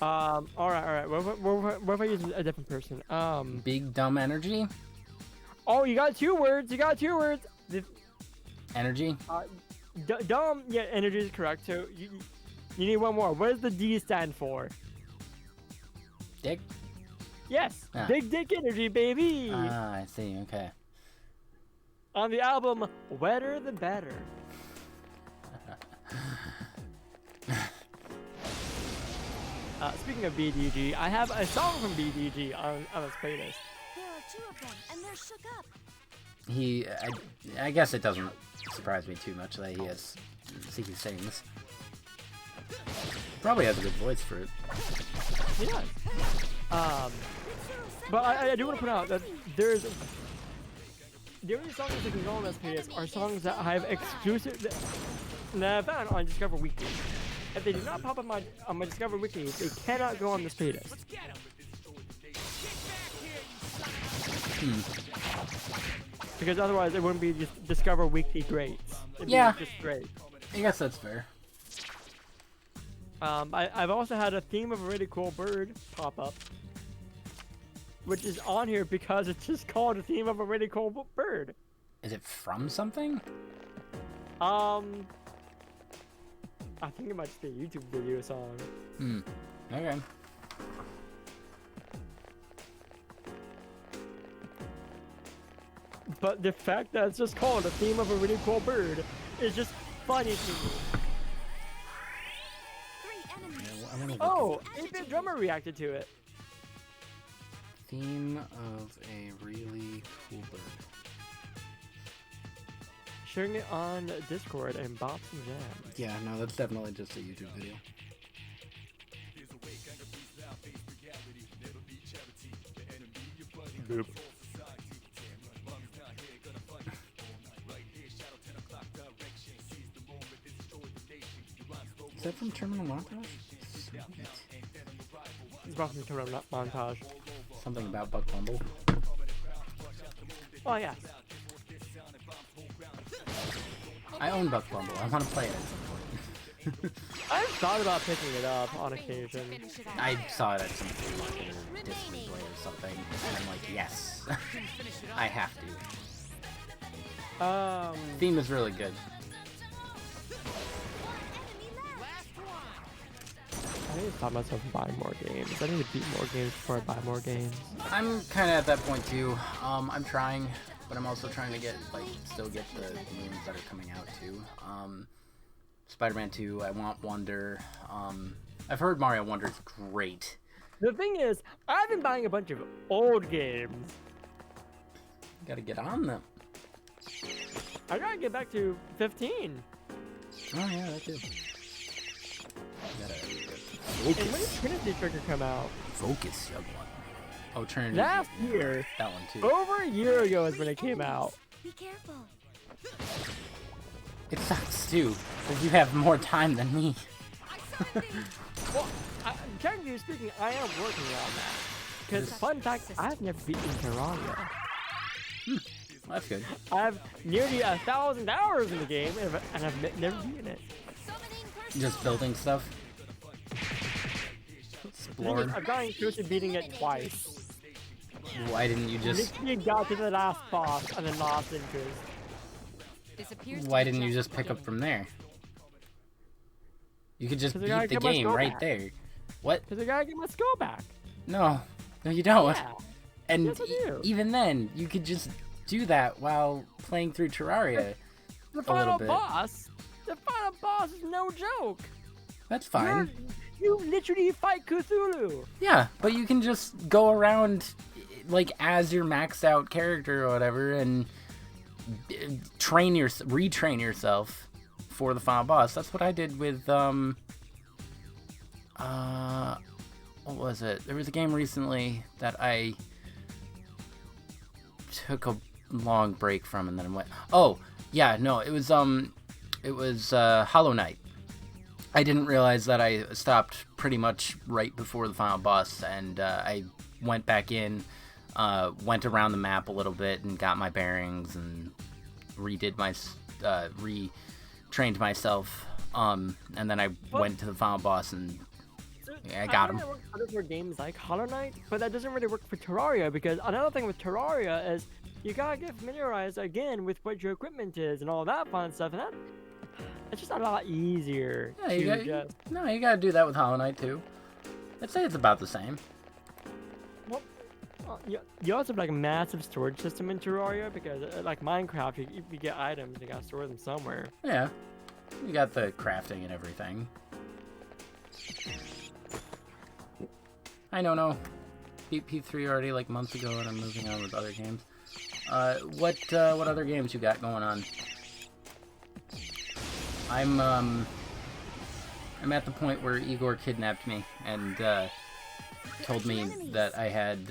All right. What if I use a different person? Big dumb energy? Oh, you got two words. The, Energy? dumb. Yeah, energy is correct. So you need one more. What does the D stand for? Dick? Yes, Ah. Big Dick Energy, baby. Ah, I see. Okay. On the album Wetter the Better. Speaking of BDG, I have a song from BDG on this playlist. There are two of them, and they're shook up. I guess it doesn't surprise me too much that he sings. Probably has a good voice for it. Yeah. But I do want to point out that there's the only songs that can go on this playlist are songs that I have exclusive that I found on Discover Weekly. If they do not pop up on my Discover Weekly, they cannot go on this playlist. Because otherwise it wouldn't be just Discover Weekly greats. It'd be Yeah. just great. I guess that's fair. I've also had a theme of a really cool bird pop up, which is on here because it's just called a theme of a really cool bird. Is it from something? I think it might just be a YouTube video song. Okay. But the fact that it's just called a theme of a really cool bird is just funny to me. 3 enemies. I wanna look Oh, 8-Bit Drummer reacted to it. Theme of a really cool bird. Sharing it on Discord and Bops and Jams. Yeah, no, that's definitely just a YouTube video. Boop. Is that from Terminal Montage? It's Bops and Terminal Montage. Something about Buck Bumble. Oh, yeah. I own Buck Bumble. I want to play it at some point. I've thought about picking it up on occasion. Finish it off. I saw it at some flea market or Disney Play or something, and I'm like, yes, I have to. Theme is really good. I need to stop myself from buying more games. I need to beat more games before I buy more games. I'm kind of at that point too. I'm trying, but I'm also trying to still get the games that are coming out too. Spider-Man 2, I want Wonder. I've heard Mario Wonder is great. The thing is, I've been buying a bunch of old games. Gotta get on them. I gotta get back to 15. Oh yeah, that too. Gotta And when did Trinity Trigger come out? Focus, young one. Oh, Trinity. Last year, That one too. over a year ago is when it came out. Be careful. It sucks too, because you have more time than me. Well, technically speaking, I am working on that. Because, fun fact, I've never beaten Terraria. That's good. I have nearly 1,000 hours in the game, and I've never beaten it. Just building stuff. Explored. I've gotten close to beating it twice. Why didn't you just? Literally got to the last boss and then lost interest. This appears to Why be didn't you just just pick up from there? You could just 'Cause I beat gotta the get my game skull right back. there. What? Because I gotta get my skull back. No, you don't. Yeah. And Yes, I do. even then, you could just do that while playing through Terraria. The A little final bit. boss. The final boss is no joke. That's fine. You literally fight Cthulhu. Yeah, but you can just go around like as your maxed out character or whatever and retrain yourself for the final boss. That's what I did with what was it? There was a game recently that I took a long break from and then went. Oh, yeah, no, it was Hollow Knight. I didn't realize that I stopped pretty much right before the final boss, and I went back in, went around the map a little bit and got my bearings and retrained myself, and then I went to the final boss and I got him. That works better for games like Hollow Knight, but that doesn't really work for Terraria because another thing with Terraria is you gotta get familiarized again with what your equipment is and all that fun stuff, and it's just a lot easier. Yeah, you gotta do that with Hollow Knight too. I'd say it's about the same. You also have like a massive storage system in Terraria because like Minecraft, you get items, you gotta store them somewhere. Yeah, you got the crafting and everything. I don't know. Beat P3 already like months ago, and I'm moving on with other games. What other games you got going on? I'm at the point where Igor kidnapped me and told me that I had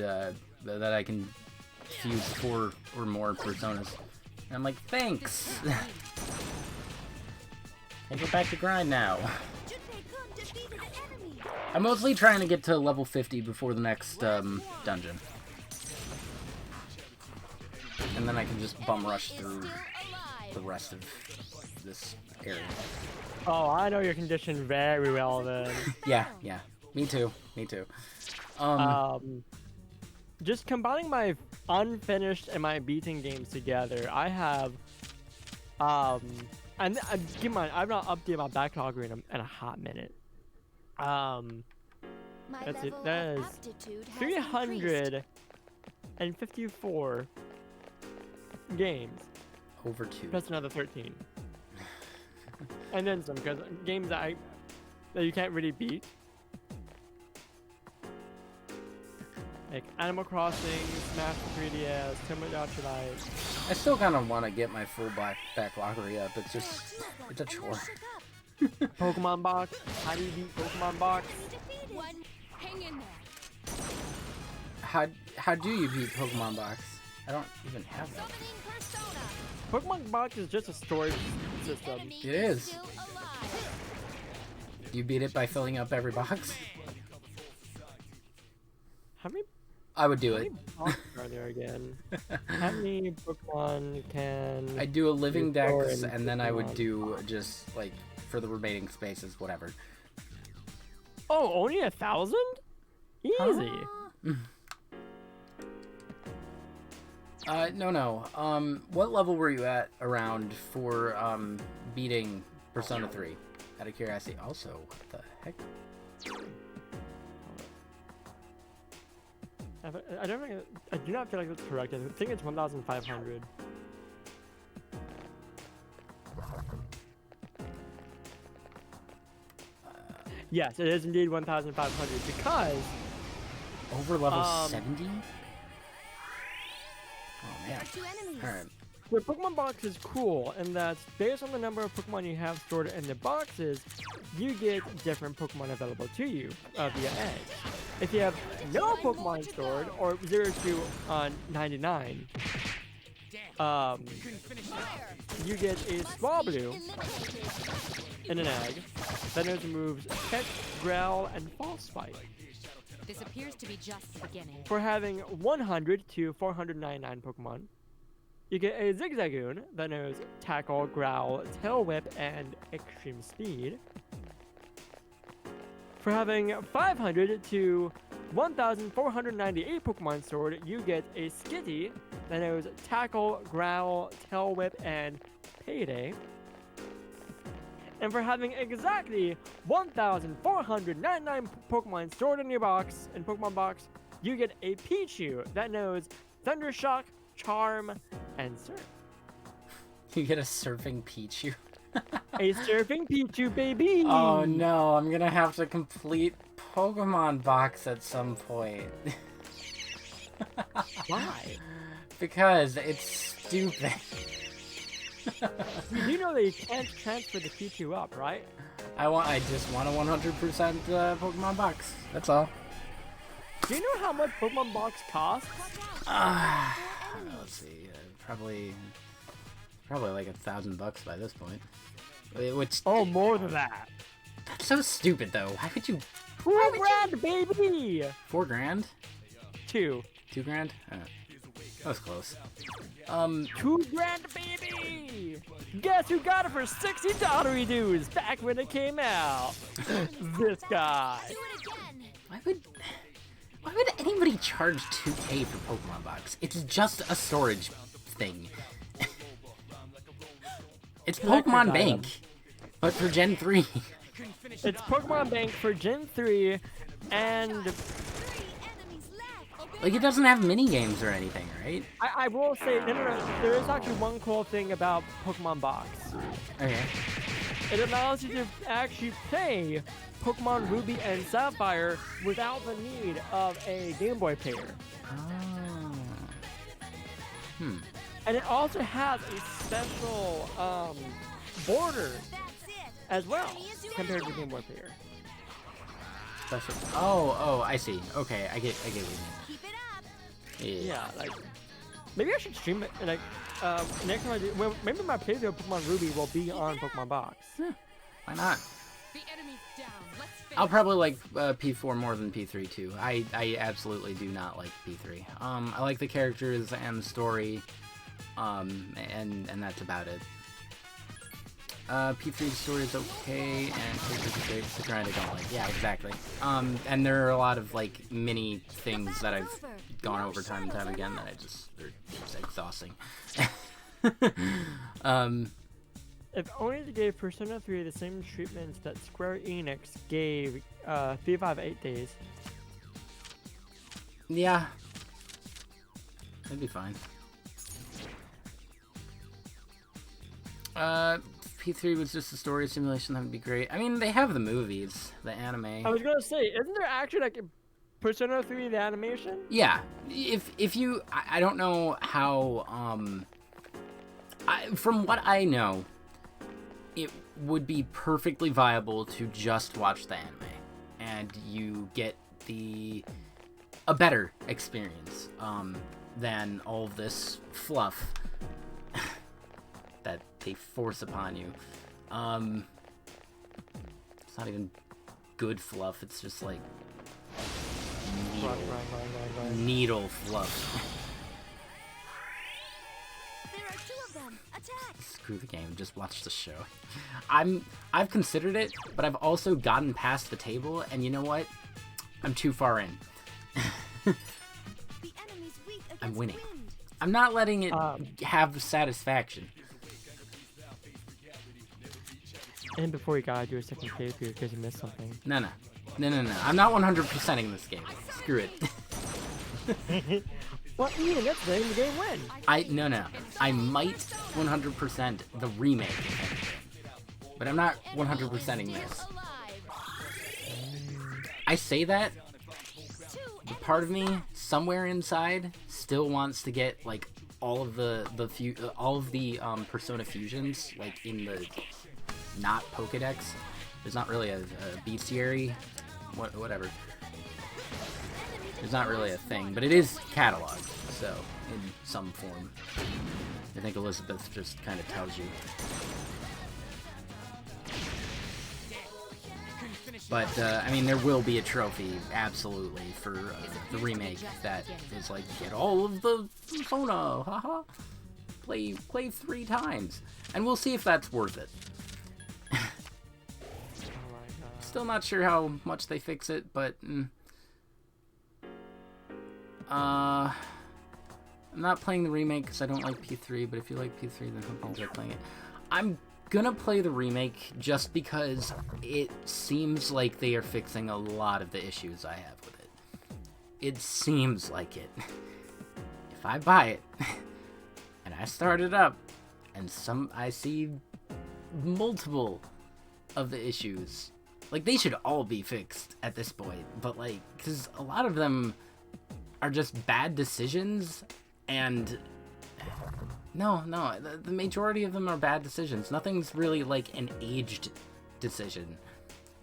that I can fuse 4 or more personas. And I'm like, thanks. I go back to grind now. I'm mostly trying to get to level 50 before the next dungeon. And then I can just bum rush through the rest of this area. Oh, I know your condition very well then. Yeah. Me too. Just combining my unfinished and my beaten games together, I have and keep in mind, I've not updated my backlog in a hot minute. That's it. That is 354 games. Over 2. Plus another 13. And then some, because games that you can't really beat. Like Animal Crossing, Smash 3DS, Timber Light. I still kind of want to get my full backlog up. It's a chore. Pokemon Box. How do you beat Pokemon Box? Hang in there. How do you beat Pokemon Box? I don't even have that. Pokemon Box is just a storage system. It is. You beat it by filling up every box? How many I would do it. boxes are there again? How many Pokemon can... I'd do a living you store dex, in and then I would Pokemon do Box? just, like, for the remaining spaces, whatever. Oh, only 1,000? Easy. No. What level were you at around for, beating Persona 3? Out of curiosity. Also, what the heck? I don't think, I do not feel like that's correct. I think it's 1,500. Yes, it is indeed 1,500 because Over level 70? Oh, man. Alright. the Pokemon Box is cool in that based on the number of Pokemon you have stored in the boxes, you get different Pokemon available to you via eggs. If you have no Pokemon stored, or 0 to 99, you get a small blue and an egg. That knows the moves Peck, Growl, and False Fight. This appears to be just the beginning. For having 100 to 499 Pokemon, you get a Zigzagoon that knows Tackle, Growl, Tail Whip, and Extreme Speed. For having 500 to 1,498 Pokemon stored, you get a Skitty that knows Tackle, Growl, Tail Whip, and Payday. And for having exactly 1,499 Pokemon stored in your box, in Pokemon box, you get a Pichu that knows Thundershock, Charm, and Surf. You get a surfing Pichu. A surfing Pichu, baby! Oh no, I'm gonna have to complete Pokemon box at some point. Why? Because it's stupid. You do know that you can't transfer the Pichu up, right? I just want a 100% Pokemon box. That's all. Do you know how much Pokemon box costs? Let's see. Probably like $1,000 by this point. Which Oh, more than that. that's so stupid though. Why would you? $4,000, baby! $4 grand? 2. $2 grand? That was close. $2,000, baby! Guess who got it for $60 dues back when it came out? This guy. Do it again. Why would anybody charge $2K for Pokemon box? It's just a storage thing. It's Pokemon Bank, but for Gen 3. It's Pokemon Bank for Gen 3, and 3 enemies left. Like, it doesn't have mini games or anything, right? I will say, no, there is actually one cool thing about Pokemon Box. Okay. It allows you to actually play Pokemon Ruby and Sapphire without the need of a Game Boy player. Oh. And it also has a special border That's it. as well compared to Game Boy player. Special. Oh, I see. Okay, I get what you Keep it up. mean. Yeah, like maybe I should stream it. Like next time I do, well, maybe my playthrough of Pokemon Ruby will be on Pokemon Box. Why not? The enemy's down. Let's finish. I'll probably like P4 more than P3 too. I absolutely do not like P3. I like the characters and the story, and that's about it. P3's story is okay, and characters are great. The grind I don't like. Yeah, exactly. And there are a lot of like mini things that I've gone over time and time again that they're just exhausting. If only they gave Persona 3 the same treatment that Square Enix gave 358 Days. Yeah, that'd be fine. P3 was just a story simulation. That would be great. I mean, they have the movies, the anime. I was gonna say, isn't there actually like a Persona 3 the animation? Yeah, if you, I don't know how. From what I know, it would be perfectly viable to just watch the anime, and you get a better experience than all of this fluff that they force upon you. It's not even good fluff. It's just like needle fluff. There are 2 of them. Attack. Screw the game, just watch the show. I've considered it, but I've also gotten past the table, and you know what? I'm too far in. The enemy's weak against I'm winning. wind. I'm not letting it have satisfaction. And before you gotta do a second playthrough because you missed something. No. I'm not 100%ing this game. Screw it. Well, Ian, that's letting the game win. No. I might 100% the remake, but I'm not 100%ing this. I say that, but part of me, somewhere inside, still wants to get like all of the Persona fusions, like in the not Pokedex. There's not really a bestiary, whatever. There's not really a thing, but it is cataloged, so in some form. I think Elizabeth just kind of tells you. But, I mean, there will be a trophy, absolutely, for the remake that is like, get all of the Persona, haha. Play 3 times. And we'll see if that's worth it. Still not sure how much they fix it, but... I'm not playing the remake because I don't like P3, but if you like P3, then I'll be playing it. I'm gonna play the remake just because it seems like they are fixing a lot of the issues I have with it. It seems like it. If I buy it, and I start it up, and I see multiple of the issues, like, they should all be fixed at this point, but, like, because a lot of them are just bad decisions, and no, the majority of them are bad decisions. Nothing's really like an aged decision,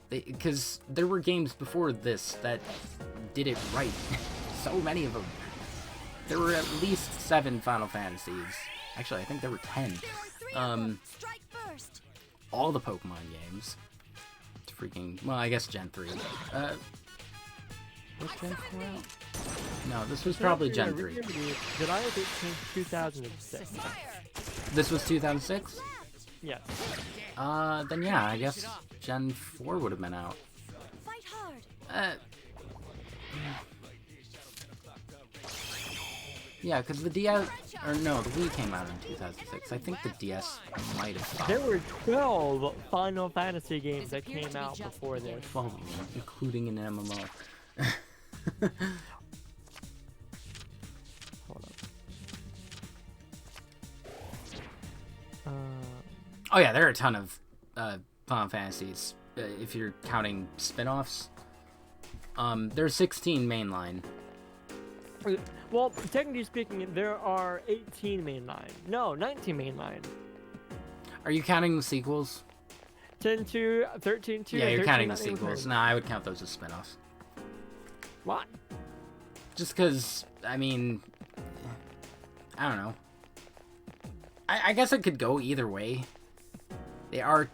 because there were games before this that did it right. So many of them. There were at least 7 Final Fantasies. Actually, I think there were 10. Strike first. All the Pokemon games. It's freaking, well, I guess Gen 3. Was Gen 4 out? No, this was probably Gen 3. July 18th, 2006. This was 2006? Yes. Then yeah, I guess Gen 4 would have been out. Fight hard. Yeah, because the DS, or no, the Wii came out in 2006. I think the DS might have stopped. There were 12 Final Fantasy games that came out before this. 12 of them, including an MMO. Hold up. Oh yeah, there are a ton of Final Fantasies, if you're counting spin-offs. There's 16 mainline. Well, technically speaking, there are 18 mainline. No, 19 mainline. Are you counting the sequels? 10-2, 13-2. Yeah, you're 13 counting the not even sequels. close. Nah, I would count those as spin-offs. Why? Just because, I mean, I don't know. I guess it could go either way. They are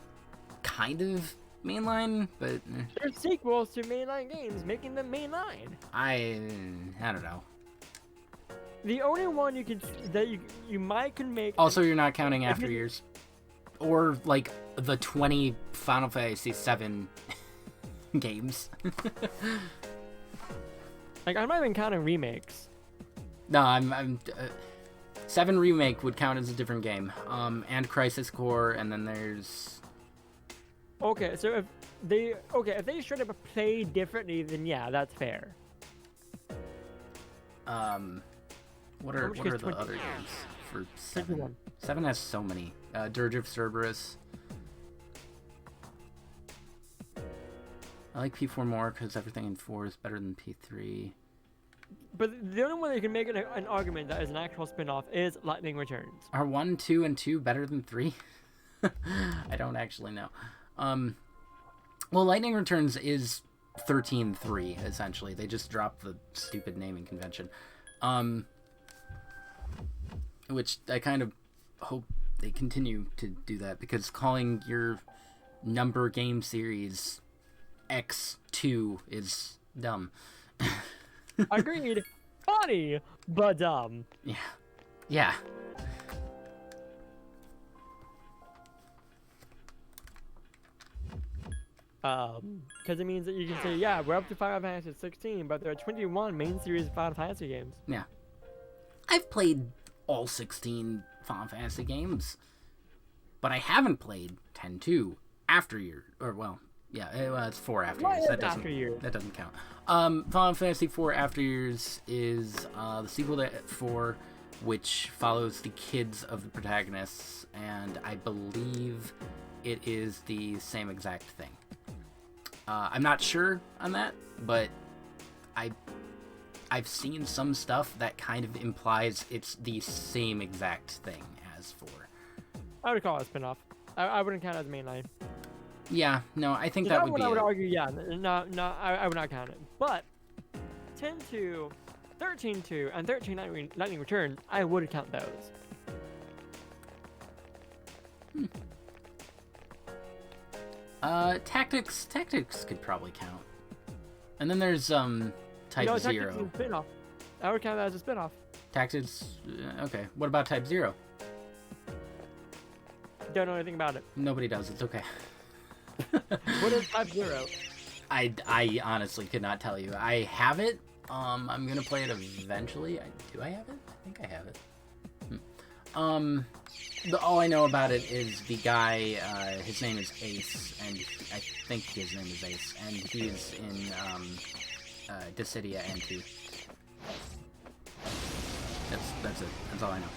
kind of mainline, but They're sequels to mainline games, making them mainline. I don't know. The only one you could that you might can make. Also, you're not counting After you- Years, or like the 20 Final Fantasy VII games. Like, I'm not even counting remakes. No, I'm 7 remake would count as a different game. And Crisis Core, and then there's Okay, so if they straight up play differently, then yeah, that's fair. what are Which the is 20. other games for 7? 51. 7 has so many. Dirge of Cerberus. I like P4 more because everything in 4 is better than P3. But the only one that you can make an argument that is an actual spin-off is Lightning Returns. Are 1, 2, and 2 better than 3? I don't actually know. Well, Lightning Returns is 13-3, essentially. They just dropped the stupid naming convention. Which I kind of hope they continue to do that, because calling your number game series X2 is dumb. Agreed. Funny, but dumb. Yeah. Yeah. Because it means that you can say, yeah, we're up to Final Fantasy 16, but there are 21 main series Final Fantasy games. Yeah. I've played all 16 Final Fantasy games, but I haven't played 10-2 After Years, or well, yeah, it's 4 After What Years. is That doesn't After Years? That doesn't count. Final Fantasy 4 After Years is the sequel to 4, which follows the kids of the protagonists, and I believe it is the same exact thing. I'm not sure on that, but I've seen some stuff that kind of implies it's the same exact thing as 4. I would call it a spin-off. I wouldn't count it as mainline. Yeah, no, I think That that would be I would it. argue, yeah, I would not count it. But 10-2, 13-2, and 13 lightning return, I would count those. Tactics could probably count. And then there's Type No, Zero. Tactics is a spin-off. I would count that as a spin-off. Tactics, okay. What about Type Zero? Don't know anything about it. Nobody does. It's okay. What is Type Zero? I honestly could not tell you. I have it. I'm gonna play it eventually. Do I have it? I think I have it. All I know about it is the guy. His name is Ace, and I think his name is Ace, and he's in Dissidia NT. That's it. That's all I know.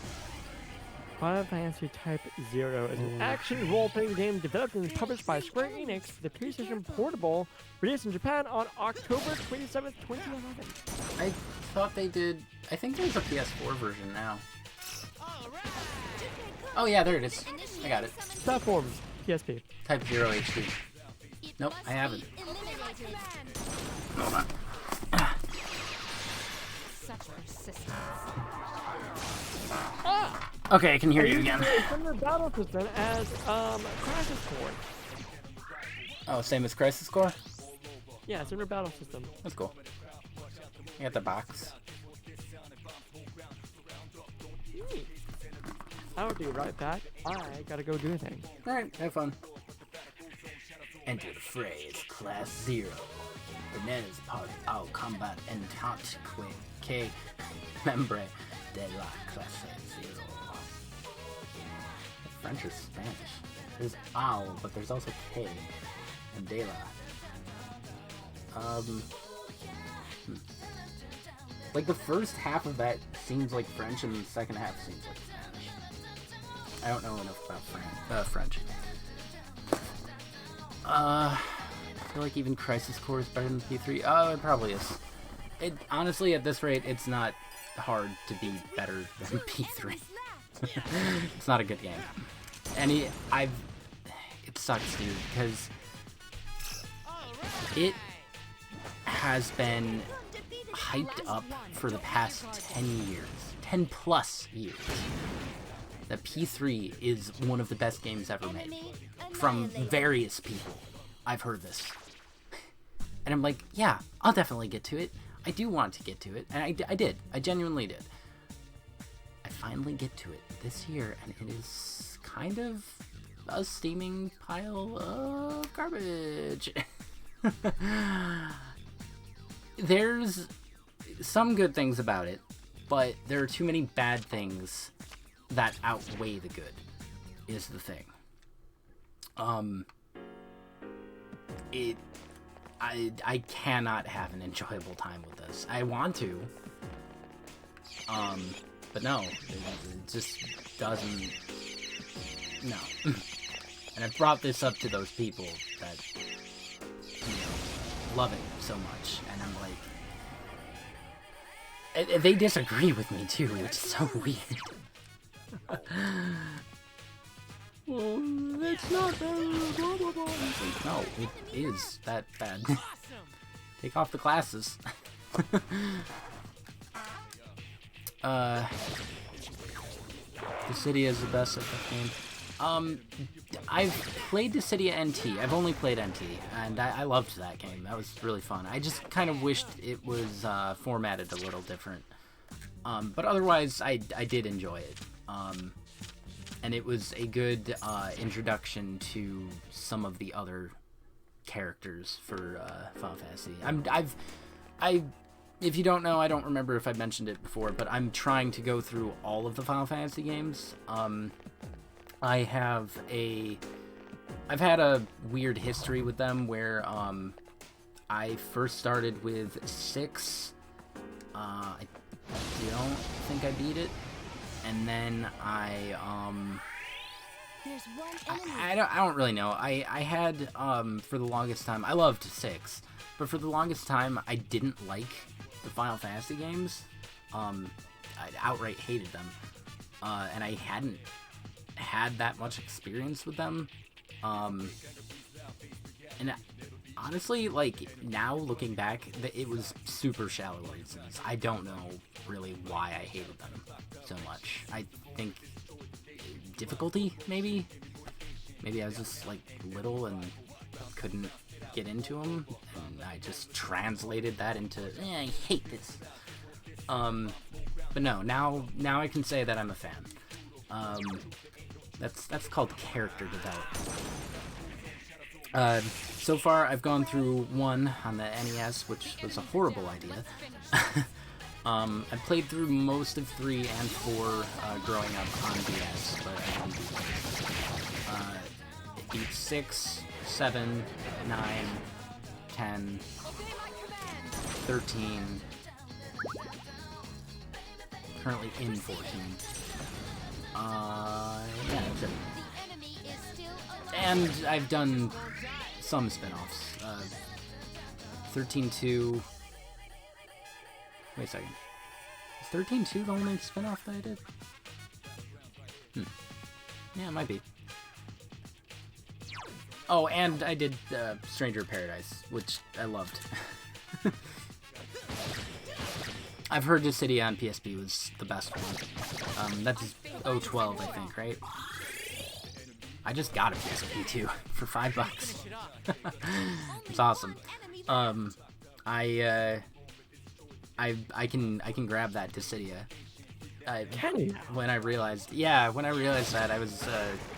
Final Fantasy Type Zero is an action role-playing game developed and published by Square Enix for the PlayStation Portable, released in Japan on October 27th, 2011. I thought they did. I think there's a PS4 version now. Oh yeah, there it is. I got it. Platforms, PSP. Type Zero HD. Nope, I haven't. Hold on. Such persistence. Okay, I can hear you again. A similar battle system as Crisis Core. Oh, same as Crisis Core? Yeah, similar battle system. That's cool. I got the box. I'll be right back. I gotta go do a thing. Alright, have fun. Enter the fray as Class Zero. Bananas part au combat entente que membre de la clase Zero. French or Spanish? There's owl, but there's also K and de la. Like the first half of that seems like French, and the second half seems like Spanish. I don't know enough about French. I feel like even Crisis Core is better than P3. Oh, it probably is. It honestly, at this rate, it's not hard to be better than P3. It's not a good game. And it sucks, dude, because it has been hyped up for the past 10 years. 10 plus years. The P3 is one of the best games ever made. From various people, I've heard this. And I'm like, yeah, I'll definitely get to it. I do want to get to it. And I did. I genuinely did. I finally get to it this year, and it is kind of a steaming pile of garbage. There's some good things about it, but there are too many bad things that outweigh the good, is the thing. I cannot have an enjoyable time with this. I want to, but no, it just doesn't. No. And I've brought this up to those people that, love it so much, and I'm like, they disagree with me too, which is so weird. Well, it's not bad. Blah, blah, blah. Like, no, it is that bad. Take off the glasses. Dissidia is the best at that game. I've played Dissidia NT. I've only played NT, and I loved that game. That was really fun. I just kind of wished it was formatted a little different. But otherwise, I did enjoy it. And it was a good introduction to some of the other characters for Final Fantasy. If you don't know, I don't remember if I mentioned it before, but I'm trying to go through all of the Final Fantasy games. I've had a weird history with them where I first started with 6. I don't think I beat it. And then I don't really know. I had for the longest time, I loved 6, but for the longest time I didn't like the Final Fantasy games. I outright hated them, and I hadn't had that much experience with them. And honestly, like, now looking back, it was super shallow reasons. I don't know really why I hated them so much. I think difficulty, maybe? Maybe I was just, like, little and couldn't get into them, and I just translated that into, I hate this. But no, now I can say that I'm a fan. That's called character development. So far, I've gone through 1 on the NES, which was a horrible idea. I played through most of 3 and 4 growing up on DS, but I didn't do that. It beat 6, 7, 9, 10, 13, currently in 14. Yeah, that's it. And I've done some spin-offs. 13-2... Wait a second. Is 13-2 the only spin-off that I did? Yeah, it might be. Oh, and I did Stranger of Paradise, which I loved. I've heard Dissidia on PSP was the best one. That's 012, I think, right? I just got a PSP too for $5. It's awesome. I can grab that Dissidia. Can you? When I realized that, I was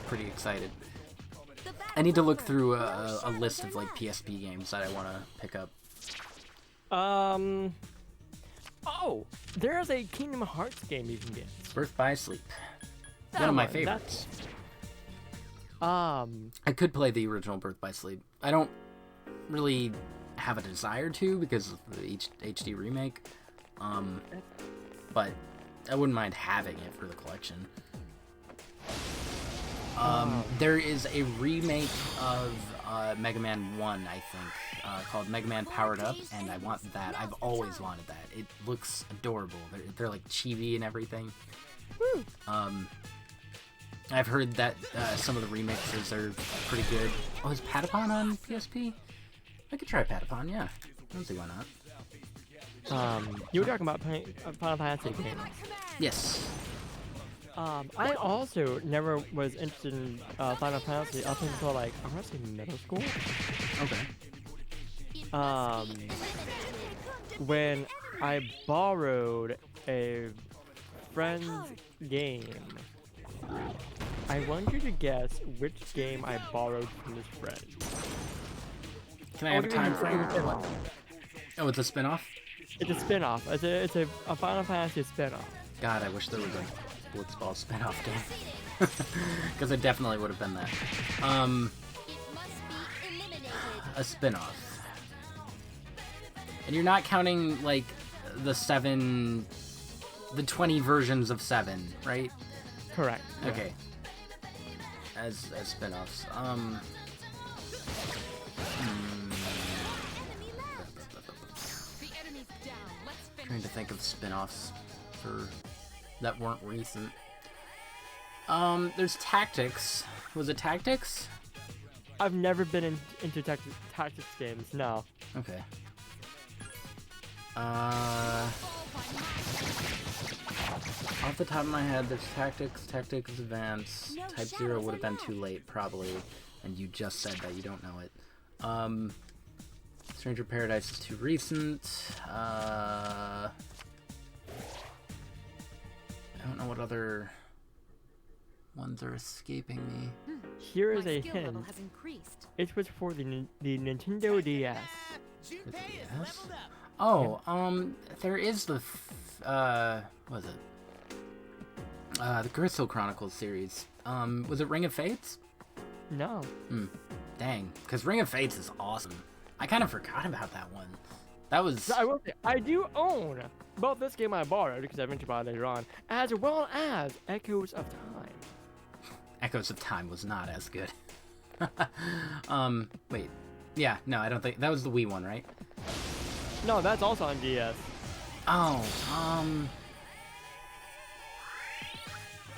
pretty excited. I need to look through a list of like PSP games that I want to pick up. Oh, there's a Kingdom Hearts game you can get. Birth by Sleep. One of my favorites. I could play the original Birth by Sleep. I don't really have a desire to because of the HD remake. But I wouldn't mind having it for the collection. There is a remake of Mega Man 1, I think, called Mega Man Powered Up, and I want that. I've always wanted that. It looks adorable. They're like chibi and everything. Woo. I've heard that some of the remixes are pretty good. Oh, is Patapon on PSP? I could try Patapon, yeah. I don't see why not. You were talking about Final Fantasy games. Yes. I also never was interested in Final Fantasy up until like I want to say middle school. Okay. When I borrowed a friend's game, I want you to guess which game I borrowed from this friend. Can I have a time frame? Oh, it's a spin-off? It's a spin-off. It's a Final Fantasy spin-off. God, I wish there was a Blitzball spin-off game. Because it definitely would have been that. A spin-off. And you're not counting, like, the 20 versions of 7, right? Correct. Yeah. Okay. As spin-offs. Trying to think of spin-offs that weren't recent. There's Tactics. Was it Tactics? I've never been into tactics games. No. Okay. Off the top of my head, there's Tactics Advance. Type 0 would have been too late, probably. And you just said that you don't know it. Stranger of Paradise is too recent. I don't know what other ones are escaping me. Here is a hint. It was for the Nintendo DS. The DS? Oh, there is the what was it? The Crystal Chronicles series. Was it Ring of Fates? No. Dang, because Ring of Fates is awesome. I kind of forgot about that one. That was... I will say, I do own both this game I borrowed, because I eventually bought it later on, as well as Echoes of Time. Echoes of Time was not as good. Wait. Yeah, no, I don't think... That was the Wii one, right? No, that's also on DS. Oh,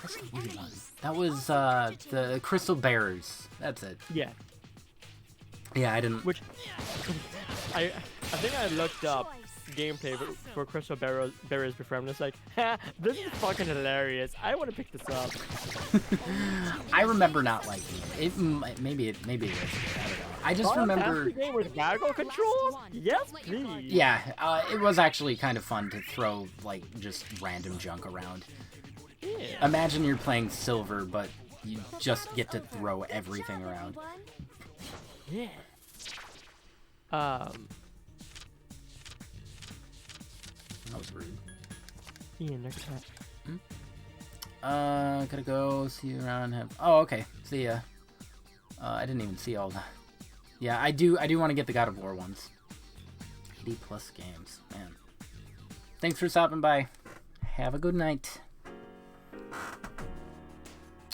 that's the Wii one. That was, the Crystal Bearers. That's it. Yeah. Yeah, I didn't. Which I think I looked up gameplay for Crystal Berries before. I'm just like, ha, this is fucking hilarious. I want to pick this up. I remember not liking it. Maybe it was. I don't know. I just remember. Game with Gaggle controls? Yes, please. Yeah, it was actually kind of fun to throw like just random junk around. Yeah. Imagine you're playing Silver, but you just get to throw everything around. Yeah. That was rude. Ian, look at that. Gotta go see you around. Oh, okay. See ya. I didn't even see all the. Yeah, I do want to get the God of War ones. 80 plus games, man. Thanks for stopping by. Have a good night.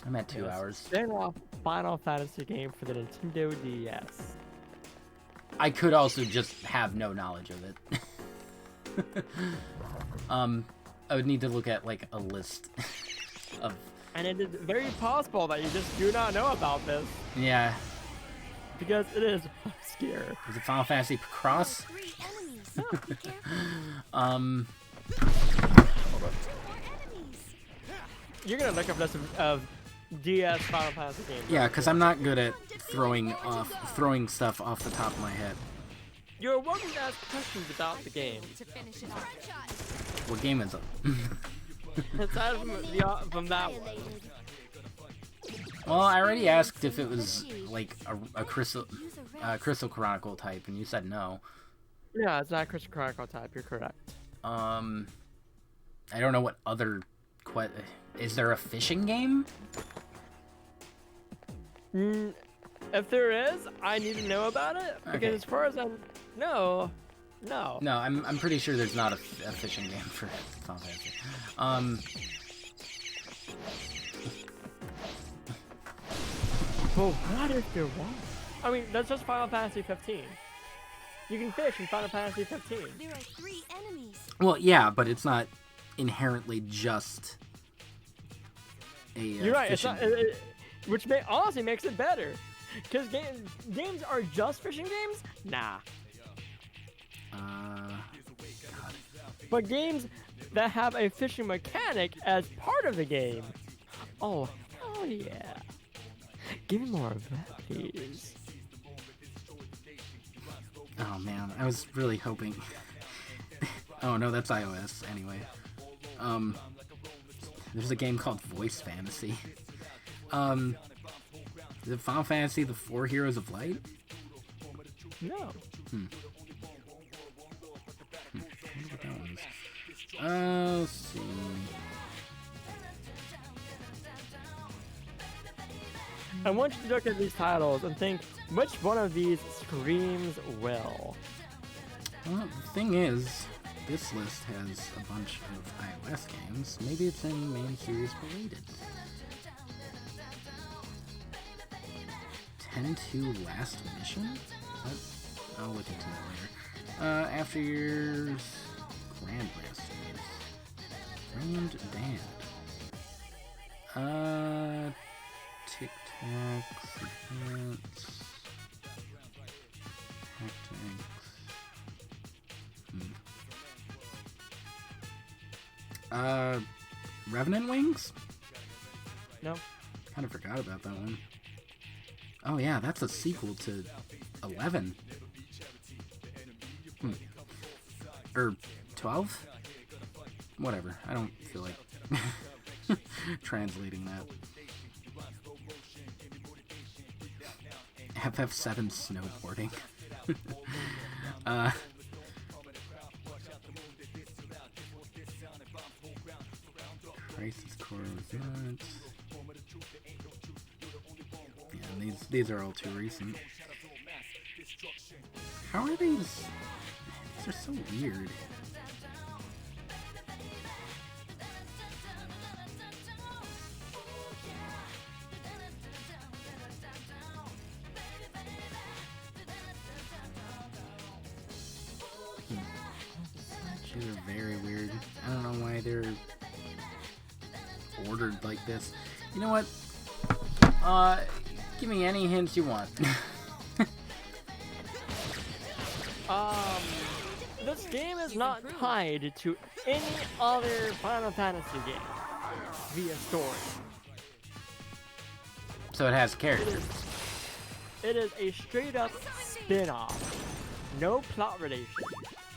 I'm at 2 hours. Spin-off Final Fantasy game for the Nintendo DS. I could also just have no knowledge of it. I would need to look at like a list of. And it is very possible that you just do not know about this Yeah. because it is obscure. Is it Final Fantasy Cross? 3 enemies. Oh, be careful. Um. More enemies. You're gonna look up lists of DS Final Fantasy games. Yeah, because I'm not good at throwing stuff off the top of my head. You're welcome to ask questions about the game. To finish it off. Shot. What game is it? Aside from that one. Well, I already asked if it was like a Crystal Chronicle type, and you said no. Yeah, it's not Crystal Chronicle type. You're correct. I don't know what other. Is there a fishing game? If there is, I need to know about it because Okay. as far as I know, no. No, I'm pretty sure there's not a fishing game for Final Fantasy. But what if there was? I mean, that's just Final Fantasy 15. You can fish in Final Fantasy 15. There are 3 enemies. Well, yeah, but it's not inherently just a You're right. It's fishing not, game. which honestly makes it better. Because games are just fishing games? Nah. But games that have a fishing mechanic as part of the game. Oh, hell yeah. Give me more of that, please. Oh man, I was really hoping. Oh no, that's iOS anyway. There's a game called Voice Fantasy. Is it Final Fantasy: The 4 Heroes of Light? No. Let's see. I want you to look at these titles and think which one of these screams well. Well, the thing is, this list has a bunch of iOS games. Maybe it's in main series related. 10-2 Last Mission? I'll look into that later. After years, Grandmasters. Grand Dad. Tic Tacs, Advance, Tactics. Revenant Wings? No. Kind of forgot about that one. Oh yeah, that's a sequel to 11. Or 12? Whatever. I don't feel like translating that. FF7 snowboarding. Crisis Core was not. Yeah, these are all too recent. How are these? These are so weird. These are very weird. I don't know why they're ordered like this. You know what? Give me any hints you want. This game is not tied to any other Final Fantasy game via story. So it has characters. It is a straight up spin-off. No plot relation.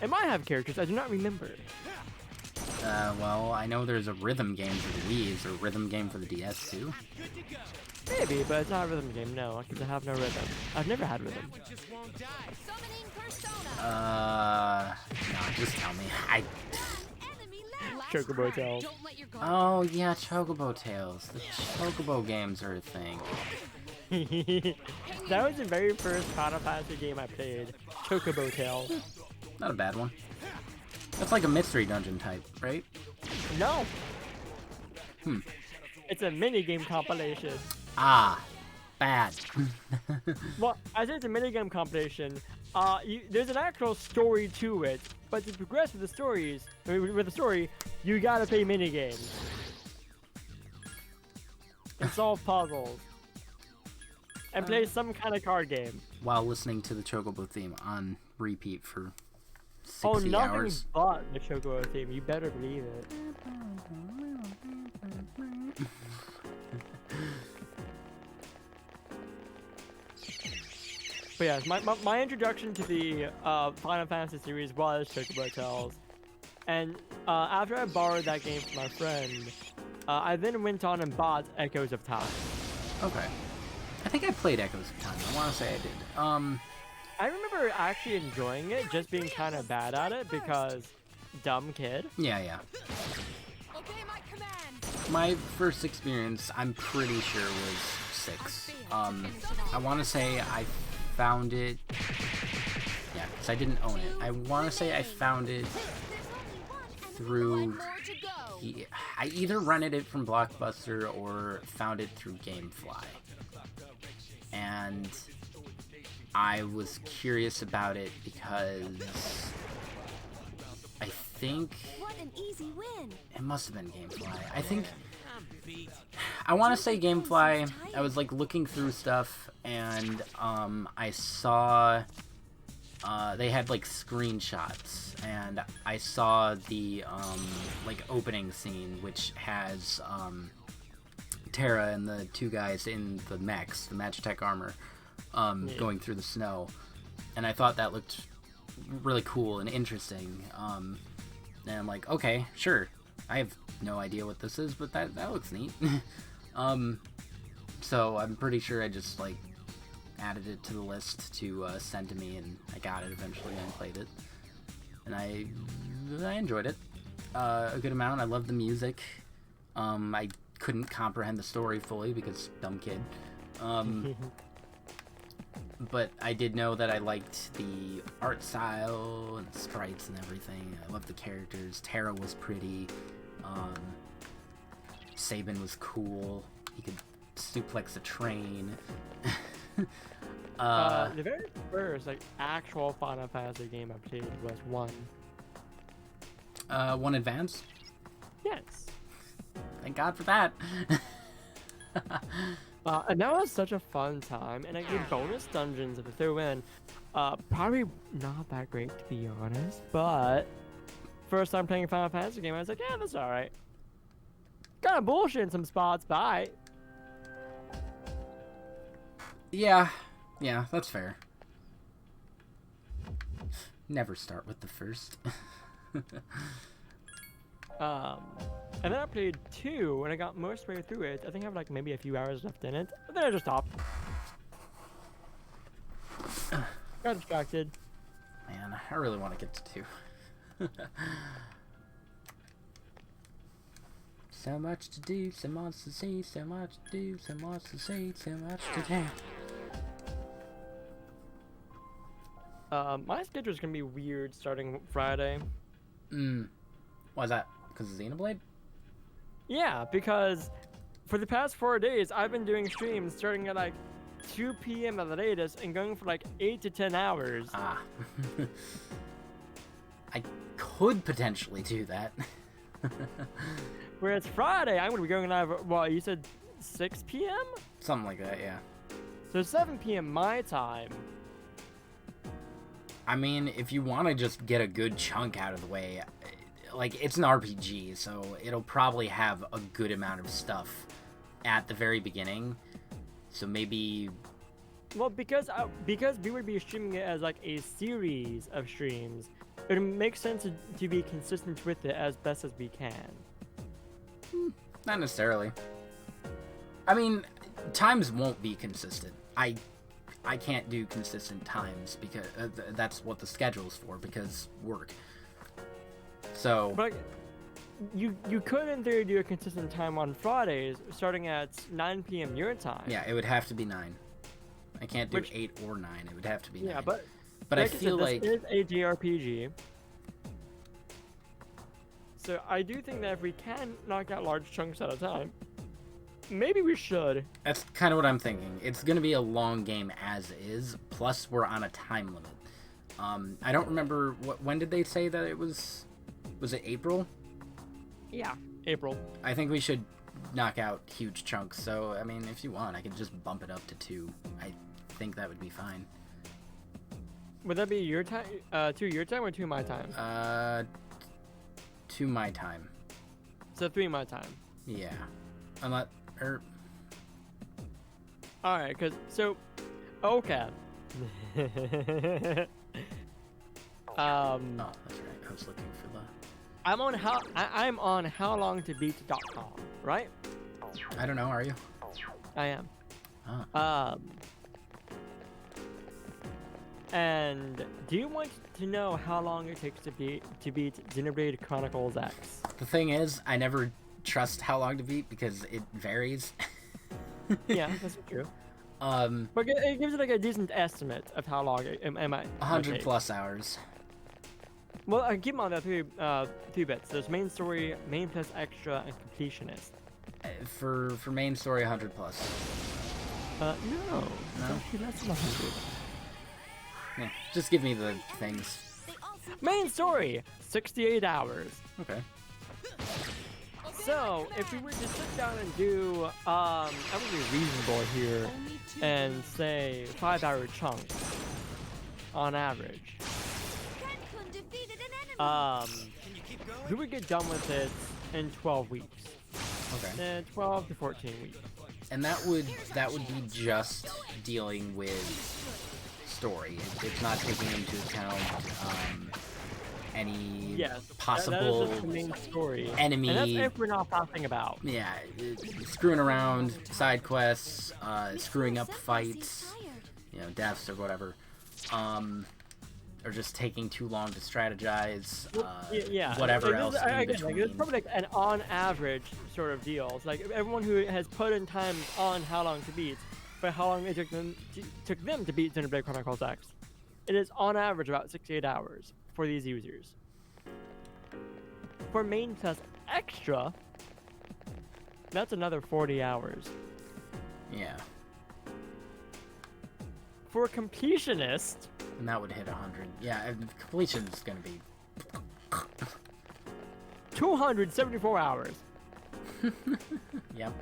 It might have characters, I do not remember. Well, I know there's a rhythm game for the Wii. Is there a rhythm game for the DS too? Maybe, but it's not a rhythm game, no, because I have no rhythm. I've never had rhythm. Summoning persona. No, just tell me. Enemy left. Chocobo Tales. Don't let your guard. Oh yeah, Chocobo Tales. The Chocobo games are a thing. That was the very first Final Fantasy game I played. Chocobo Tales. Not a bad one. That's like a mystery dungeon type, right? No. It's a minigame compilation. Ah, bad. Well, I say it's a minigame compilation. There's an actual story to it, but to progress with the story, you gotta play minigames and solve puzzles and play some kind of card game. While listening to the Chocobo theme on repeat for 60 Oh, nothing hours. but the Chocobo theme. You better believe it. But yeah, my introduction to the Final Fantasy series was Chocobo Tales. And after I borrowed that game from my friend, I then went on and bought Echoes of Time. Okay. I think I played Echoes of Time. I want to say I did. I remember actually enjoying it, just being kind of bad at it because dumb kid. Yeah. Obey my command. My first experience, I'm pretty sure, was 6. I want to say I found it. Yeah, because I didn't own it. I want to say I found it through. More to go. I either rented it from Blockbuster or found it through GameFly. And I was curious about it because I think What an easy win. it must have been GameFly. I think I want to say GameFly. I was like looking through stuff and I saw they had like screenshots and I saw the like opening scene which has Terra and the two guys in the mechs, the Magitech armor, going through the snow, and I thought that looked really cool and interesting. And I'm like, okay, sure. I have no idea what this is, but that looks neat. So I'm pretty sure I just like added it to the list to send to me, and I got it eventually and played it, and I enjoyed it a good amount. I love the music. I couldn't comprehend the story fully because dumb kid. But I did know that I liked the art style and the sprites and everything. I loved the characters. Terra was pretty. Sabin was cool. He could suplex a train. The very first like actual Final Fantasy game I played was 1. 1 Advance. Yes. Thank God for that. And that was such a fun time, and like the bonus dungeons that they threw in, probably not that great to be honest, but first time playing a Final Fantasy game, I was like, yeah, that's alright. Kind of bullshit in some spots, but alright. Yeah, that's fair. Never start with the first. And then I played 2, and I got most way through it. I think I have like maybe a few hours left in it, but then I just stopped. Got distracted. Man, I really want to get to 2. So much to do, so much to see, so much to do, so much to see, so much to do. My schedule's gonna be weird starting Friday. Why is that? Because of Xenoblade? Yeah, because for the past 4 days, I've been doing streams starting at like 2 p.m. at the latest and going for like 8 to 10 hours. Ah. I could potentially do that. Whereas Friday, I'm gonna be going live. What you said, 6 p.m. Something like that, yeah. So 7 p.m. my time. I mean, if you want to just get a good chunk out of the way, like, it's an RPG, so it'll probably have a good amount of stuff at the very beginning. So maybe... Well, because we would be streaming it as like a series of streams, it makes sense to be consistent with it as best as we can. Not necessarily. I mean, times won't be consistent. I can't do consistent times because that's what the schedule's for, because work. So... But you could in theory do a consistent time on Fridays, starting at 9 p.m. your time. Yeah, it would have to be 9. I can't do Which- 8 or 9. It would have to be 9. Yeah, but I like feel said, like... this is a JRPG. So I do think that if we can knock out large chunks at a time, maybe we should. That's kind of what I'm thinking. It's going to be a long game as is, plus we're on a time limit. I don't remember... when did they say that it was... Was it April? Yeah, April. I think we should knock out huge chunks, so, I mean, if you want, I can just bump it up to 2. I think that would be fine. Would that be your time? 2 your time or 2 my time? 2 my time. So 3 my time. Yeah. I'm not... Alright, okay. Oh, that's right. I was looking for the... I'm on howlongtobeat.com, right? I don't know, are you? I am. Ah. And do you want to know how long it takes to beat Xenoblade Chronicles X? The thing is, I never trust how long to beat because it varies. Yeah, that's true. But But it gives it like a decent estimate of how long it might 100 take. plus hours. Well, I keep on that three bits. There's main story, main plus extra, and completionist. For main story, 100 plus. No. No? It's actually less than 100. Yeah, just give me the things. They also Main story, 68 hours. Okay. So, if we were to sit down and do, I would be reasonable here and say 5-hour chunks on average. Cancun defeated an enemy. We would get done with it in 12 weeks. Okay. 12 to 14 weeks. And that would be just dealing with story. It's not taking into account any Yes, possible that is just the main story. enemy. And that's if we're not fussing about. Yeah, screwing around, side quests, screwing up fights, deaths or whatever, or just taking too long to strategize, whatever else in between. It's probably like an on average sort of deal. It's like everyone who has put in time on how long to beat, but how long it took them to beat Xenoblade Chronicles X. It is on average about 68 hours for these users. For main plus extra, that's another 40 hours. Yeah, For completionist, and that would hit 100. Yeah, and completion is gonna be 274 hours. Yep.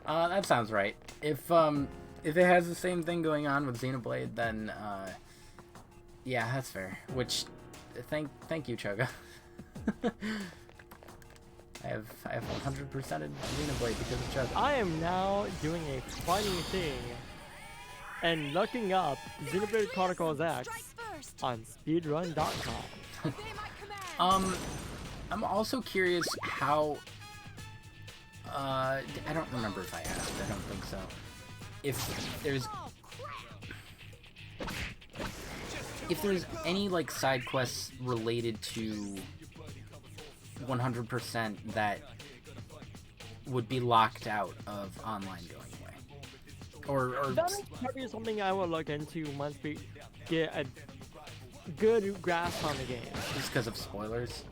That sounds right. If it has the same thing going on with Xenoblade, then yeah, that's fair. Which thank you, Choga. I have 100%ed Xenoblade because of Choga. I am now doing a funny thing and looking up Xenoblade Chronicles X Strike first. on speedrun.com. Obey my command. I'm also curious how. I don't remember if I asked. I don't think so. If there's Oh, crap. any like side quests related to 100% that would be locked out of online going away, or That is probably something I will look into once we get a good grasp on the game. just because of spoilers.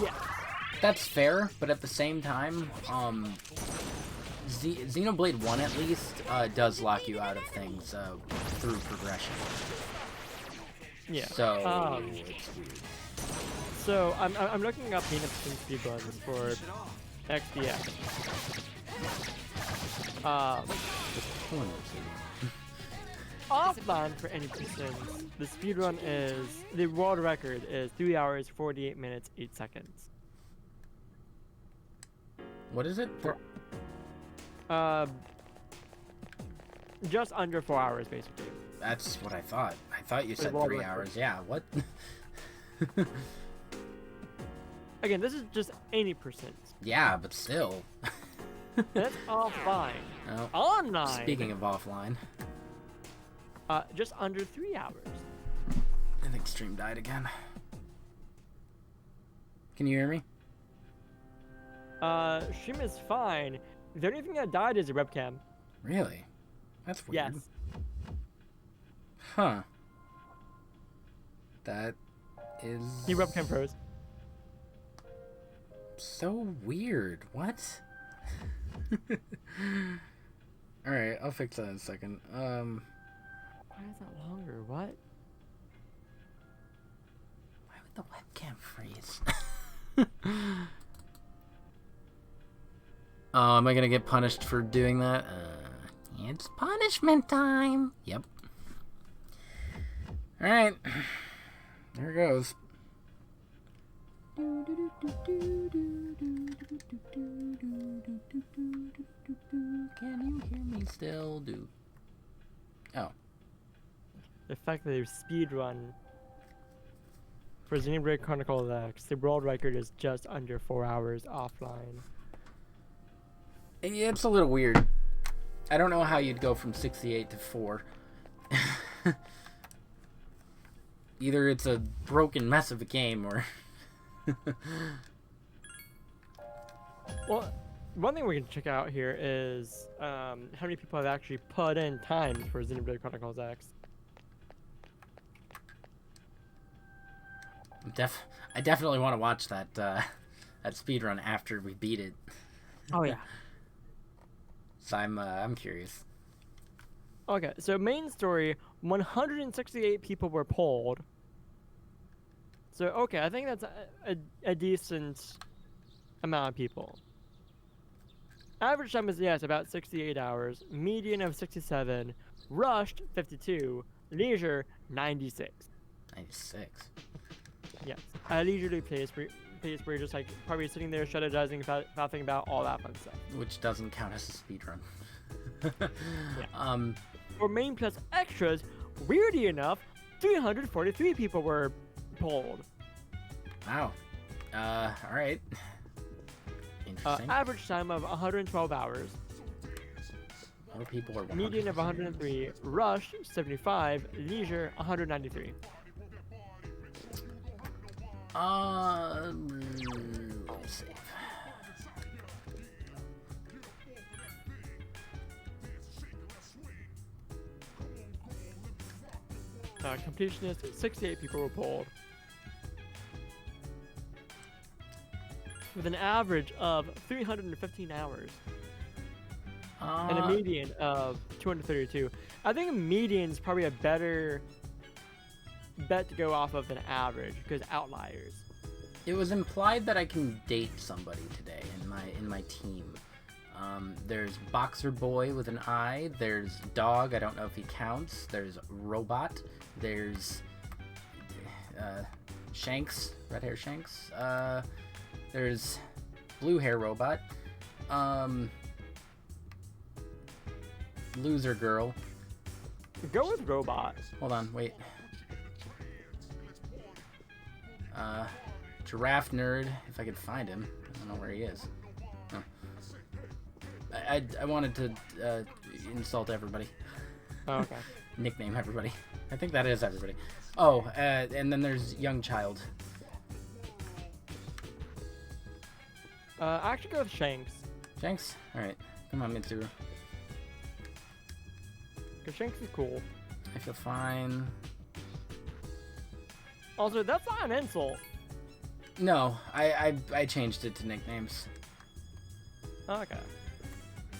Yeah. That's fair, but at the same time, Xenoblade 1 at least does lock you out of things through progression. Yeah. So it's weird. So I'm looking up peanuts and speedruns for XDX. Just pulling those offline for any persons, the speedrun is the world record is 3 hours 48 minutes 8 seconds. What is it? Just under 4 hours basically. That's what I thought. I thought you said world 3 record. hours. Yeah, what? Again, this is just any percent. Yeah, but still. That's offline. Oh, Online. speaking of offline, Just under 3 hours. I think stream died again. Can you hear me? Stream is fine. The only thing that died is the webcam. Really? That's weird. Yes. Huh. That is The webcam froze. so weird. What? Alright, I'll fix that in a second. Why is that longer? What? Why would the webcam freeze? Oh, am I gonna get punished for doing that? It's punishment time. Yep. Alright. There it goes. Can you hear me still? Oh. The fact that there's speedrun for Xenoblade Chronicles X, the world record is just under 4 hours offline. It's a little weird. I don't know how you'd go from 68 to 4. Either it's a broken mess of a game or... Well, one thing we can check out here is how many people have actually put in times for Xenoblade Chronicles X. I definitely want to watch that that speedrun after we beat it. Oh yeah. So I'm curious. Okay, so main story, 168 people were polled. So okay, I think that's a decent amount of people. Average time is yes about 68 hours, median of 67, rushed 52, leisure 96. 96. Yes, a leisurely place where you're just like probably sitting there strategizing about thinking about all that fun stuff. Which doesn't count as a speedrun. Yeah. For main plus extras, weirdly enough, 343 people were polled. Wow. Alright. Interesting. Average time of 112 hours. More people are Median of 103. Rush 75. Leisure 193. Let me save. Completionist 68 people were polled. With an average of 315 hours. And a median of 232. I think a median is probably a better bet to go off of than average because outliers. It was implied that I can date somebody today in my team. There's Boxer Boy with an I. There's Dog. I don't know if he counts. There's Robot. There's Shanks. Red hair Shanks. There's Blue hair Robot. Loser Girl. Go with Robot. Hold on, wait. Giraffe Nerd, if I could find him. I don't know where he is. Oh. I wanted to insult everybody. Oh, okay. Nickname everybody. I think that is everybody. Oh, and then there's Young Child. I actually go with Shanks. Shanks? Alright. Come on, Mitsuru. Because Shanks is cool. I feel fine. Also, that's not an insult. No, I changed it to nicknames. Okay.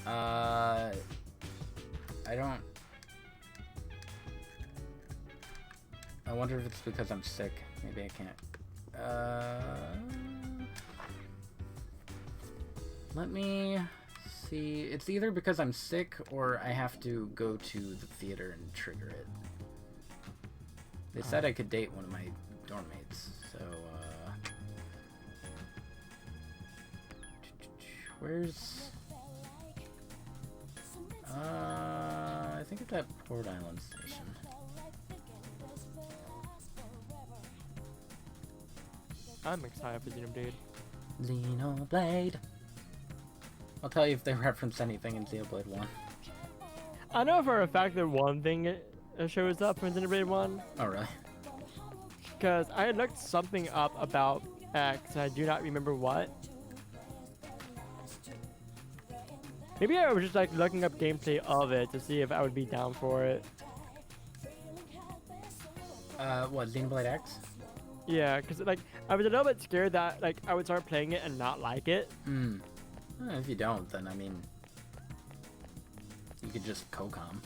I don't... I wonder if it's because I'm sick. Maybe I can't. Let me See, it's either because I'm sick or I have to go to the theater and trigger it. They said I could date one of my dorm mates, so, where's... I think it's at Port Island Station. I'm excited for Xenoblade. Xenoblade. I'll tell you if they reference anything in Xenoblade 1. I know for a fact that one thing shows up in Xenoblade 1, Oh, really? because I had looked something up about X, and I do not remember what. Maybe I was just like looking up gameplay of it to see if I would be down for it. What, Xenoblade X? Yeah, because like I was a little bit scared that like I would start playing it and not like it. Hmm. If you don't, then I mean, you could just co-com.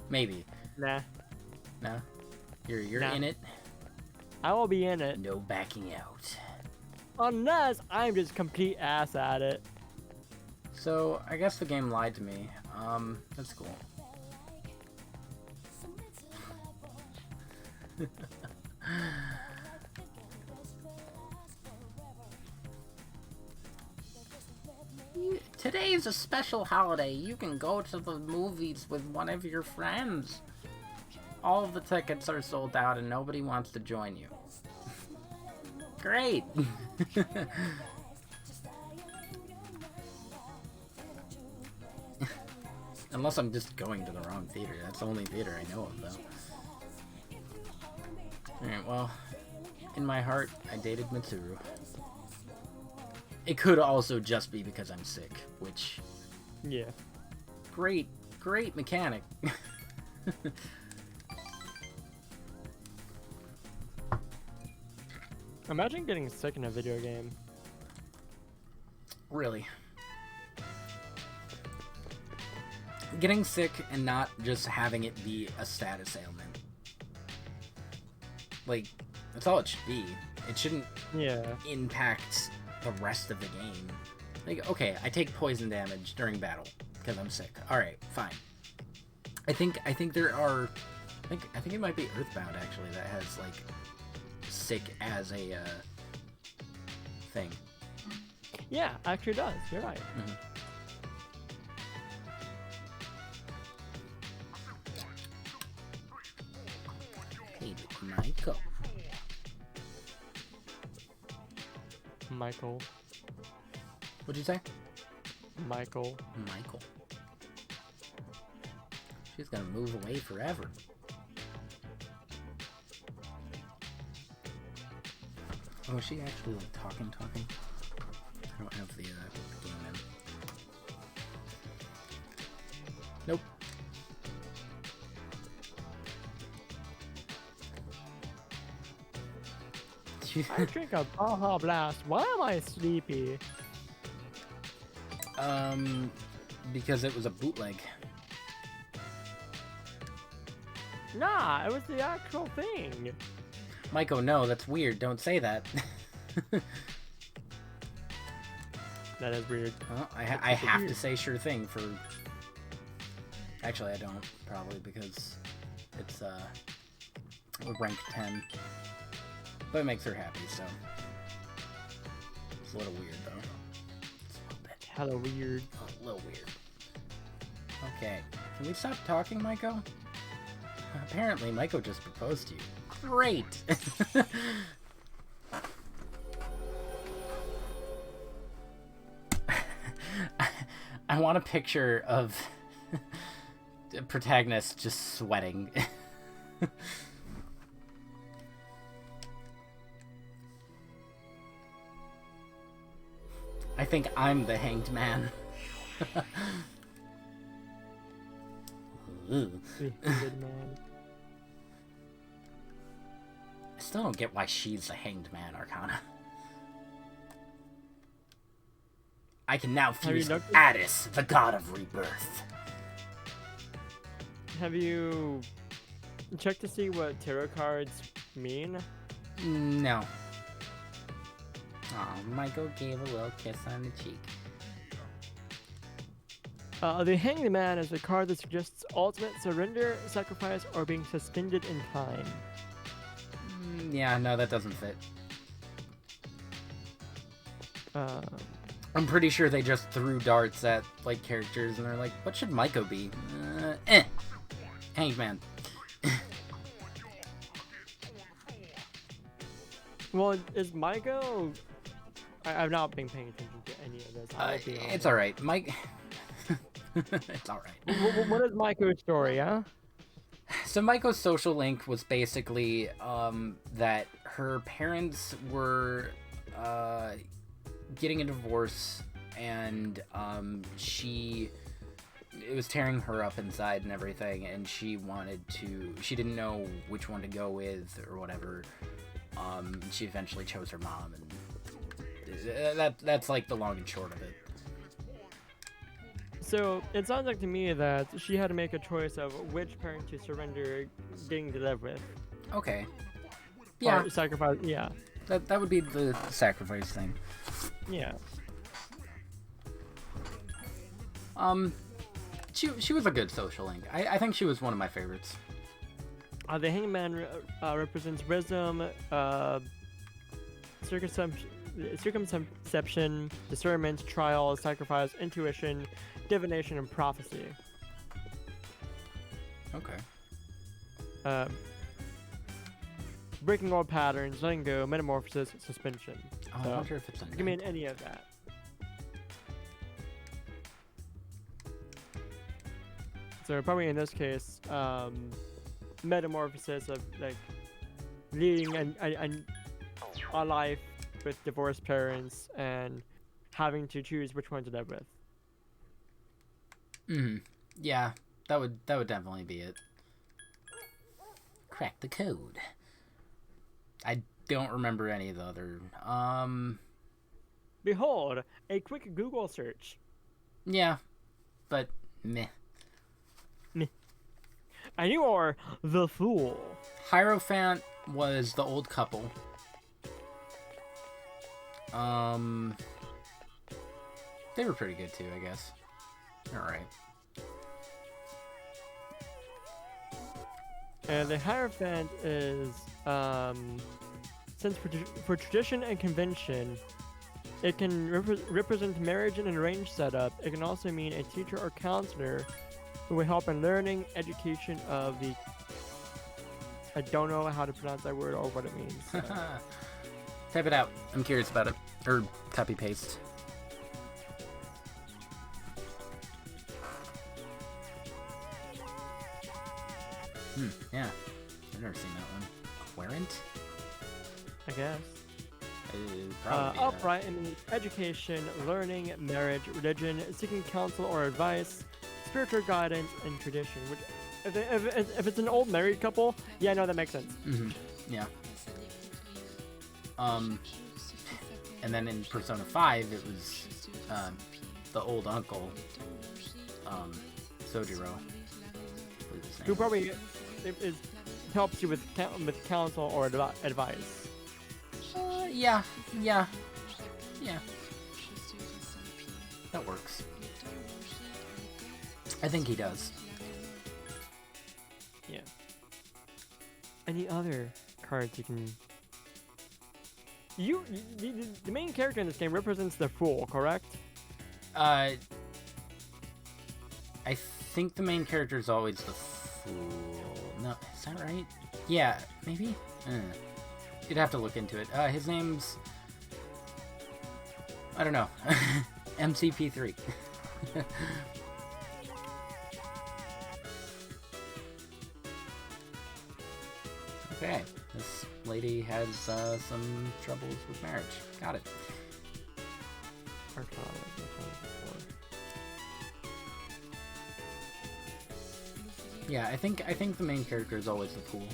Maybe. Nah, No? You're Nah. in it? I will be in it No backing out. unless I'm just complete ass at it. So, I guess the game lied to me. That's cool. Today's a special holiday. You can go to the movies with one of your friends. All of the tickets are sold out and nobody wants to join you. Great! Unless I'm just going to the wrong theater. That's the only theater I know of, though. Alright, well, in my heart, I dated Mitsuru. It could also just be because I'm sick, which... Yeah. Great mechanic. Imagine getting sick in a video game. Really. Getting sick and not just having it be a status ailment. Like, that's all it should be. It shouldn't Yeah. impact the rest of the game. Like, okay, I take poison damage during battle because I'm sick. Alright, fine. I think there are... I think it might be Earthbound, actually, that has, like, sick as a, thing. Yeah, actually does. You're right. Mhm. Hey, Michael. Michael. What'd you say? Michael. Michael. She's gonna move away forever. Oh, is she actually like talking? I don't have the game in. Nope. I drink a Baja Blast. Why am I sleepy? Because it was a bootleg. Nah, it was the actual thing. Michael, no, that's weird. Don't say that. That is weird. Well, I have to say sure thing for... Actually, I don't, probably, because it's, rank 10. But it makes her happy, so... It's a little weird, though. It's a little bit. Hella weird. A little weird. Okay. Can we stop talking, Maiko? Apparently, Maiko just proposed to you. Great! I want a picture of the protagonist just sweating. I think I'm the hanged man. Ugh. Good man. I still don't get why she's the hanged man, Arcana. I can now fuse you with looked Addis, the god of rebirth. Have you checked to see what tarot cards mean? No. Oh, Michael gave a little kiss on the cheek. The Hanged Man is a card that suggests ultimate surrender, sacrifice, or being suspended in time. Yeah, no, that doesn't fit. Uh, I'm pretty sure they just threw darts at like characters, and they're like, "What should Maiko be?" Hanged Man. well, is Maiko? I've not been paying attention to any of this. I'll be honest. It's all right, Mike. It's all right. What is Maiko's story, huh? So Maiko's social link was basically that her parents were getting a divorce, and it was tearing her up inside and everything, and she didn't know which one to go with or whatever. She eventually chose her mom, and that's like the long and short of it. So it sounds like to me that she had to make a choice of which parent to surrender getting to live with. Okay. Yeah. Or sacrifice. Yeah. That would be the sacrifice thing. Yeah. She was a good social link. I think she was one of my favorites. The Hanged Man represents wisdom, circumception, discernment, trial, sacrifice, intuition, divination, and prophecy. Okay. Breaking all patterns, letting go, metamorphosis, suspension. Oh, So, I wonder if it's in it can mean any of that. So probably in this case, metamorphosis of like leading a life with divorced parents and having to choose which one to live with. Yeah, that would definitely be it. Crack the code. I don't remember any of the other. Behold, a quick Google search. Yeah, but meh. And you are the fool. Hierophant was the old couple. They were pretty good too, I guess. All right. And the Hierophant is, since for tradition and convention, it can represent marriage in an arranged setup. It can also mean a teacher or counselor who will help in learning, education of the... I don't know how to pronounce that word or what it means. So. Type it out. I'm curious about it. Or copy paste. Yeah. I've never seen that one. Querent? I guess. Probably. Upright, it means education, learning, marriage, religion, seeking counsel or advice, spiritual guidance, and tradition. Which, if it's an old married couple, yeah, no, that makes sense. Yeah. And then in Persona 5, it was the old uncle, Sojiro. Who probably it helps you with counsel or advice. Yeah. That works. I think he does. Yeah. Any other cards you can... The main character in this game represents the Fool, correct? I think the main character is always the fool. No, is that right? Yeah, maybe? You'd have to look into it. His name's... I don't know. MCP3. Okay, this lady has some troubles with marriage. Got it. Yeah, I think the main character is always the fool.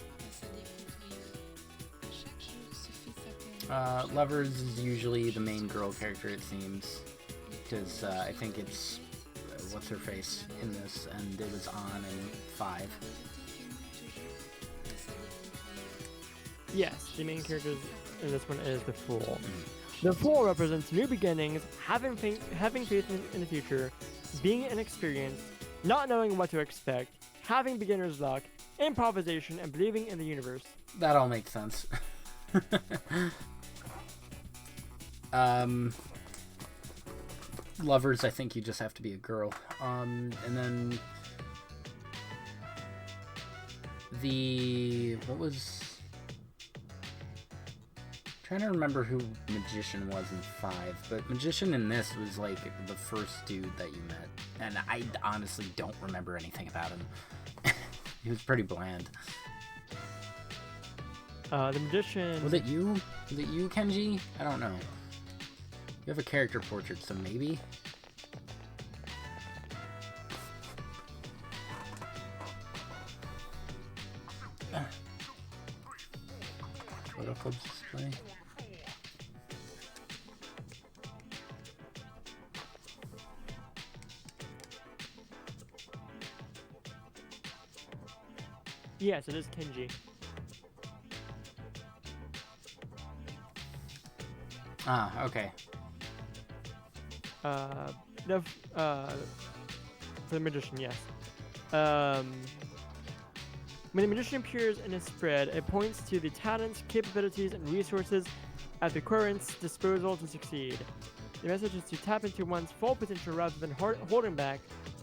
Lovers is usually the main girl character, it seems, because I think it's what's her face in this, and it was on in 5. Yes, the main character in this one is the Fool. The Fool represents new beginnings, having faith in the future, being inexperienced, not knowing what to expect, having beginner's luck, improvisation, and believing in the universe. That all makes sense. Lovers, I think you just have to be a girl. And then what was... Trying to remember who Magician was in 5, but Magician in this was like the first dude that you met, and I honestly don't remember anything about him. He was pretty bland. The Magician... Was it you? Was it you, Kenji? I don't know. You have a character portrait, so maybe? Photo clubs display. Yes, it is Kenji. Ah, okay. For the Magician, yes. When the Magician appears in a spread, it points to the talents, capabilities, and resources at the current's disposal to succeed. The message is to tap into one's full potential rather than holding back,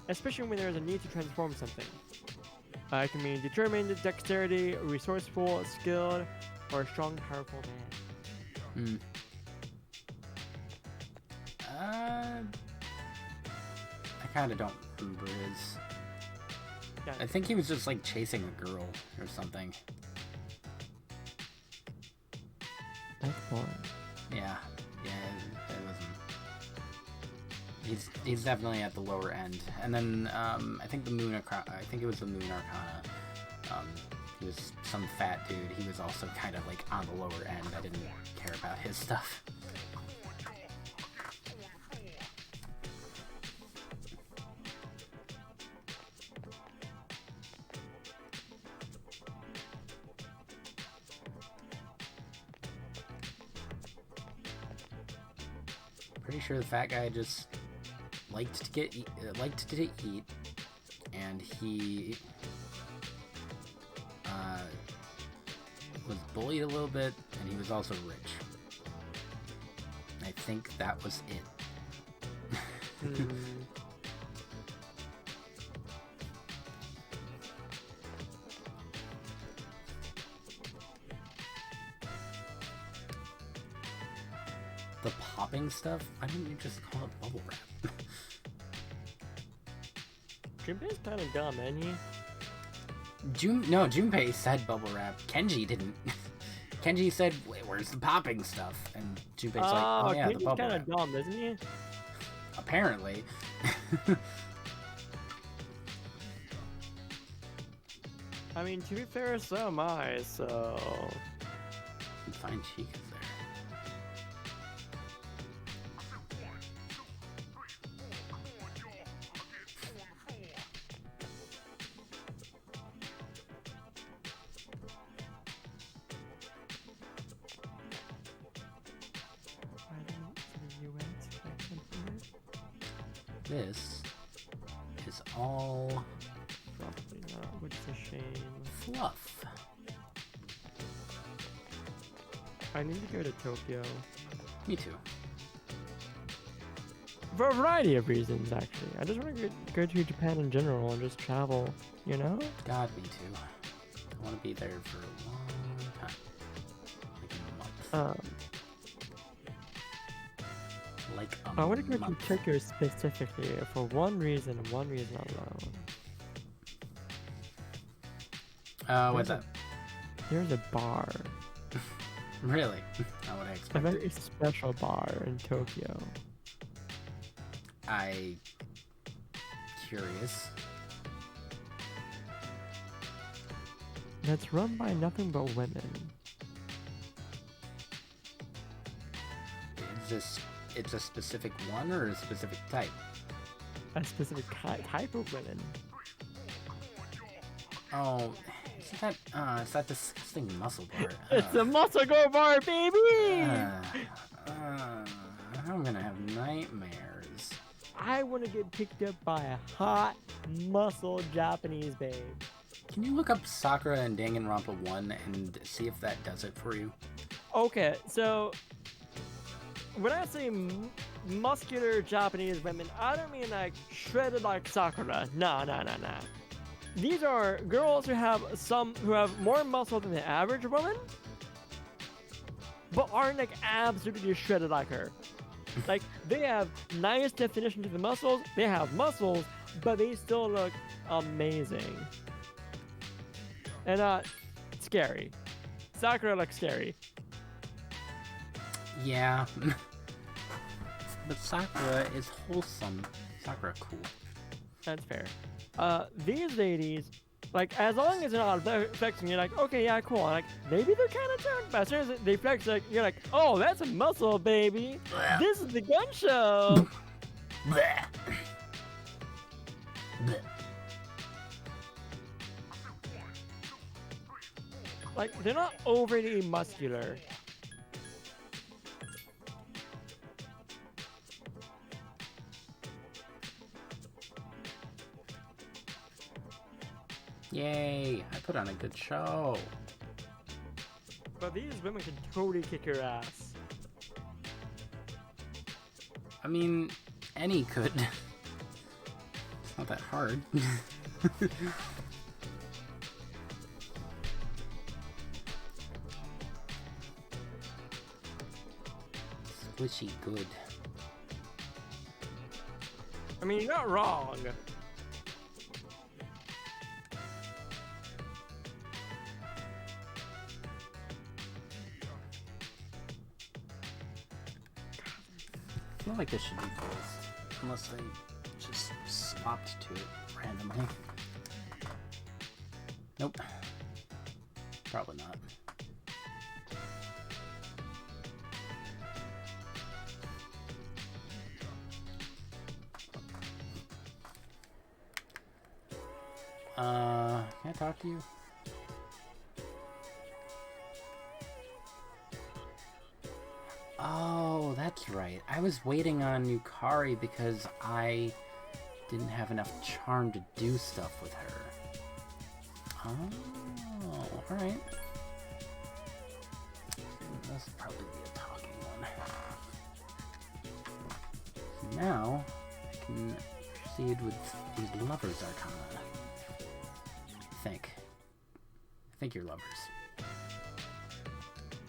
especially when there is a need to transform something. It can mean determined, dexterity, resourceful, skilled, or a strong, powerful man. I kind of don't remember his. Yeah. I think he was just like chasing a girl or something. That's boring. Yeah, it wasn't. He's definitely at the lower end. And then I think I think it was the Moon Arcana. He was some fat dude. He was also kind of like on the lower end. I didn't care about his stuff. Pretty sure the fat guy just liked to eat, and he was bullied a little bit, and he was also rich. I think that was it. The popping stuff? Why didn't you just call it bubble wrap? Junpei's kind of dumb, isn't he? Junpei said bubble wrap. Kenji didn't. Kenji said, "Wait, where's the popping stuff?" And Junpei's like, "Oh yeah, the Kenji's bubble kind wrap." of dumb, isn't he? Apparently. I mean, to be fair, so am I, so... You can find Chica's there. This is all Probably not, which is a shame. fluff. I need to go to Tokyo. Me too. For a variety of reasons, actually. I just want to go to Japan in general and just travel, you know? God, me too. I want to be there for a long time. Like a month. Like a I want to go month. to Tokyo specifically for one reason and one reason alone. What's that? There's a bar. Really? Not what I A expected. very special bar in Tokyo. Curious. That's run by nothing but women. It's a specific one or a specific type? A specific type of women. Oh, it's that disgusting muscle bar. It's a muscle go bar, baby! I'm gonna have nightmares. I want to get picked up by a hot, muscle Japanese babe. Can you look up Sakura and Danganronpa 1 and see if that does it for you? Okay, so when I say muscular Japanese women, I don't mean like shredded like Sakura. No. These are girls who have more muscle than the average woman, but aren't like absolutely shredded like her. Like they have nice definition to the muscles. They have muscles, but they still look amazing. And scary. Sakura looks scary. Yeah. But Sakura is wholesome. Sakura cool. That's fair. These ladies, like, as long as they're not flexing, you're like, okay, yeah, cool. Like, maybe they're kind of turned, but as soon as they flex, like, you're like, oh, that's a muscle, baby. This is the gun show. Bleh. Bleh. Like, they're not overly muscular. Yay, I put on a good show. But these women can totally kick your ass. I mean, any could. It's not that hard. Squishy good. I mean, you're not wrong. I feel like this should be voiced, unless they just swapped to it randomly. Nope. Probably not. Can I talk to you? Oh, that's right. I was waiting on Yukari because I didn't have enough charm to do stuff with her. Oh, alright. This will probably be a talking one. So now, I can proceed with these lovers arcana. I think you're lovers.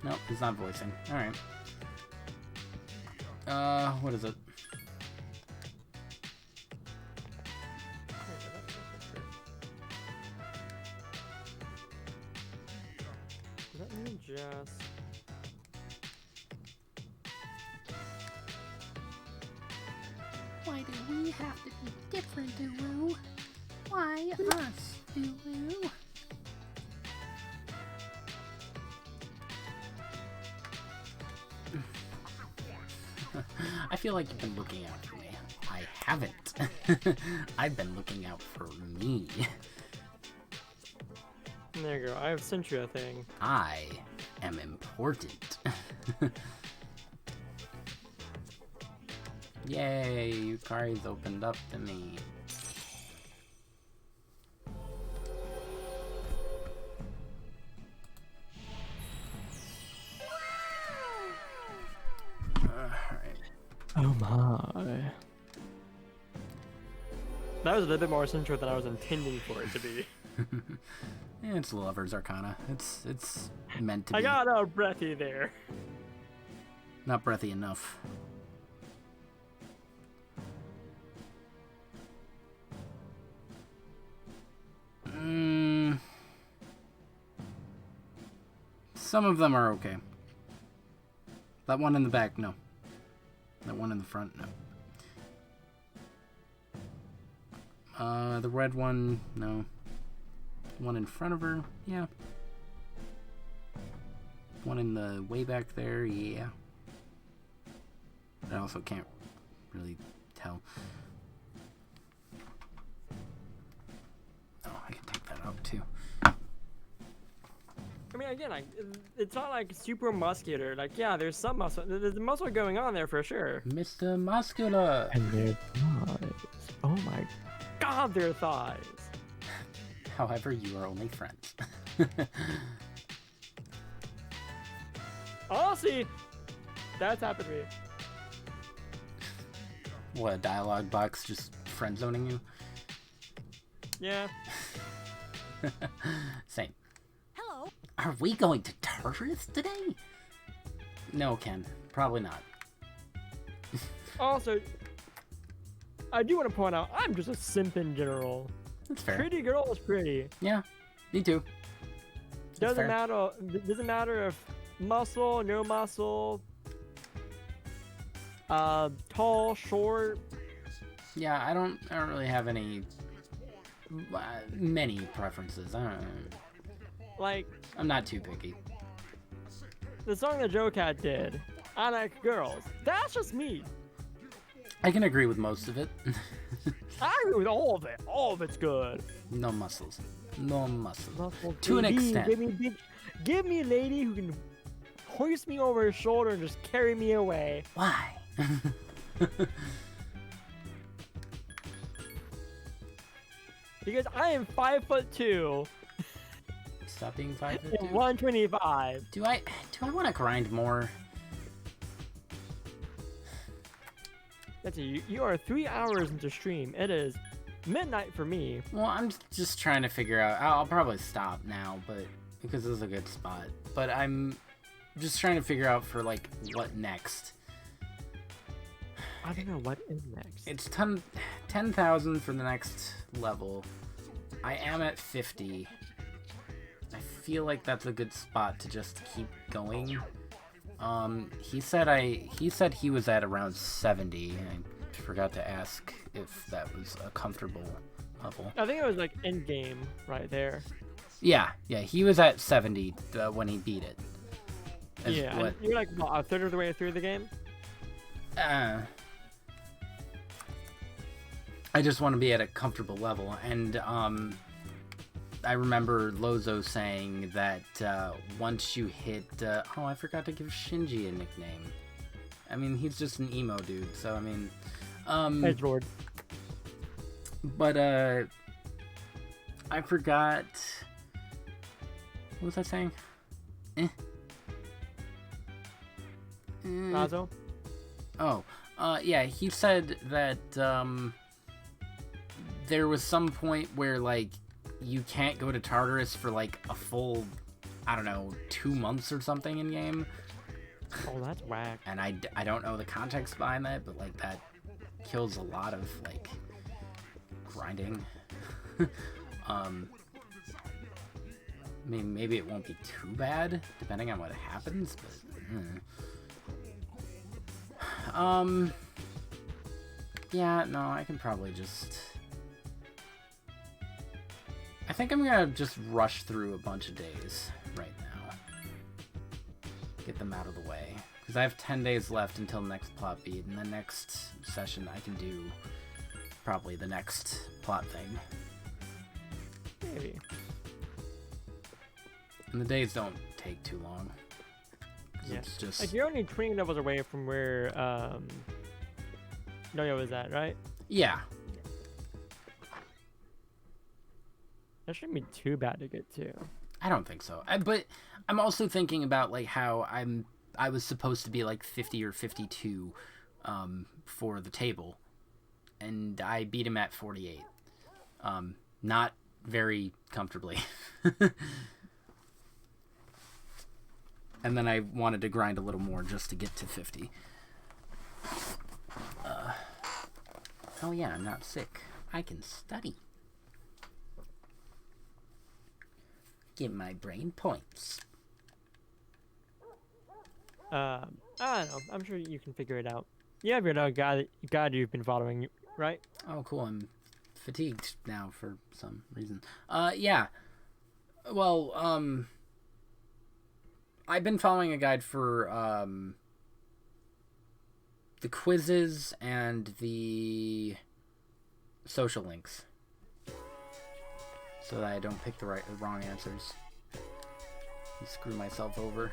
Nope, he's not voicing. Alright. What is it? Let me just... Why do we have to be different, Uru? Why us, Uru? I feel like you've been looking out for me. I haven't. I've been looking out for me. There you go. I have sent you a thing. I am important. Yay, Yukari's opened up to me. Oh my. That was a little bit more central than I was intending for it to be. Yeah, it's Lover's Arcana. It's meant to be. I got a breathy there. Not breathy enough. Some of them are okay. That one in the back, no. That one in the front, no. The red one, no. One in front of her, yeah. One in the way back there, yeah. I also can't really tell. Oh, I can take that out too. I mean, again, like, it's not like super muscular. Like, yeah, there's some muscle. There's muscle going on there for sure. Mr. Muscular! And there's not. Oh my god, their thighs. However, you are only friends. Honestly, that's happened to me. What, a dialogue box just friend zoning you? Yeah. Same. Hello. Are we going to Tartarus today? No, Ken. Probably not. Also, I do want to point out, I'm just a simp in general. That's fair. Pretty girl is pretty. Yeah, me too. That's fair. Doesn't matter if muscle, no muscle, tall, short. Yeah, I don't really have many preferences. Like, I'm not too picky. the song that Joe Cat did, I like girls. That's just me. I can agree with most of it. I agree with all of it. All of it's good. No muscles. No muscles. Muscle To an baby. extent. Give me a lady who can hoist me over her shoulder and just carry me away. Why? Because I am 5'2". Stop being 5'2". And 125. Do I want to grind more? That's it. You are 3 hours into stream. It is midnight for me. Well, I'm just trying to figure out. I'll probably stop now, but because this is a good spot. But I'm just trying to figure out for like what next. I don't know what is next. It's 10,000 for the next level. I am at 50. I feel like that's a good spot to just keep going. He said he was at around 70. I forgot to ask if that was a comfortable level. I think it was like end game right there. Yeah, he was at 70 when he beat it. Yeah, and you're like what, a third of the way through the game? I just want to be at a comfortable level, and I remember Lozo saying that once you hit... oh, I forgot to give Shinji a nickname. I mean, he's just an emo dude, so I mean... Edgelord. But, I forgot... What was I saying? Nazo? Oh, yeah, he said that, there was some point where, like, you can't go to Tartarus for, like, a full, I don't know, 2 months or something in game. Oh, that's whack. And I don't know the context behind that, but, like, that kills a lot of, like, grinding. I mean, maybe it won't be too bad, depending on what happens, but... yeah, no, I can probably just... I think I'm gonna just rush through a bunch of days right now. Get them out of the way. Because I have 10 days left until next plot beat, and the next session I can do probably the next plot thing. Maybe. And the days don't take too long. Yeah. It's just... Like, you're only 20 levels away from where, Noyo is at, right? Yeah. That shouldn't be too bad to get to. I don't think so. But I'm also thinking about, like, how I was supposed to be, like, 50 or 52 for the table. And I beat him at 48. Not very comfortably. And then I wanted to grind a little more just to get to 50. Oh yeah, I'm not sick. I can study. Get my brain points. I don't know. I'm sure you can figure it out. You have your guide you've been following, right? Oh, cool. I'm fatigued now for some reason. Yeah. Well, I've been following a guide for, the quizzes and the social links. So that I don't pick the wrong answers. And screw myself over.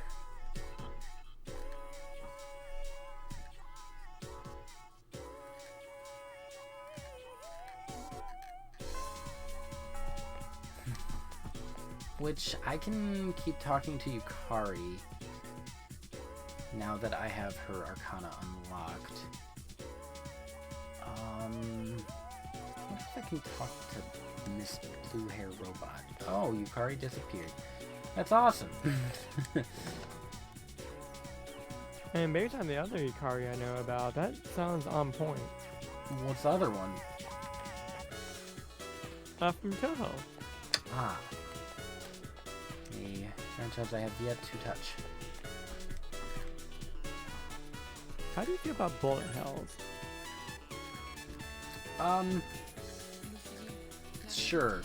which I can keep talking to Yukari now that I have her Arcana unlocked. What if I can talk to Miss Blue Hair Robot? Oh, Yukari disappeared. That's awesome. And based on the other Ikari I know about, that sounds on point. What's the other one? From Toho. Ah. A franchise I have yet to touch. How do you feel about bullet hells? Sure.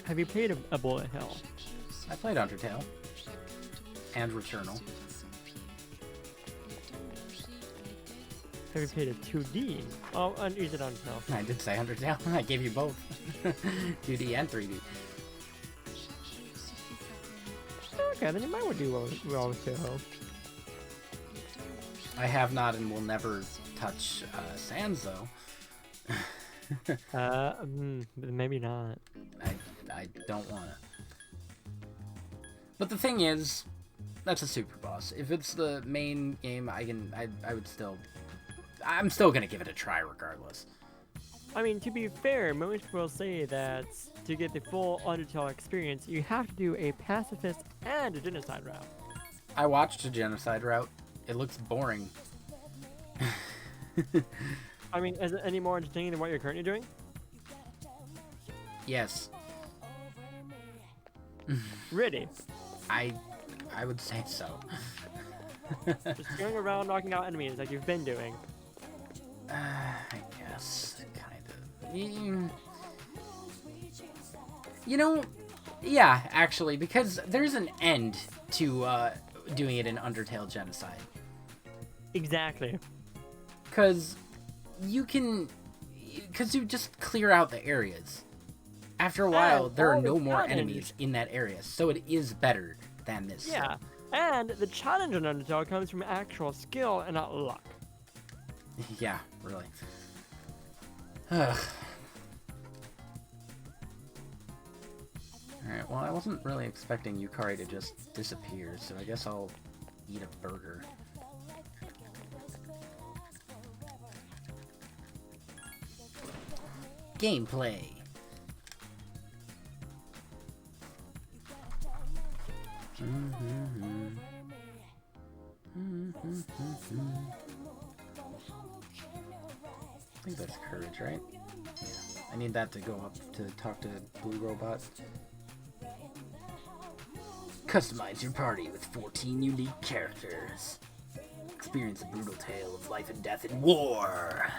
Have you played a bullet hell? I played Undertale. And Returnal. Have you played a 2D? Oh, and is it Undertale? I did say Undertale. I gave you both. 2D and 3D. Okay, then you might would do well with Toho. I have not and will never touch Sans, though. Maybe not. I don't want it. But the thing is, that's a super boss. If it's the main game, I would still... I'm still gonna give it a try regardless. I mean, to be fair, most people say that to get the full Undertale experience, you have to do a pacifist and a genocide route. I watched a genocide route. It looks boring. I mean, is it any more entertaining than what you're currently doing? Yes. Really? I would say so. Just going around knocking out enemies like you've been doing. I guess, kind of. You know, yeah, actually, because there's an end to doing it in Undertale Genocide. Exactly. Because you just clear out the areas. After a while, there are no more enemies in that area, so it is better than this. Yeah, and the challenge in Undertale comes from actual skill and not luck. Yeah, really. Ugh. Alright, well, I wasn't really expecting Yukari to just disappear, so I guess I'll eat a burger. Gameplay. I think that's courage, right? Yeah. I need that to go up to talk to Blue Robot. Customize your party with 14 unique characters. Experience a brutal tale of life and death in war.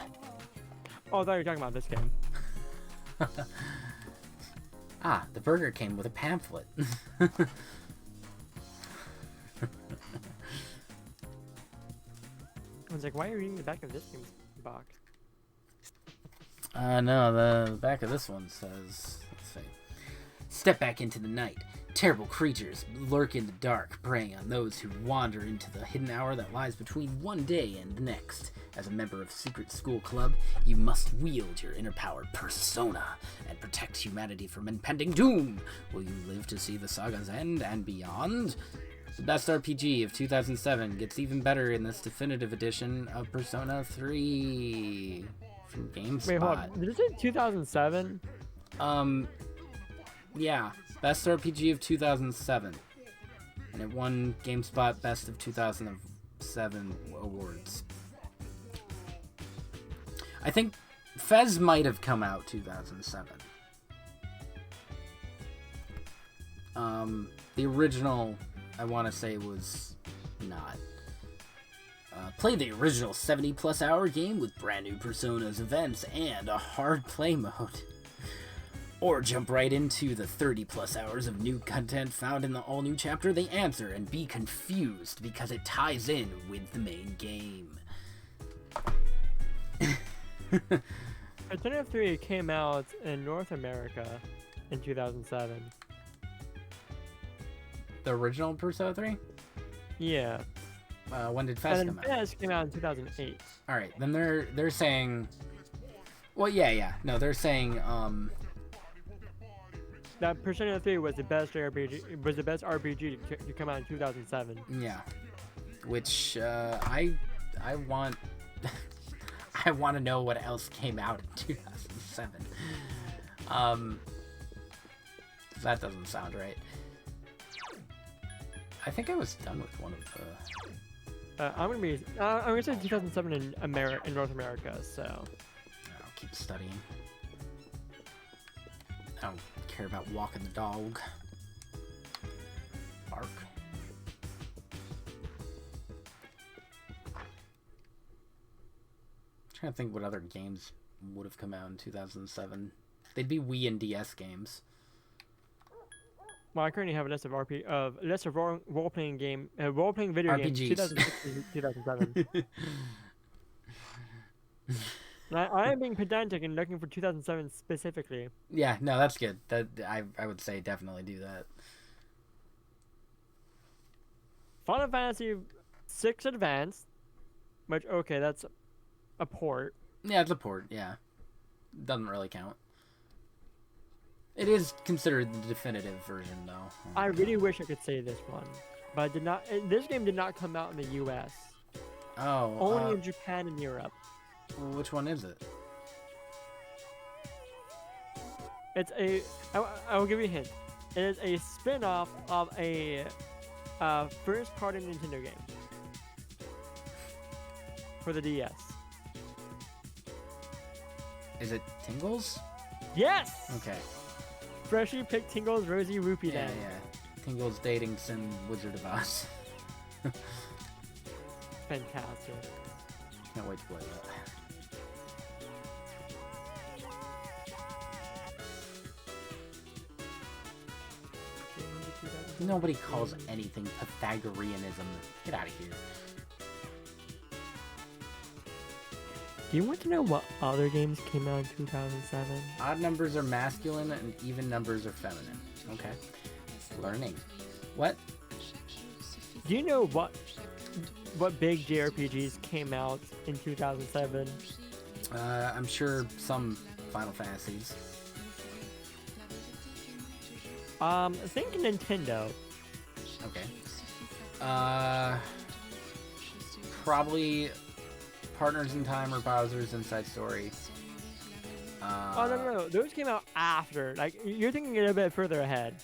Oh, I thought you were talking about this game. Ah, the burger came with a pamphlet. I was like, why are you reading the back of this game's box? No, the back of this one says, let's see. Step back into the night. Terrible creatures lurk in the dark, preying on those who wander into the hidden hour that lies between one day and the next. As a member of Secret School Club, you must wield your inner-powered persona and protect humanity from impending doom. Will you live to see the saga's end and beyond? The best RPG of 2007 gets even better in this definitive edition of Persona 3 from GameSpot. Wait, hold on. Did it say 2007? Yeah, best RPG of 2007. And it won GameSpot Best of 2007 awards. I think FES might have come out 2007. The original, I want to say, was not. Play the original 70-plus hour game with brand new Personas events and a hard play mode. Or jump right into the 30-plus hours of new content found in the all-new chapter The Answer and be confused because it ties in with the main game. Persona 3 came out in North America in 2007. The original Persona 3? Yeah. When did FES And come then out? FES came out in 2008. Alright, then they're saying... Well, yeah. No, they're saying, that Persona 3 was the best JRPG, was the best RPG to come out in 2007. Yeah. Which I want I want to know what else came out in 2007. That doesn't sound right. I think I was done with one of the. I'm gonna say 2007 in North America. So. I'll keep studying. I don't care about walking the dog. Bark. Trying to think what other games would have come out in 2007. They'd be Wii and DS games. Well, I currently have a list of role-playing video games RPGs. 2006 to 2007. I am being pedantic and looking for 2007 specifically. Yeah, no, that's good. That I would say definitely do that. Final Fantasy VI Advanced, which okay, that's a port. Yeah, it's a port. Yeah, doesn't really count. It is considered the definitive version, though. I really wish I could say this one, but I did not. This game did not come out in the U.S. Oh, Only in Japan and Europe. Which one is it? It's a. I will give you a hint. It is a spin-off of a first-party Nintendo game for the DS. Is it Tingles? Yes. Okay. Freshly picked Tingle's Rosy Rupee Yeah, Den. yeah. Tingles dating Sim Wizard of Oz. Fantastic. Can't wait to play that. Nobody calls anything Pythagoreanism. Get out of here. Do you want to know what other games came out in 2007? Odd numbers are masculine and even numbers are feminine. Okay. Learning. What? Do you know what big JRPGs came out in 2007? I'm sure some Final Fantasies. Think Nintendo. Okay. Probably Partners in Time or Bowser's Inside Story. Oh no, those came out after. Like you're thinking a bit further ahead.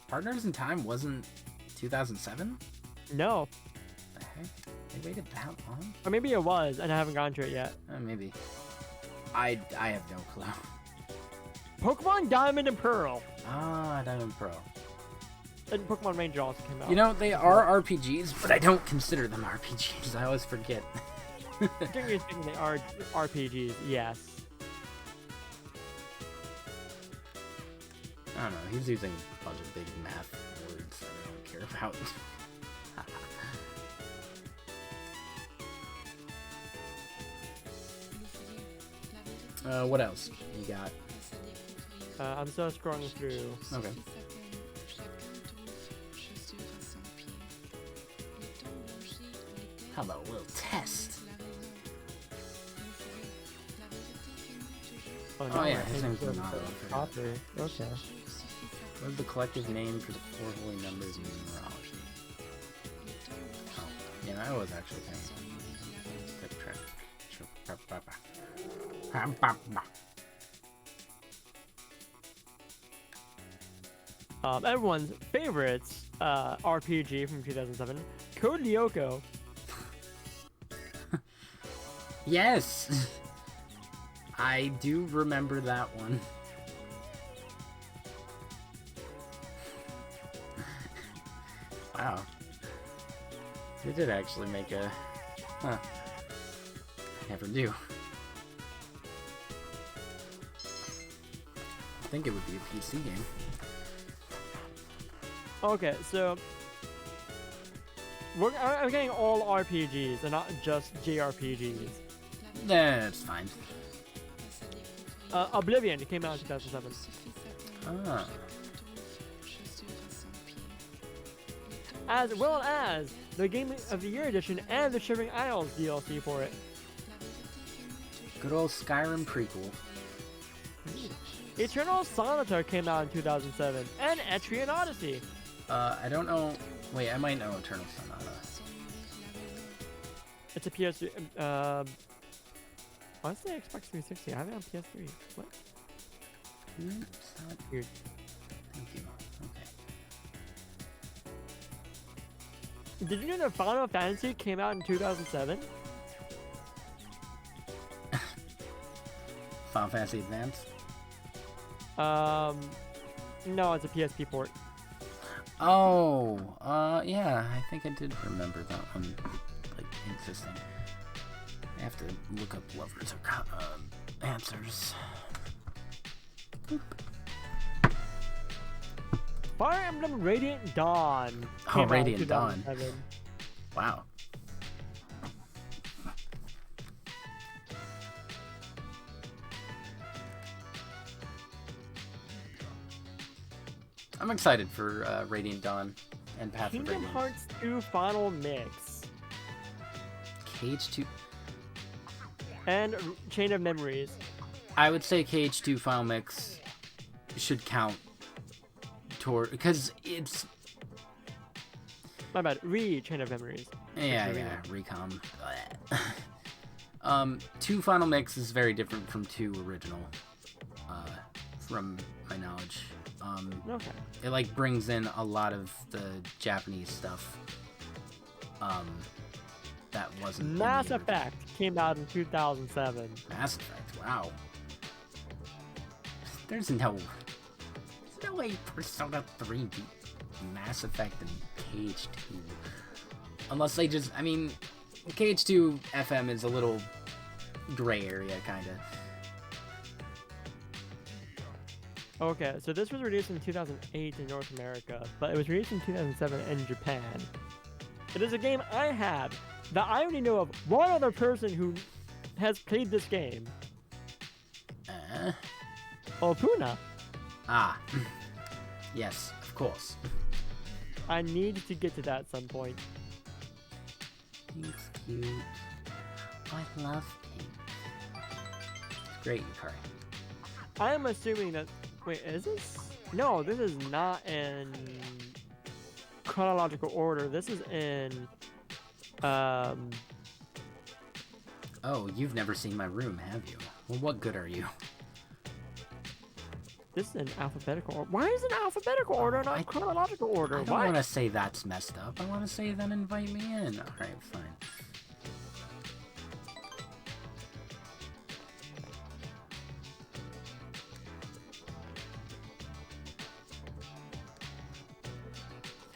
Partners in Time wasn't 2007? No, The heck? They waited that long? or maybe it was, and I haven't gone to it yet. Maybe. I have no clue. Pokemon Diamond and Pearl Diamond Pro. and Pokemon Ranger also came out. You know, they are RPGs, but I don't consider them RPGs. I always forget. Generally speaking, they are RPGs. Yes. I don't know. He's using a bunch of big math words that I don't care about. What else you got? I'm still scrolling through. Okay. How about a little test? Oh yeah, his name's Renato. Copper. Okay. What is the collective name for the four holy numbers in numerology? Oh, yeah, I was actually thinking. Everyone's favorite RPG from 2007, Code Lyoko. Yes! I do remember that one. Wow. They did actually make a... Huh. I never knew. I think it would be a PC game. Okay, so I'm getting all RPGs and not just JRPGs. Nah, it's fine. Oblivion came out in 2007. Ah. As well as the Game of the Year edition and the Shivering Isles DLC for it. Good old Skyrim prequel. Eternal Sonata came out in 2007, and Etrian Odyssey. I don't know. Wait, I might know Eternal Sonata. It's a PS3. I want to say Xbox 360. I have it on PS3. What? Oops, not Weird. Thank you. Okay. Did you know that Final Fantasy came out in 2007? Final Fantasy Advance. No, it's a PSP port. Oh, yeah, I think I did remember that one, like, existing. I have to look up lovers or answers. Boop. Fire Emblem Radiant Dawn. Oh, came out in Radiant Dawn. 2007. Wow. I'm excited for Radiant Dawn and Path of Kingdom Radiance. Hearts 2 Final Mix. KH2. And Chain of Memories. I would say KH2 Final Mix should count toward, because it's, My bad. Chain of Memories. yeah, Recom. 2 Final Mix is very different from 2 original, from my knowledge. Okay. It like brings in a lot of the Japanese stuff that wasn't in the Mass original. Effect came out in 2007. Mass Effect, wow. There's no way Persona 3 beat Mass Effect and KH2. Unless they just, I mean, KH2 FM is a little gray area, kinda. Okay, so this was released in 2008 in North America, but it was released in 2007 in Japan. It is a game I have that I only know of one other person who has played this game. Opuna. Ah. Yes, of course. I need to get to that at some point. Pink's cute. I love pink. It's great, Yukari. I am assuming that. Wait, is this? No, this is not in chronological order. This is in. Oh, you've never seen my room, have you? Well, what good are you? This is in alphabetical order. Why is it in alphabetical order, not chronological order? I don't Why? want to say that's messed up. I want to say then invite me in. Alright, fine.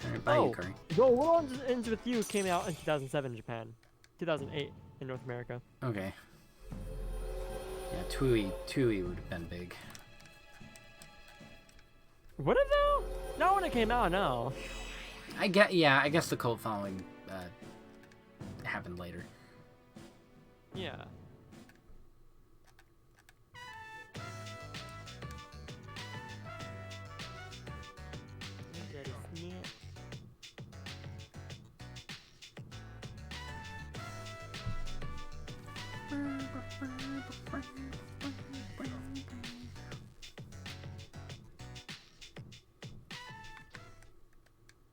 Alright, bye, Yukari. The World Ends With You came out in 2007 in Japan. 2008 in North America. Okay. Yeah, Tui would have been big. Would it though? Not when it came out, no. I guess the cult following happened later. Yeah.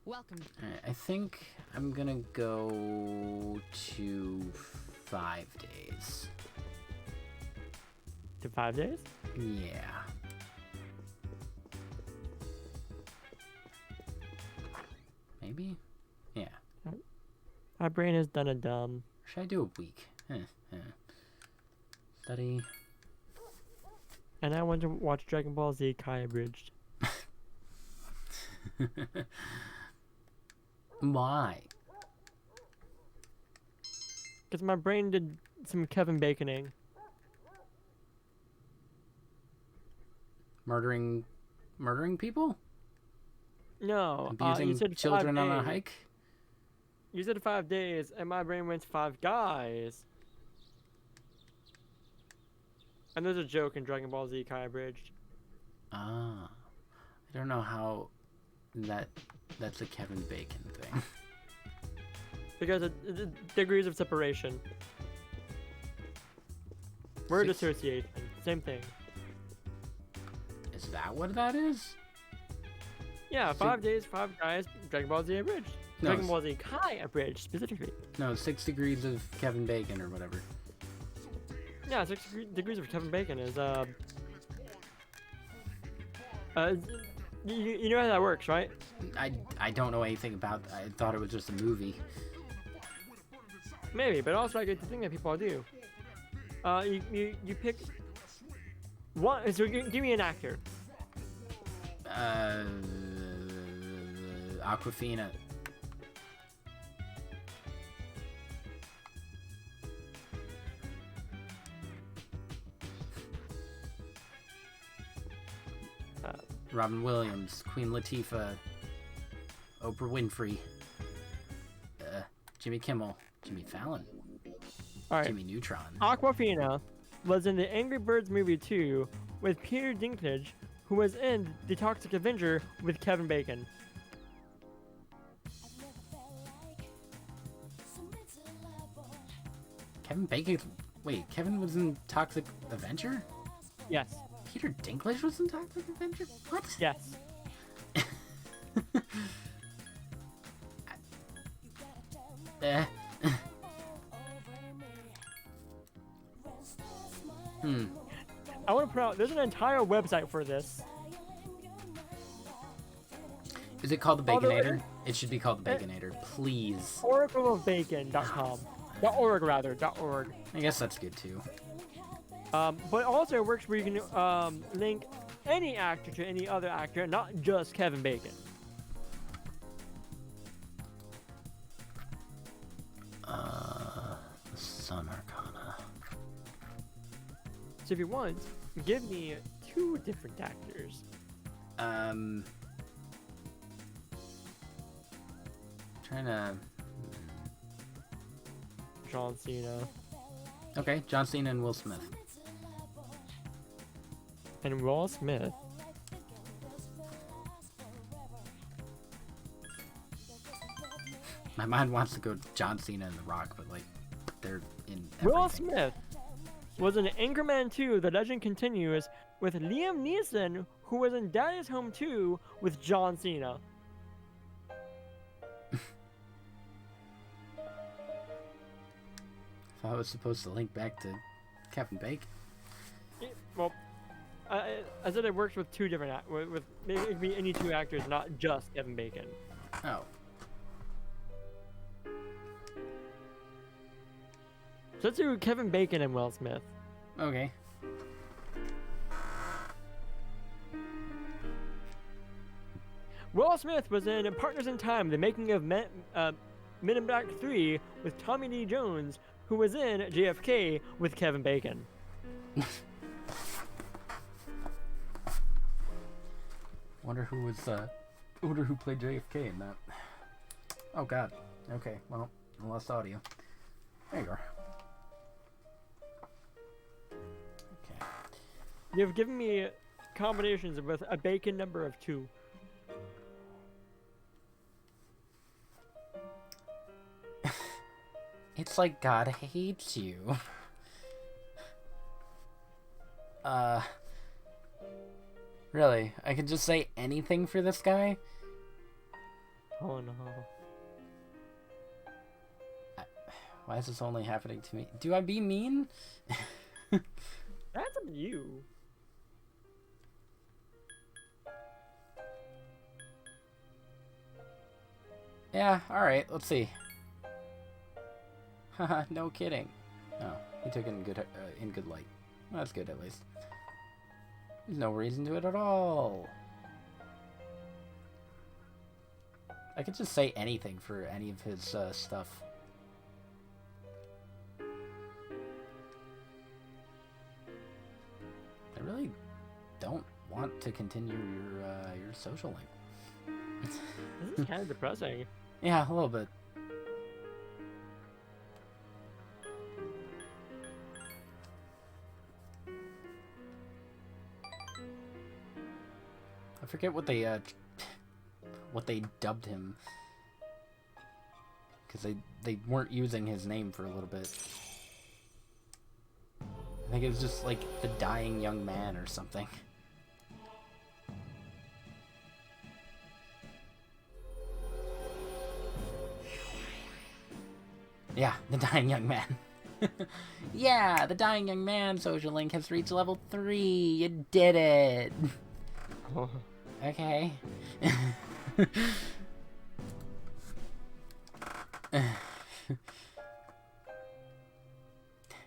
Welcome. Alright, I think I'm gonna go to 5 days. To 5 days? Yeah. Maybe? Yeah. My brain has done a dumb. Should I do a week? Study. And I want to watch Dragon Ball Z Kai Abridged. Why? Because my brain did some Kevin Baconing. Murdering people? No, you Abusing said children 5 on a days. hike? You said 5 days, and my brain went to 5 guys. And there's a joke in Dragon Ball Z Kai Abridged. Ah. I don't know how that's a Kevin Bacon thing. Because of degrees of separation. Word Six. association, same thing. Is that what that is? Yeah, 5 days, 5 guys, Dragon Ball Z abridged. No, Dragon Ball Z Kai abridged specifically. No, 6 degrees of Kevin Bacon or whatever. Yeah, 6 degrees of Kevin Bacon is you know how that works, right? I don't know anything about. I thought it was just a movie. Maybe, but also like it's the thing that people do. You pick one. So give me an actor. Aquafina. Robin Williams, Queen Latifah, Oprah Winfrey, Jimmy Kimmel, Jimmy Fallon, All right. Jimmy Neutron. Aquafina was in the Angry Birds movie 2 with Peter Dinklage, who was in The Toxic Avenger with Kevin Bacon. Kevin Bacon. Wait, Kevin was in Toxic Avenger? Yes. Peter Dinklage was in Toxic Avenger? What? Yes. Eh. I want to put out. There's an entire website for this. Is it called the Although Baconator? It should be called the Baconator, please. oracleofbacon.com. .org rather. .org. I guess that's good too. But also it works where you can link any actor to any other actor, not just Kevin Bacon. Sun Arcana. So if you want, give me 2 different actors. Trying to. John Cena Okay, John Cena and Will Smith. and Will Smith. My mind wants to go John Cena and The Rock, but like, they're in everything. Will Smith was in Anchorman 2, The Legend Continues, with Liam Neeson, who was in Daddy's Home 2 with John Cena. If I was supposed to link back to Kevin Bacon. Well, I said it works with 2 different with it could be any 2 actors, not just Kevin Bacon. Oh. So let's do Kevin Bacon and Will Smith. Okay. Will Smith was in Partners in Time, the making of Men in Black 3 with Tommy Lee Jones, who was in JFK with Kevin Bacon. Wonder who was wonder who played JFK in that. Oh god. Okay, well, I lost audio. There you are. Okay. You've given me combinations with a Bacon number of 2. It's like God hates you. Really? I could just say anything for this guy? Oh no. Why is this only happening to me? Do I be mean? That's up to you. Yeah, alright, let's see. Haha, no kidding. Oh, he took it in good light. Well, that's good, at least. There's no reason to it at all. I could just say anything for any of his stuff. I really don't want to continue your social link. This is kind of depressing. Yeah, a little bit. I forget what they dubbed him, because they weren't using his name for a little bit. I think it was just like the dying young man or something. Yeah, the dying young man. Yeah, the dying young man social link has reached level 3. You did it. Okay.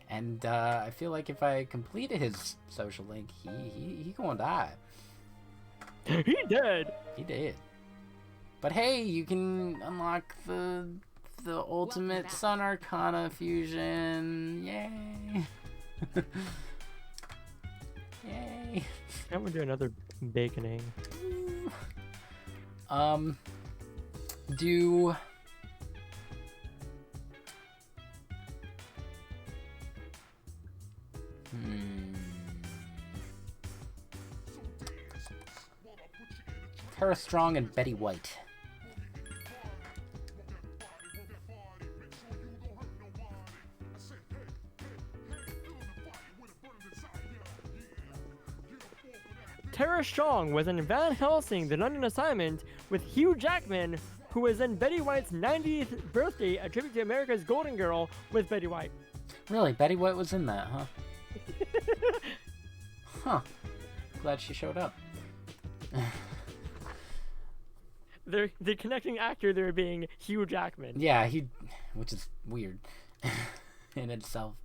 And I feel like if I completed his social link, he gonna die. He did. He did. But hey, you can unlock the ultimate back. Sun Arcana fusion. Yay! Yay! I'm gonna do another baconing. Do Tara Strong and Betty White. Tara Strong was in Van Helsing, The London Assignment, with Hugh Jackman, who was in Betty White's 90th birthday, a tribute to America's Golden Girl with Betty White. Really, Betty White was in that, huh? Huh. Glad she showed up. The connecting actor there being Hugh Jackman. Yeah, which is weird in itself.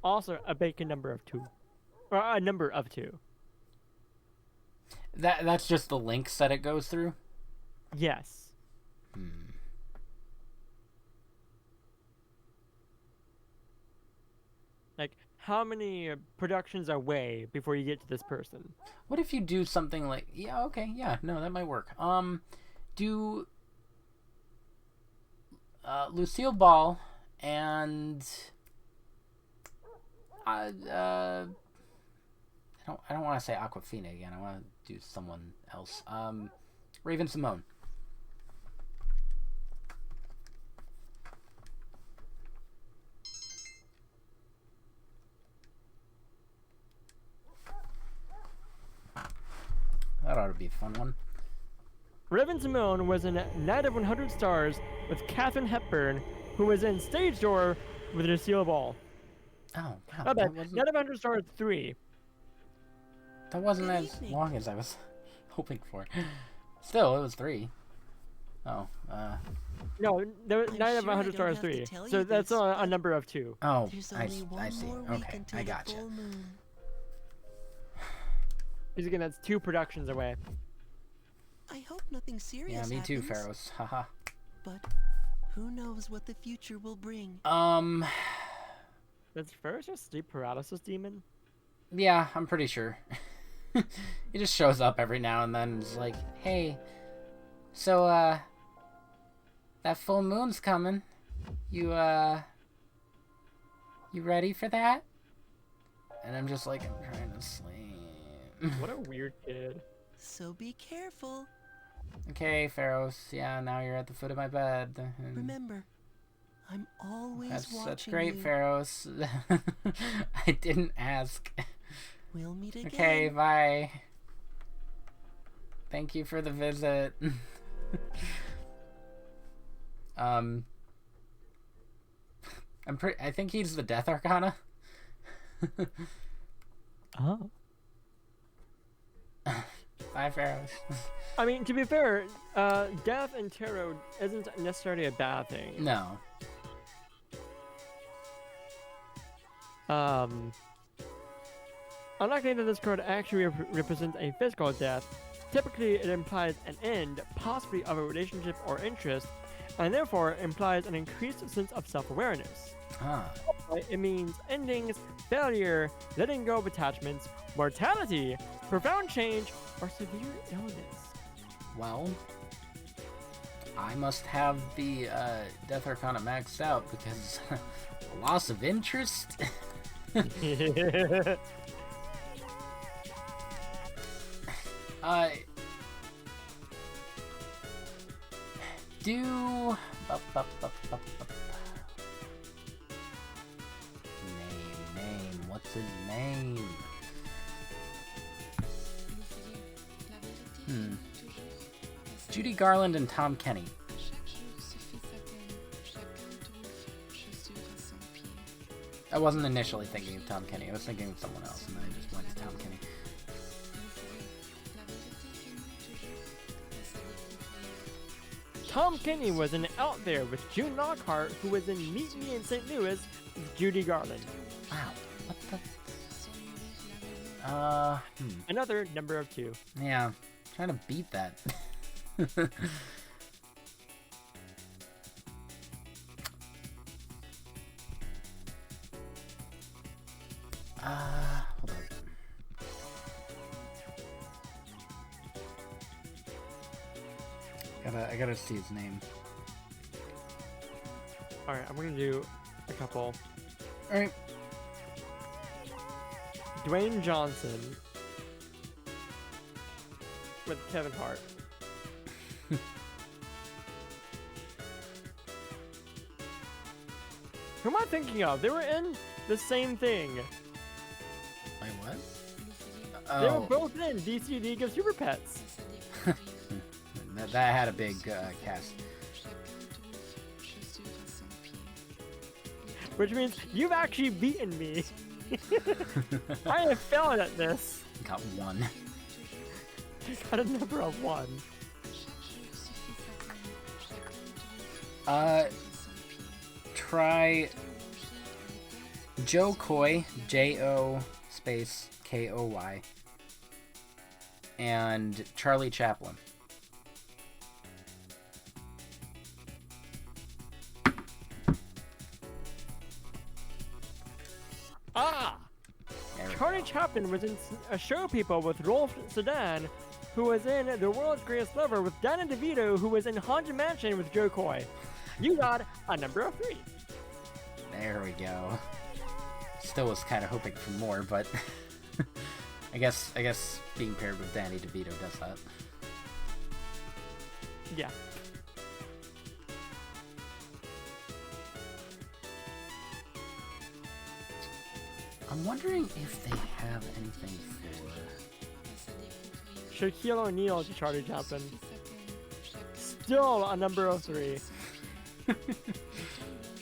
Also, a bacon number of 2. Or a number of 2. That's just the links that it goes through? Yes. Like, how many productions away before you get to this person? What if you do something like... Yeah, okay, yeah, no, that might work. Do... Lucille Ball and... I don't want to say Aquafina again. I want to do someone else. Raven Simone. That ought to be a fun one. Raven Simone was in Night of 100 Stars with Katharine Hepburn, who was in Stage Door with Lucille Ball. Oh, wow. Not bad. Night of 100 Stars 3. That wasn't Good as evening. long as I was hoping for. Still, it was 3. Oh, No, there was I'm Night of sure I 100 don't Stars have to 3. tell So you that's this, a but number of 2. oh, There's I only one see. more week Okay, until I the gotcha. full moon. Because again, that's 2 productions away. I hope nothing serious Yeah, me too, happens, Pharaohs. Haha. but who knows what the future will bring. That's first a sleep paralysis demon? Yeah, I'm pretty sure. He just shows up every now and then and is like, hey, so, that full moon's coming. You ready for that? And I'm just like, I'm trying to sleep. What a weird kid. So be careful. Okay, Pharaohs. Yeah, now you're at the foot of my bed. And Remember, I'm always that's watching great, you. Pharaohs. I didn't ask. We'll meet again. Okay, bye. Thank you for the visit. I think he's the Death Arcana. Oh. Bye, Pharaohs. I mean, to be fair, death and tarot isn't necessarily a bad thing. No. Unlikely that this card actually represents a physical death, typically it implies an end, possibly of a relationship or interest, and therefore implies an increased sense of self-awareness. Ah. It means endings, failure, letting go of attachments, mortality, profound change, or severe illness. Well, I must have the Death Arcana maxed out because loss of interest. Do name. What's his name? Judy Garland and Tom Kenny. I wasn't initially thinking of Tom Kenny. I was thinking of someone else, and then I just went to Tom Kenny. Tom Kenny was in Out There with June Lockhart, who was in Meet Me in St. Louis with Judy Garland. Wow. What the? Another number of 2. Yeah. Trying to beat that. Hold on. I gotta see his name. Alright, I'm gonna do a couple. Alright. Dwayne Johnson with Kevin Hart. Who am I thinking of? They were in the same thing. Wait, what? They were both in DC League of Super Pets. that had a big cast. Which means you've actually beaten me. I have failed at this. Got 1. I got a number of 1. Try Joe Coy, J-O space K-O-Y, and Charlie Chaplin. Charlie Chaplin was in a Show People with Rolf Sedan, who was in The World's Greatest Lover with Danny DeVito, who was in Haunted Mansion with Joe Coy. You got a number of 3. There we go. Still was kind of hoping for more, but I guess being paired with Danny DeVito does that. Yeah. I'm wondering if they have anything for Shaquille O'Neal to Charlie Chaplin. Still a number of 3.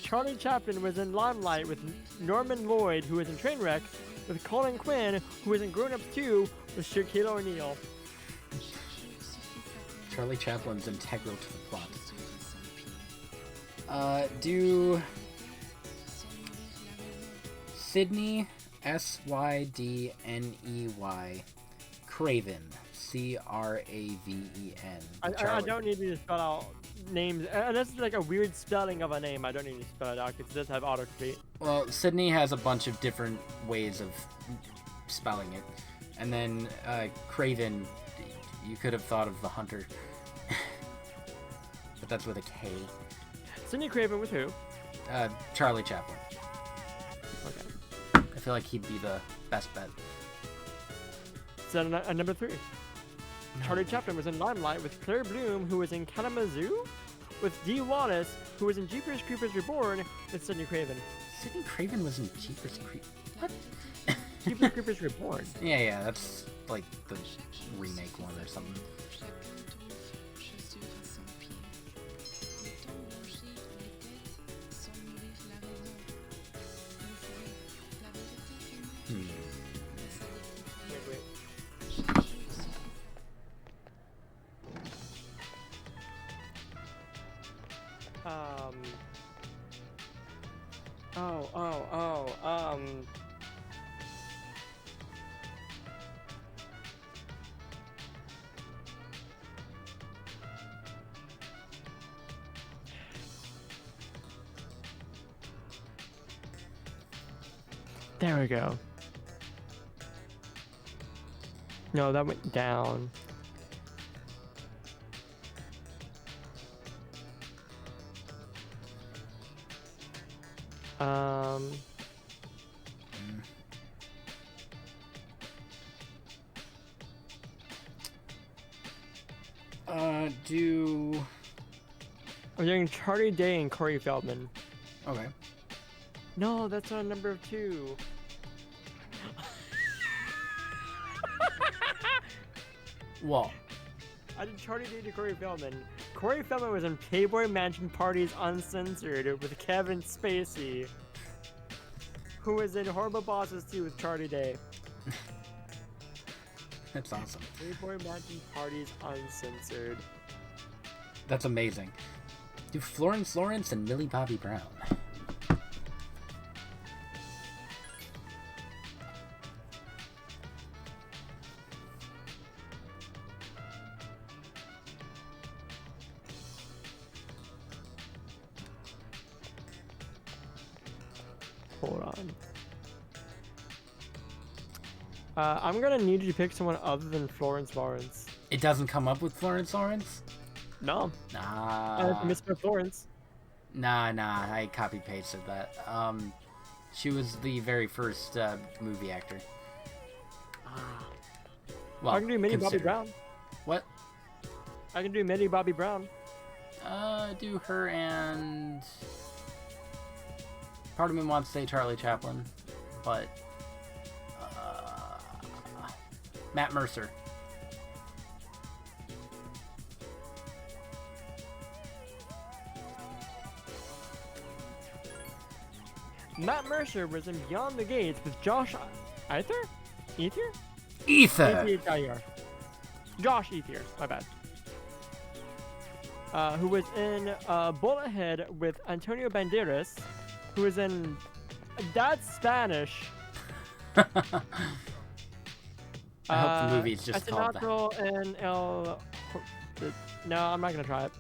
Charlie Chaplin was in Limelight with Norman Lloyd, who was in Trainwreck, with Colin Quinn, who was in Grown Ups 2 with Shaquille O'Neal. Charlie Chaplin's integral to the plot. Do Sydney, Sydney Craven, Craven. I don't need you to spell out names unless it's like a weird spelling of a name. I don't need to spell it out because it does have autocomplete. Well, Sydney has a bunch of different ways of spelling it, and then Craven, you could have thought of the hunter, but that's with a K. Sydney Craven with who? Charlie Chaplin. Okay. I feel like he'd be the best bet. So number 3. Charlie Chaplin was in Limelight with Claire Bloom, who was in Kalamazoo, with Dee Wallace, who was in Jeepers Creepers Reborn, with Sydney Craven. Sydney Craven was in Jeepers Creepers. What? Jeepers Creepers Reborn. Yeah, that's like the remake one or something. There we go. No, that went down. Do... I'm doing Charlie Day and Corey Feldman. Okay. No, that's not a number of 2. Well, I did Charlie Day to Corey Feldman. Corey Feldman was in Playboy Mansion Parties Uncensored with Kevin Spacey, who was in Horrible Bosses 2 with Charlie Day. That's awesome. Playboy Mansion Parties Uncensored. That's amazing. Do Florence Lawrence and Millie Bobby Brown. Hold on. I'm gonna need you to pick someone other than Florence Lawrence. It doesn't come up with Florence Lawrence? No. Nah. Mr. Florence. Nah, I copy pasted that. She was the very first movie actor. Well, I can do Millie Bobby consider- Brown. What? I can do Millie Bobby Brown. Do her and... Part of me wants to say Charlie Chaplin, but... Matt Mercer. Matt Mercer was in Beyond the Gates with Josh Ether? Ether! E-T-H-I-E-R. Josh Ether, my bad. Who was in Bullethead with Antonio Banderas, who was in That's Spanish. I hope the movie is just called that. Asesinato en el... No, I'm not gonna try it.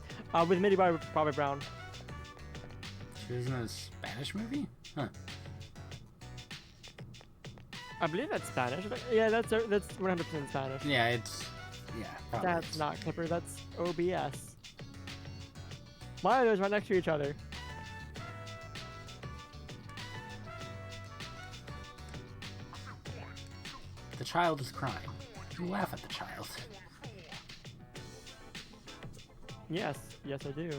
With Millie Bobby Brown. She was in a Spanish movie? Huh. I believe that's Spanish. Yeah, that's 100% Spanish. Yeah, it's... Yeah, probably That's is. not Clipper, that's OBS. Why are those right next to each other? The child is crying. You laugh at the child. Yes, I do.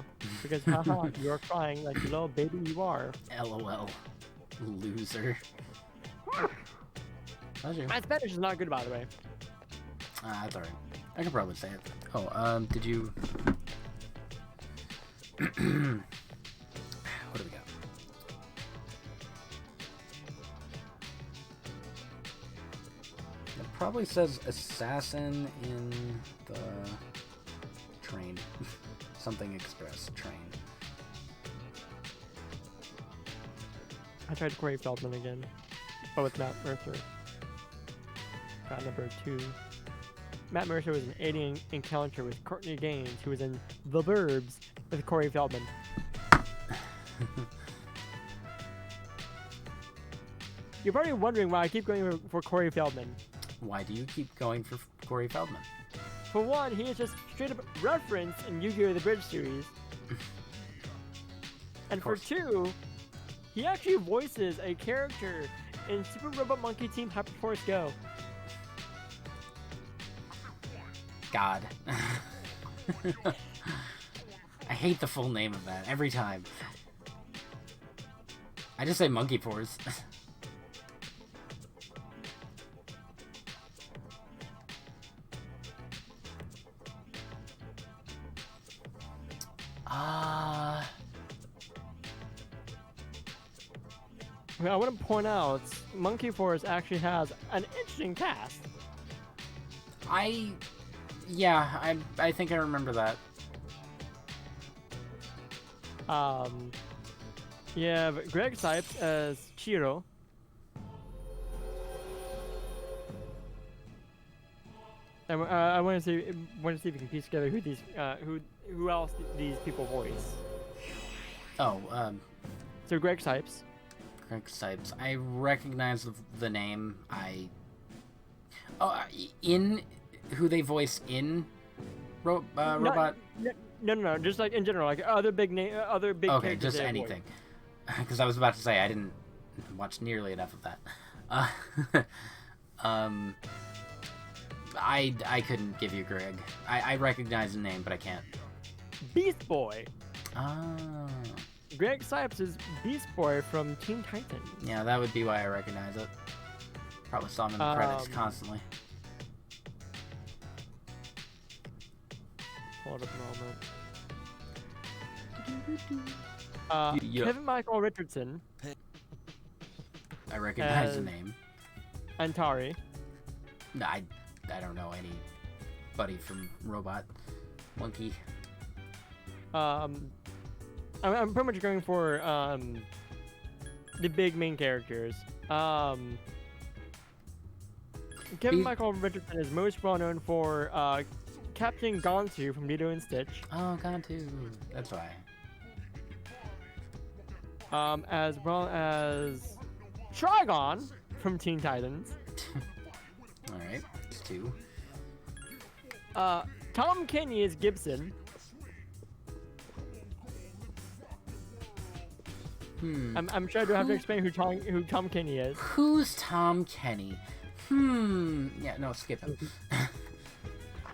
Because haha, you're crying like the little baby you are. LOL. Loser. Pleasure. My Spanish is not good, by the way. That's alright. I can probably say it. Oh, did you... What do we got? It probably says assassin in the train. Something express train. I tried Corey Feldman again. Oh, with Matt Mercer. Got number 2. Matt Mercer was an alien encounter with Courtney Gaines, who was in The Burbs with Corey Feldman. You're probably wondering why I keep going for Corey Feldman. Why do you keep going for Corey Feldman? For one, he is just straight up referenced in Yu-Gi-Oh! The Bridge series. And for course. 2, he actually voices a character in Super Robot Monkey Team Hyperforce Go. God. I hate the full name of that every time. I just say Monkey Force. I want to point out, Monkey Force actually has an interesting cast. Yeah, I think I remember that. You have Greg Sipes as Chiro. And I want to see if you can piece together who these who else these people voice. Oh, So Greg Sipes. Greg Sipes. I recognize the name. In who they voice in Robot. No. Just like in general, like other big Okay, characters just they voice. anything. Because I was about to say I didn't watch nearly enough of that. I couldn't give you Greg. I recognize the name, but I can't. Beast Boy. Oh. Greg Sipes is Beast Boy from Teen Titans. Yeah, that would be why I recognize it. Probably saw him in the credits constantly. Hold up a moment. Yeah. Kevin Michael Richardson I recognize the As- name. and Tari. No, I don't know anybody from Robot Monkey. I'm pretty much going for the big main characters. Kevin He's- Michael Richardson is most well known for Captain Gonsu from Lilo and Stitch, Oh, gone too. That's why. as well as Trigon from Teen Titans. All right, it's 2. Tom Kenny is Gibson. I'm sure I don't have to explain who Tom Kenny is. Who's Tom Kenny? Yeah, no, skip him.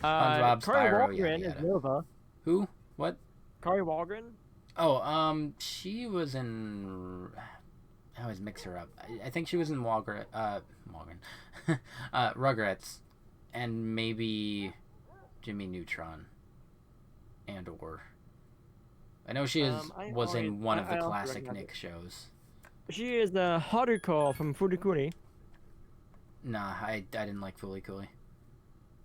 SpongeBob, Kari Spyro, Walgren yada, is yada. Nova. Who? What? Kari Walgren? Oh, she was in. I always mix her up. I think she was in Rugrats, and maybe Jimmy Neutron, and or. I know she was in one of the also classic recognize Nick shows. She is the Haruko from Furikuri, Nah, I didn't like Fooly Cooly.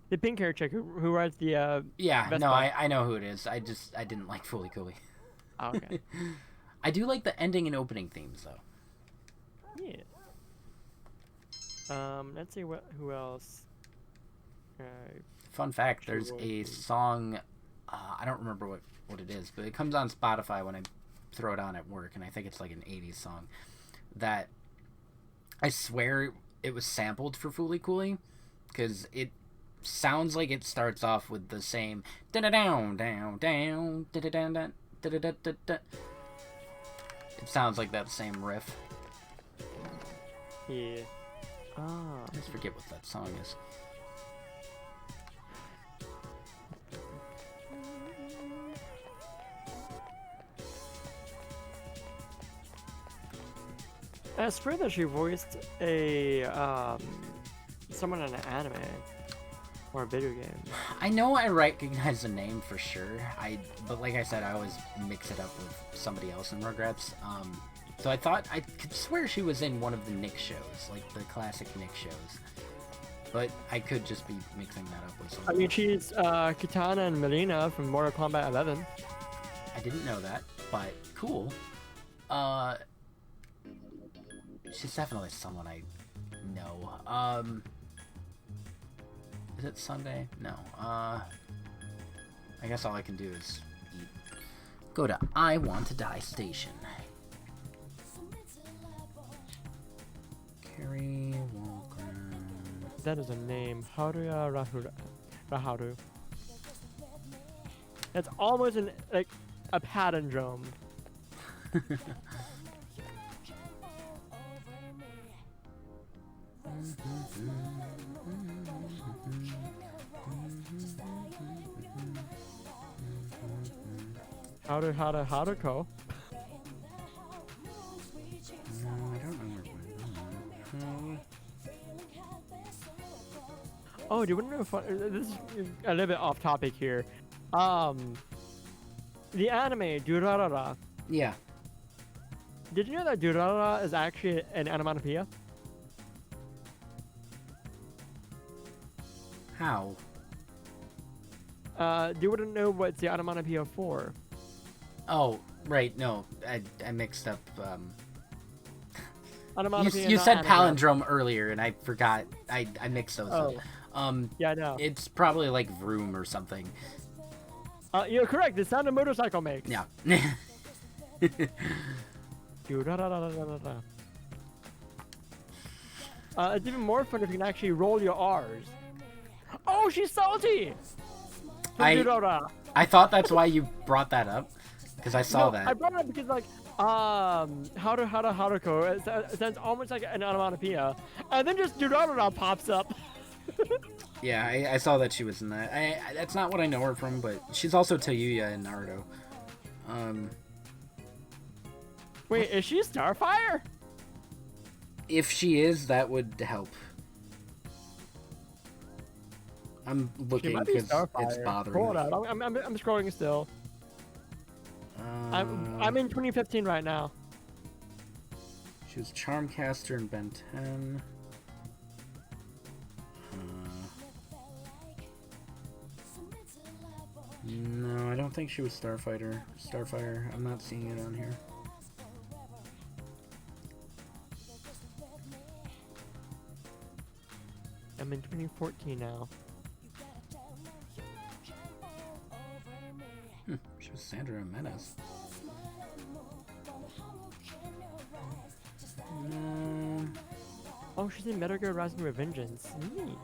the pink hair chick who rides the. Yeah, Vespa. no, I know who it is. I didn't like Fooly Cooly. Oh, okay. I do like the ending and opening themes though. Yeah. Let's see who else. Fun fact: Sure there's will. a song. I don't remember what it is, but it comes on Spotify when I throw it on at work, and I think it's like an '80s song. That I swear it was sampled for Fooly Cooly, because it sounds like it starts off with the same da-da-down, down, down, da-da-down, down, da-da-da-da-da. It sounds like that same riff. Yeah. Ah. I just forget what that song is. I swear that she voiced a someone in an anime or a video game. I know I recognize the name for sure. But like I said, I always mix it up with somebody else in Rugrats. So I thought I could swear she was in one of the Nick shows, like the classic Nick shows. But I could just be mixing that up with I something. mean, she's Kitana and Melina from Mortal Kombat 11. I didn't know that, but cool. She's definitely someone I know. Is it Sunday? No. I guess all I can do is eat. Go to I Want to Die Station. Carrie Walker. That is a name. Haruya Raharu. It's almost like a palindrome. Haruko. I don't know where. Oh, do you want to know? This is a little bit off topic here. The anime Durarara. Yeah. Did you know that Durarara is actually an onomatopoeia? How? Do you want to know what's the onomatopoeia for? Oh, right. No, I mixed up. Onomatopoeia, You not said anagram. palindrome earlier, and I forgot. I mixed those up. Oh. Yeah, I know. It's probably like vroom or something. You're correct. The sound a motorcycle makes. Yeah. Durararararara. It's even more fun if you can actually roll your R's. Oh, she's salty! From Durarara. I thought that's why you brought that up, because I saw No, that. I brought it up because, like, Haruko, it sounds almost like an onomatopoeia. And then just Durarara pops up. Yeah, I saw that she was in that. That's not what I know her from, but she's also Tayuya in Naruto. Wait, is she Starfire? If she is, that would help. I'm She looking might be because it's Starfire. bothering Hold me. on, I'm scrolling still. I'm in 2015 right now. She was Charmcaster in Ben 10. No, I don't think she was Starfire. I'm not seeing it on here. I'm in 2014 now. She was Sandra Menace. Oh, she's in Metal Gear Rising Revengeance. Neat.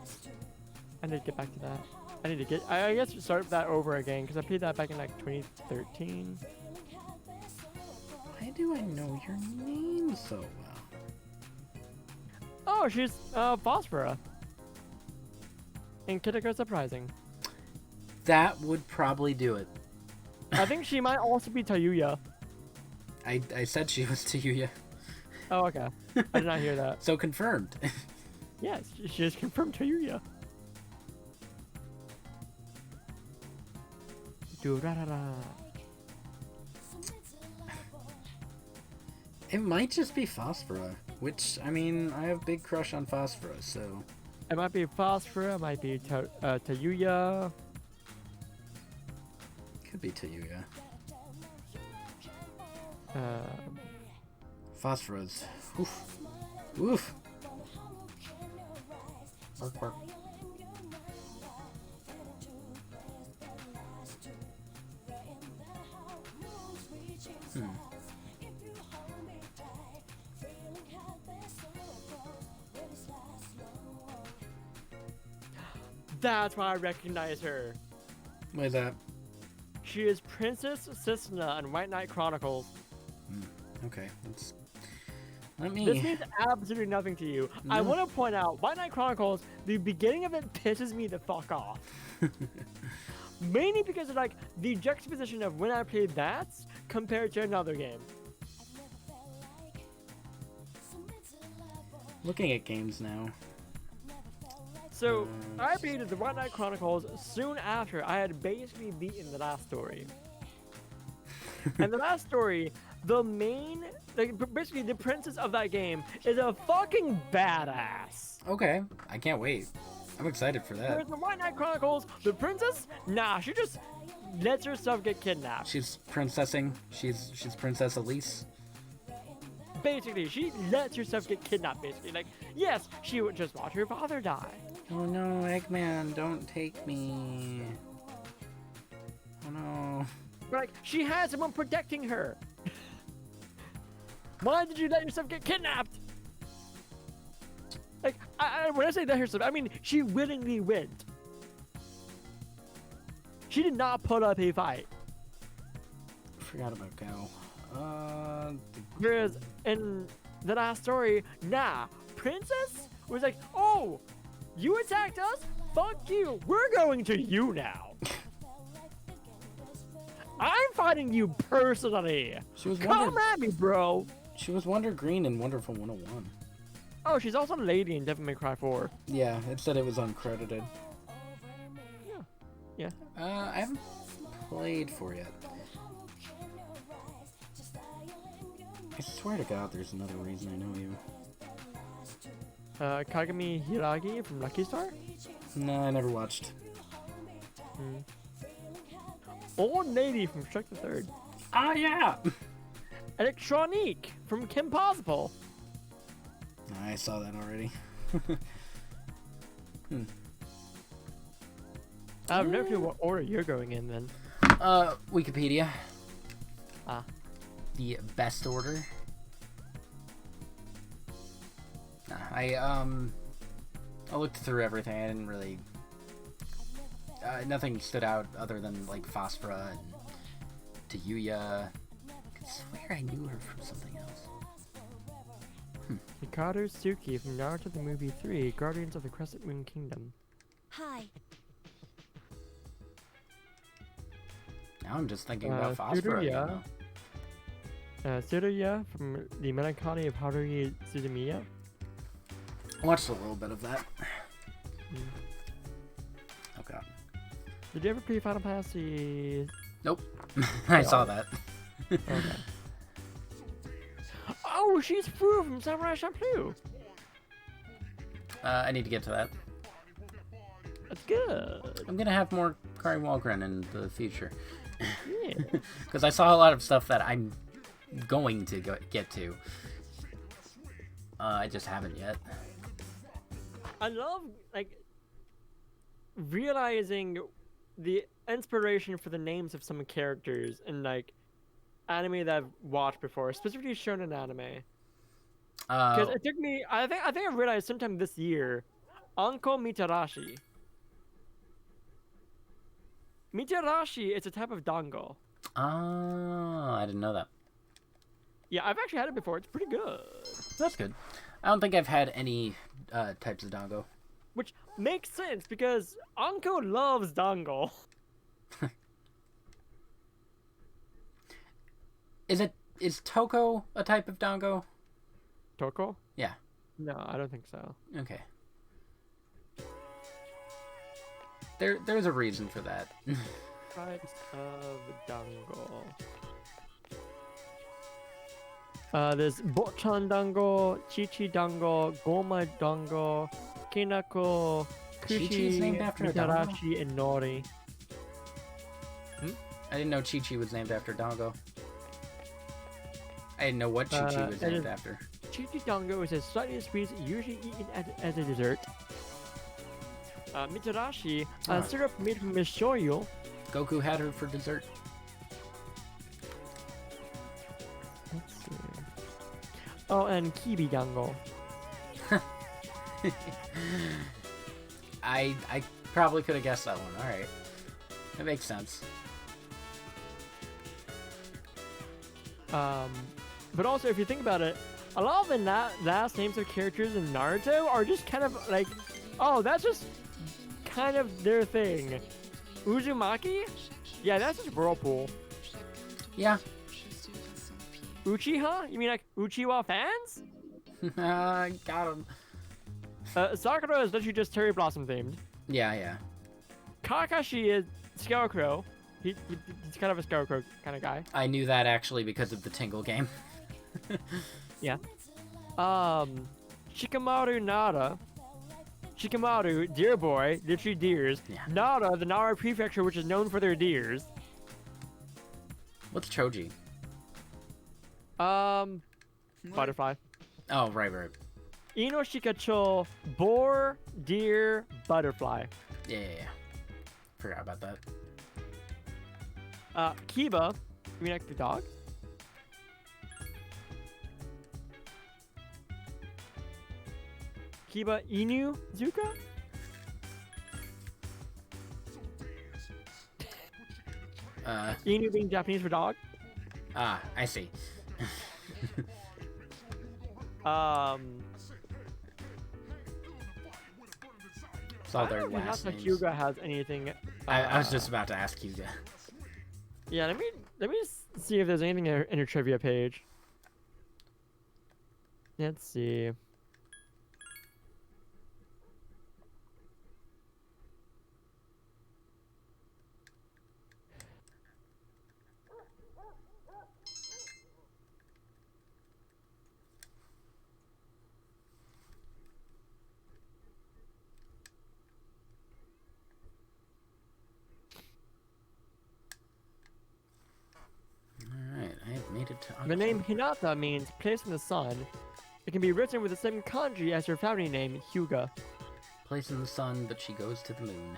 I need to get back to that. I guess start that over again because I played that back in like 2013. Why do I know your name so well? Oh, she's Phosphora. In Kid Icarus Uprising. That would probably do it. I think she might also be Tayuya. I said she was Tayuya. Oh, okay. I did not hear that. So confirmed. Yes, she is confirmed Tayuya. Do-ra-ra-ra. It might just be Phosphora, which, I mean, I have big crush on Phosphora, so... It might be Phosphora, it might be Tayuya. Could be Tayuya. Phosphoras. Oof. Oof. Bark, bark. That's why I recognize her. Why is that? She is Princess Cisna in White Knight Chronicles. Okay, let me... This means absolutely nothing to you. I want to point out, White Knight Chronicles, the beginning of it pisses me the fuck off. Mainly because of like the juxtaposition of when I played that compared to another game. Looking at games now. So, I beat the White Knight Chronicles soon after I had basically beaten the last story. And the last story, the main, like, basically the princess of that game is a fucking badass. Okay, I can't wait. I'm excited for that. Whereas the White Knight Chronicles, the princess, nah, she just lets herself get kidnapped. She's princessing. She's Princess Elise. Basically, she lets herself get kidnapped, basically. Like, yes, she would just watch her father die. Oh no, Eggman, don't take me. Oh no. But, like, she has someone protecting her. Why did you let yourself get kidnapped? Like, when I say let herself, I mean she willingly went. She did not put up a fight. Forgot about Gal. Whereas in the last story, nah, Princess was like, oh, you attacked us? Fuck you. We're going to you now. I'm fighting you personally. She was Come at me, bro. She was Wonder Green in Wonderful 101. Oh, she's also a lady in Devil May Cry 4. Yeah, it said it was uncredited. Yeah. I haven't played 4 yet. I swear to God, there's another reason I know you. Kagami Hiragi from Lucky Star? No, I never watched. Old Lady from Shrek the Third. Ah, yeah! Electronique from Kim Possible. I saw that already. I have no clue what order you're going in then. Wikipedia. Ah. The best order. I looked through everything. I didn't really... nothing stood out other than, like, Phosphora and Tayuya. I could swear I knew her from something else. Hikaru Tsuki from Naruto the Movie 3, Guardians of the Crescent Moon Kingdom. Hi. Now I'm just thinking about Phosphora. Tsuruya. Tsuruya from The Melancholy of Haruhi Suzumiya. I watched a little bit of that. Did you ever play Final Fantasy? Nope. I saw that. Okay. Oh, she's Fu from Samurai Champloo. I need to get to that. That's good. I'm gonna have more Kari Walgren in the future. Yeah. Because I saw a lot of stuff that I'm going to get to. I just haven't yet. I love like realizing the inspiration for the names of some characters in like anime that I've watched before, specifically shonen anime. Because it took me, I think I realized sometime this year, Anko Mitarashi. Mitarashi is a type of dango. Oh, I didn't know that. Yeah, I've actually had it before. It's pretty good. That's good. I don't think I've had any types of dango. Which makes sense because Anko loves dango. Is Toko a type of dango? Toko? Yeah. No, I don't think so. Okay. There's a reason for that. Types of dango. There's Bochan dango, Chichi dango, Goma dango, Kinako, Chi-Chi's Kushi, named after a dango? Mitarashi, and Nori. I didn't know Chi-Chi was named after dango. I didn't know what Chi-Chi was it named is- after. Chichi dango is a slightly sweet, usually eaten as a dessert. Mitarashi, Ah. syrup made from shoyu. Goku had her for dessert. Let's see. Oh, and Kibi dango. I probably could have guessed that one. All right, that makes sense. But also, if you think about it, a lot of the last names of characters in Naruto are just kind of like, oh, that's just kind of their thing. Uzumaki? Yeah, that's just Whirlpool. Yeah. Uchiha? You mean like Uchiwa fans? Got him. Sakura is literally just Cherry Blossom themed. Yeah. Kakashi is Scarecrow. He's kind of a Scarecrow kind of guy. I knew that actually because of the Tingle game. Yeah. Shikamaru Nara. Shikamaru, deer boy, literally deers. Yeah. Nara, the Nara prefecture, which is known for their deers. What's Choji? Butterfly. Oh, right. Inoshikacho, boar, deer, butterfly. Yeah. Forgot about that. Kiba, you mean like the dog? Kiba Inu Zuka? Inu being Japanese for dog? I see. It's all I their don't know if last Hinata names. Hyuga has anything. I was just about to ask you. Yeah, let me see if there's anything in her trivia page. Let's see. Alright, I have made it to The name Hinata means place in the sun. It can be written with the same kanji as her family name, Hyuga. Place in the sun, but she goes to the moon.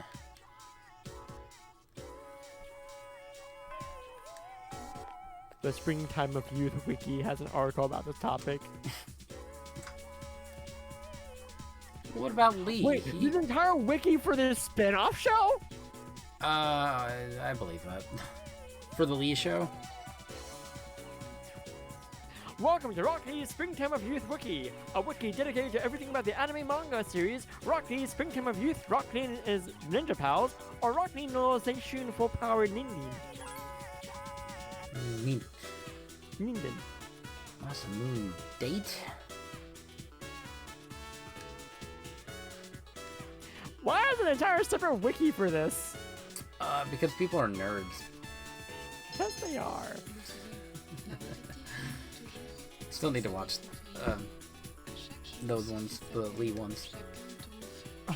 The Springtime of Youth wiki has an article about this topic. What about Lee? Wait, there's an entire wiki for this spin-off show? I believe that. For the Lee show? Welcome to Rock Lee's Springtime of Youth Wiki, a wiki dedicated to everything about the anime manga series Rock Lee's Springtime of Youth, Rock Lee is Ninja Pals, or Rock Lee no Seishun Full Power Ninden. Ninden. Awesome moon date? Why is an entire separate wiki for this? Because people are nerds. Yes, they are. Still need to watch those ones, the Lee ones.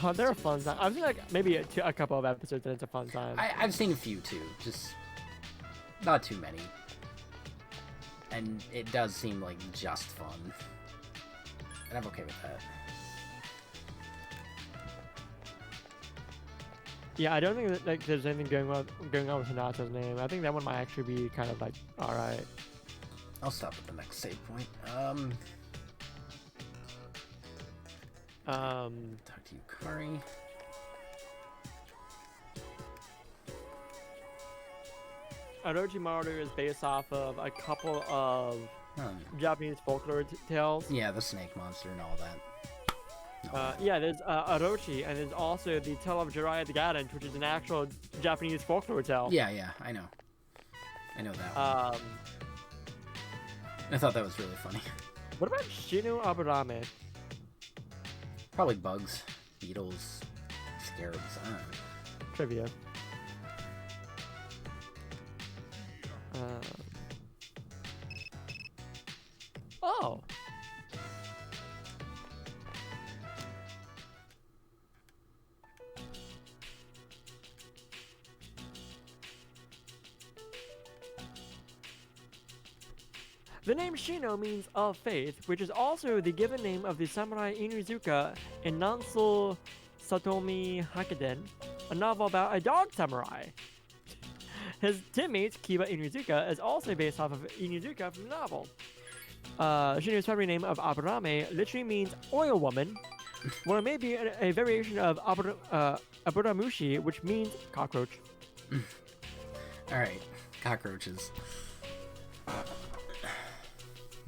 Oh, they're a fun time. I've seen like maybe a couple of episodes, and it's a fun time. I've seen a few too, just not too many. And it does seem like just fun. And I'm okay with that. Yeah, I don't think that like there's anything going on with Hinata's name. I think that one might actually be kind of like all right. I'll stop at the next save point. Talk to Yukari. Orochimaru is based off of a couple of Japanese folklore tales. Yeah, the snake monster and all that. Yeah, there's Orochi, and there's also the Tale of Jiraiya the Gadent, which is an actual Japanese folklore tale. Yeah, I know. I know that one. I thought that was really funny. What about Shino Aburame? Probably bugs, beetles, scarabs. I don't know. Trivia. Oh. The name Shino means of faith, which is also the given name of the samurai Inuzuka in Nansou Satomi Hakiden, a novel about a dog samurai. His teammate, Kiba Inuzuka, is also based off of Inuzuka from the novel. Shino's family name of Aburame literally means oil woman, while it may be a variation of Aburamushi, which means cockroach. Alright, cockroaches.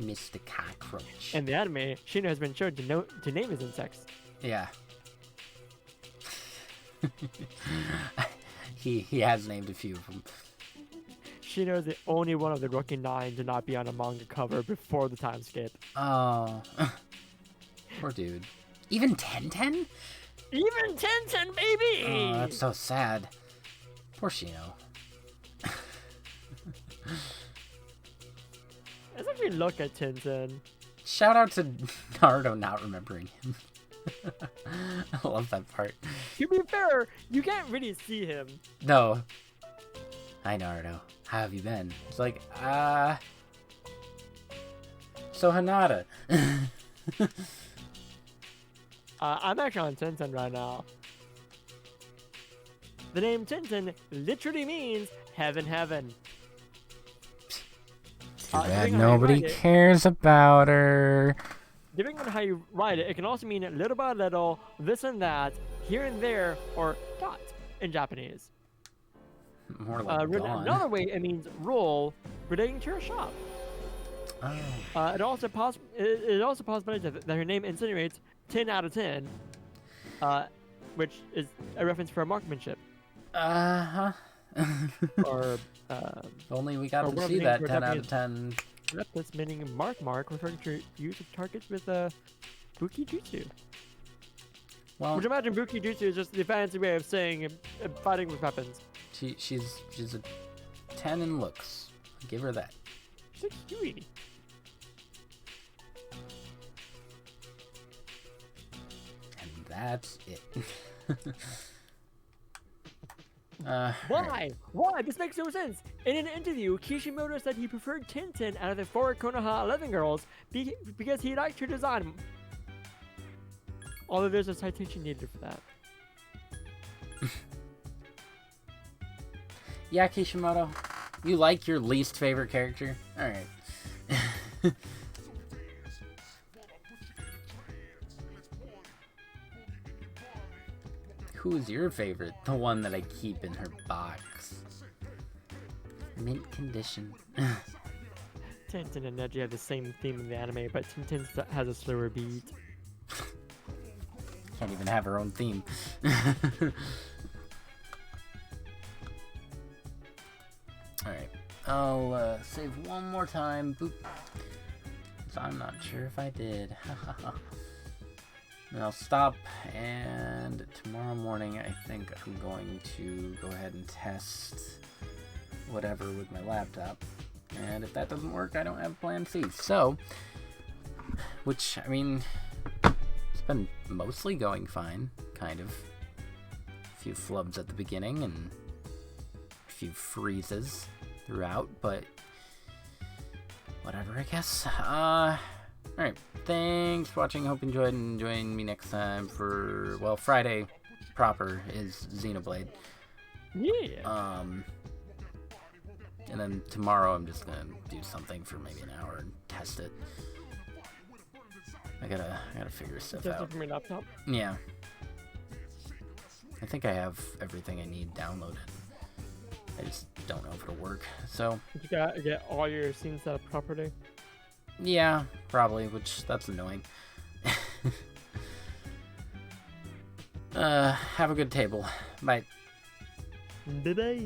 Mr. Cockroach. In the anime, Shino has been shown to name his insects. Yeah. he has named a few of them. Shino is the only one of the Rookie 9 to not be on a manga cover before the time skip. Oh. Poor dude. Even Tenten? Even Tenten, baby! Oh, that's so sad. Poor Shino. Let's actually look at Tenten. Shout out to Naruto not remembering him. I love that part. To be fair, you can't really see him. No. Hi, Naruto. How have you been? It's like, so Hinata. I'm actually on Tenten right now. The name Tenten literally means heaven, heaven. Too bad depending on how you nobody write it- cares about her. Depending on how you write it, it can also mean little by little, this and that, here and there, or dot in Japanese. More like gone. Another way it means roll relating to your shop. Oh. It also possible that her name insinuates 10 out of 10, which is a reference for marksmanship. Uh-huh. Or If only we got or to one of see the that names 10 for out of 10. that's meaning mark, referring to use of targets with Buki Jutsu. Well, Which imagine Buki Jutsu is just the fancy way of saying fighting with weapons. she's a 10 in looks. Give her that. She's a cutie. And that's it. Why? Why? This makes no sense. In an interview, Kishimoto said he preferred Tintin out of the 4 Konoha 11 girls because he liked her design. Although there's a citation needed for that. Yeah, Kishimoto. You like your least favorite character? Alright. Who is your favorite? The one that I keep in her box. Mint condition. Tintin and Neji have the same theme in the anime, but Tintin has a slower beat. Can't even have her own theme. Alright. I'll save one more time. Boop. So I'm not sure if I did. And I'll stop, and tomorrow morning I think I'm going to go ahead and test whatever with my laptop. And if that doesn't work, I don't have plan C. So, which, I mean, it's been mostly going fine, kind of. A few flubs at the beginning and a few freezes throughout, but whatever, I guess. Alright, thanks for watching. Hope you enjoyed, and join me next time for, well, Friday proper is Xenoblade. Yeah. And then tomorrow I'm just gonna do something for maybe an hour and test it. I gotta figure stuff Just out. from your laptop. Yeah. I think I have everything I need downloaded. I just don't know if it'll work. So You gotta get all your scenes set up properly. yeah, probably, which that's annoying. Have a good table. Bye. Bye bye.